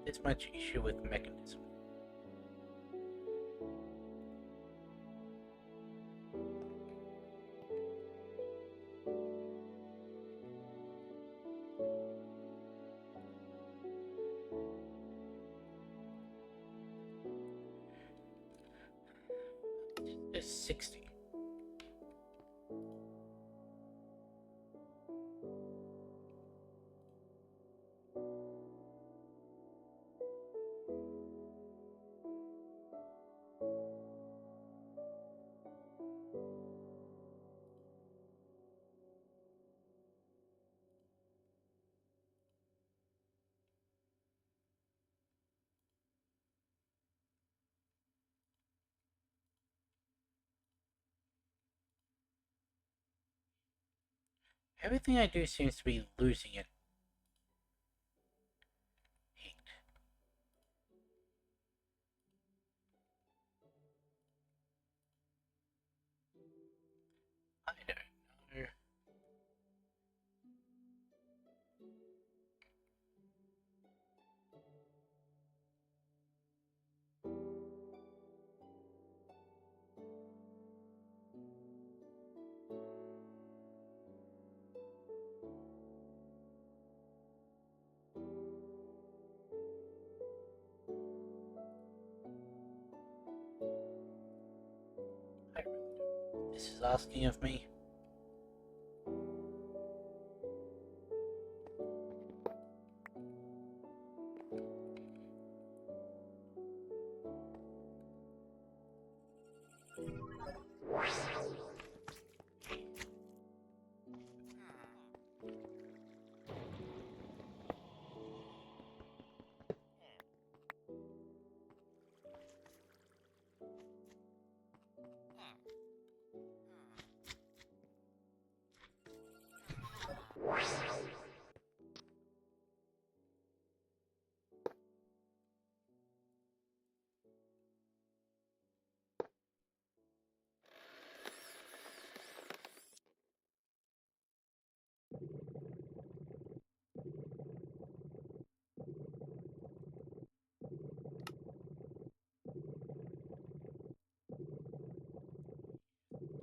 this much issue with the mechanism. There's 60. Everything I do seems to be losing it. Heat. I don't know. I really don't know what this is asking of me.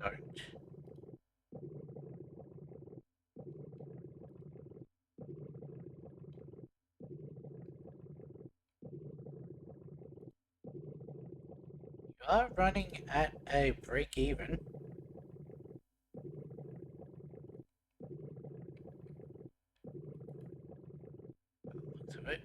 Don't. You are running at a break even. Looks of it.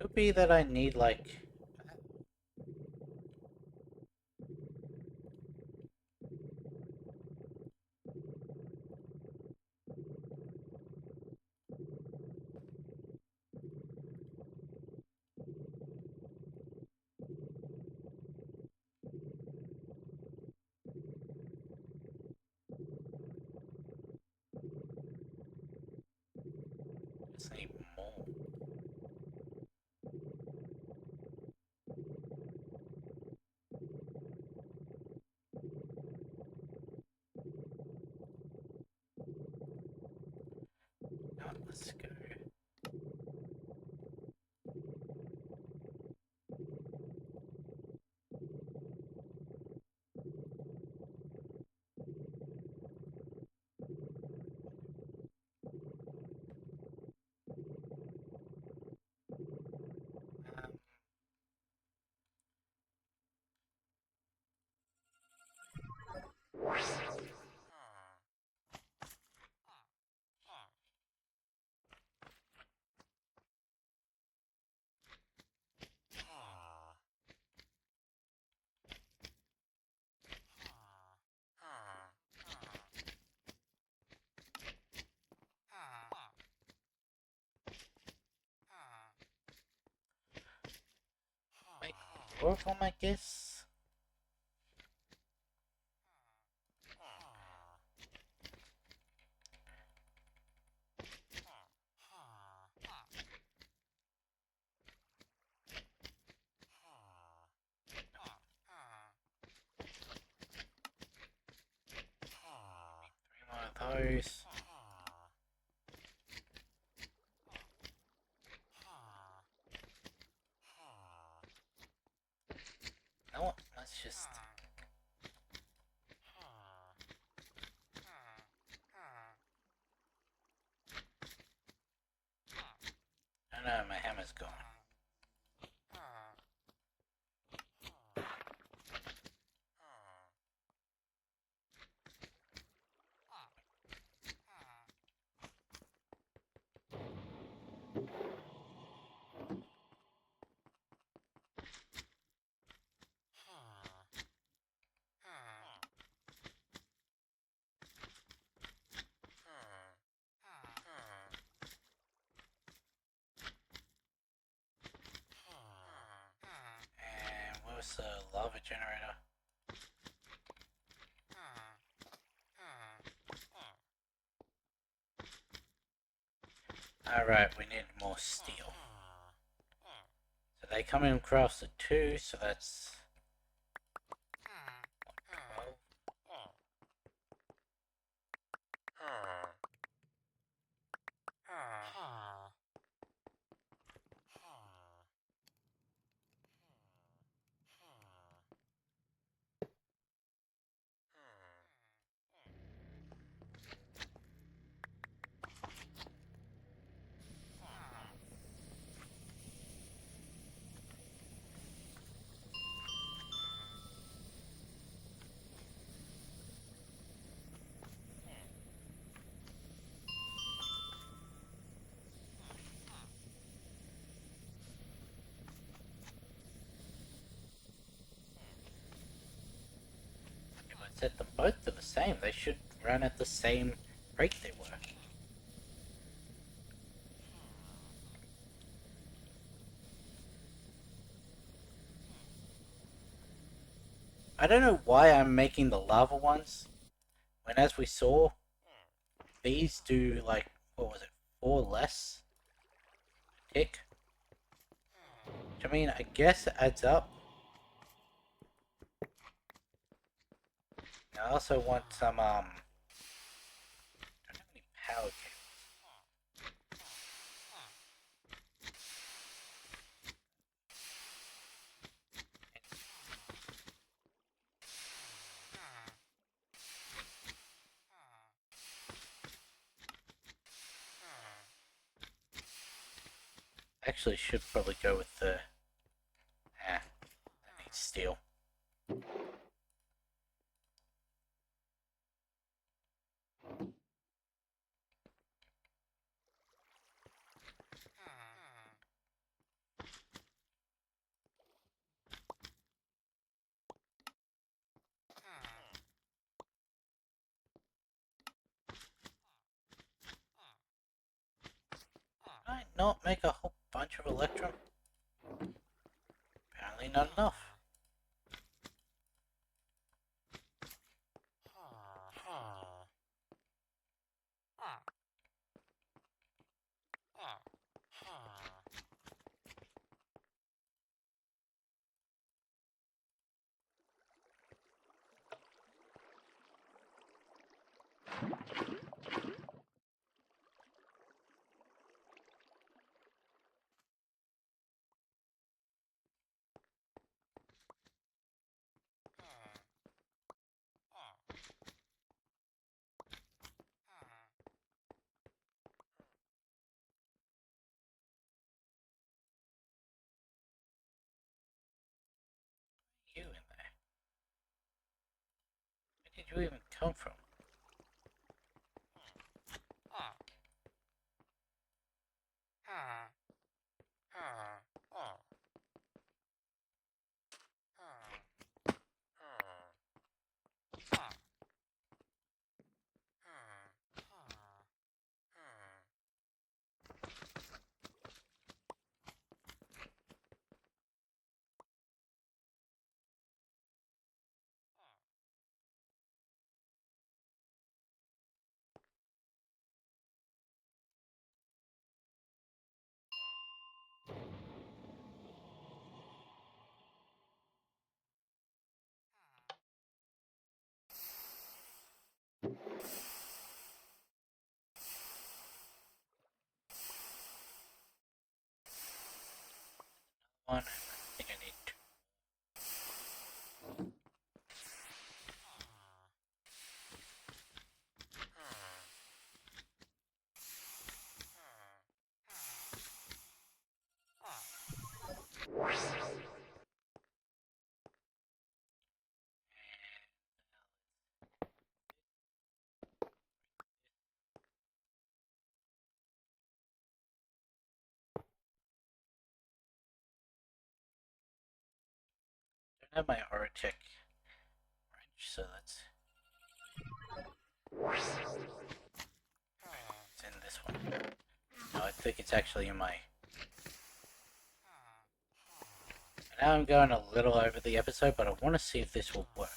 Could be that I need like just need more. Now let's go. Um, make more of them, I guess. those. You know what? Let's just... Oh no, my hammer's gone. And where's the lava generator? Alright, we need more steel. So they come in across the 2, so that's 12. If I set them both to the same, they should run at the same rate they were. I don't know why I'm making the lava ones, when as we saw, these do like, what was it, 4 less tick? Which, I mean, I guess it adds up. I also want some, I don't have any power cables. Actually, should probably go with the, that needs steel. Might not make a whole bunch of electrum. Apparently not enough. You in there? Where did you even come from? one. I think I need two. I don't have my Orotech wrench, so that's. It's in this one. No, I think it's actually in my. Now I'm going a little over the episode, but I want to see if this will work.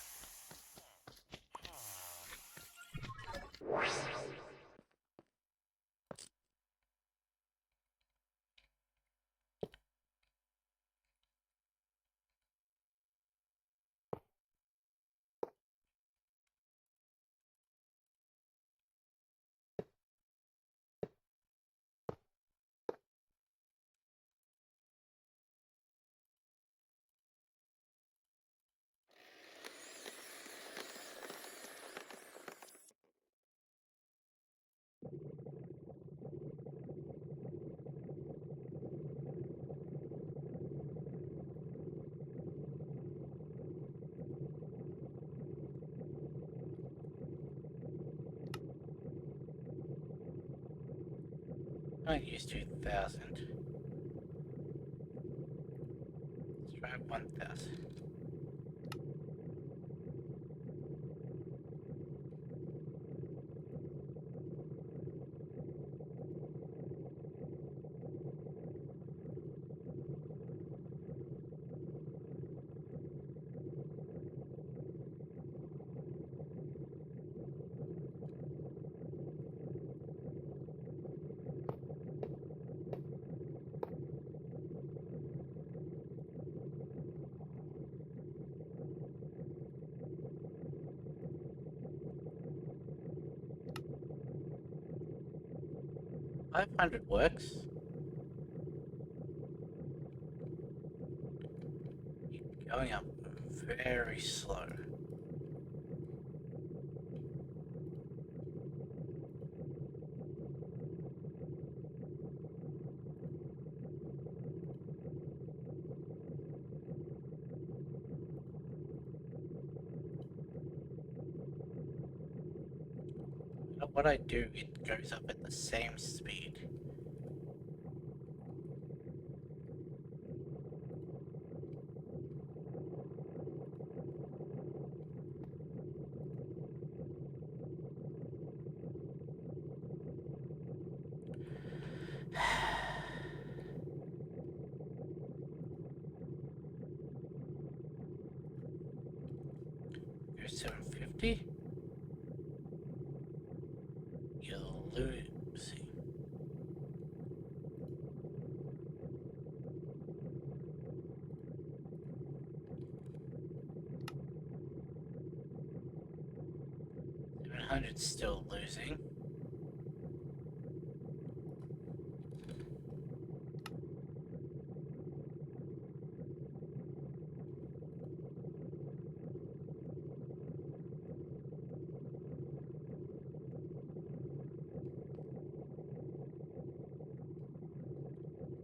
I use 2,000. Let's try 1,000. $500 works. Going up very slow. What I do, it goes up at the same speed. Go 750. You'll lose. See. $700 still losing.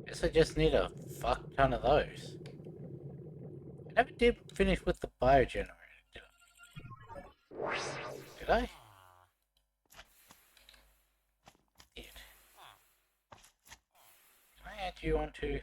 Guess I just need a fuck ton of those. I never did finish with the biogenerator, did I? Did I? Did. Can I add you onto...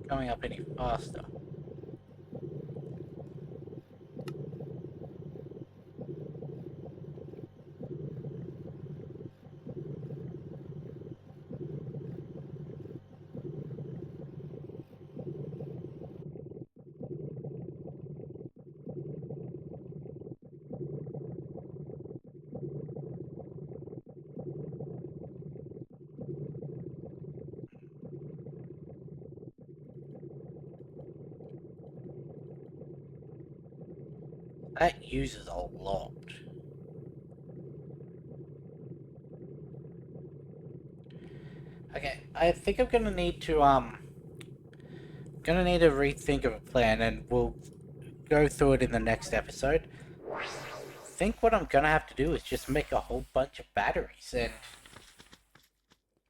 coming up any faster. That uses a lot. Okay, I think I'm gonna need to rethink of a plan, and we'll go through it in the next episode. I think what I'm gonna have to do is just make a whole bunch of batteries, and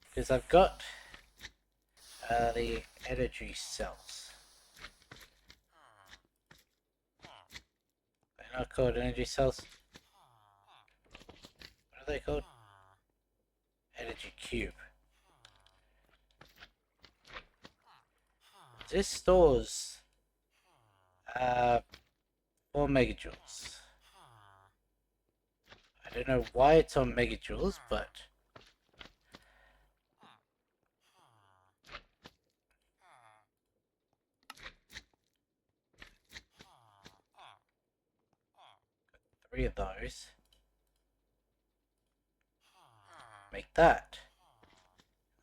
because I've got the energy cells. They're not called energy cells. What are they called? Energy cube. This stores 4 megajoules. I don't know why it's on megajoules, but three of those. Make that.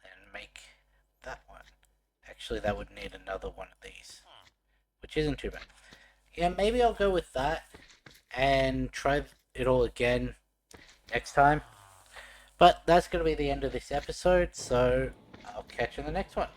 And make that one. Actually, that would need another one of these, which isn't too bad. Yeah, maybe I'll go with that and try it all again next time. But that's going to be the end of this episode, so I'll catch you in the next one.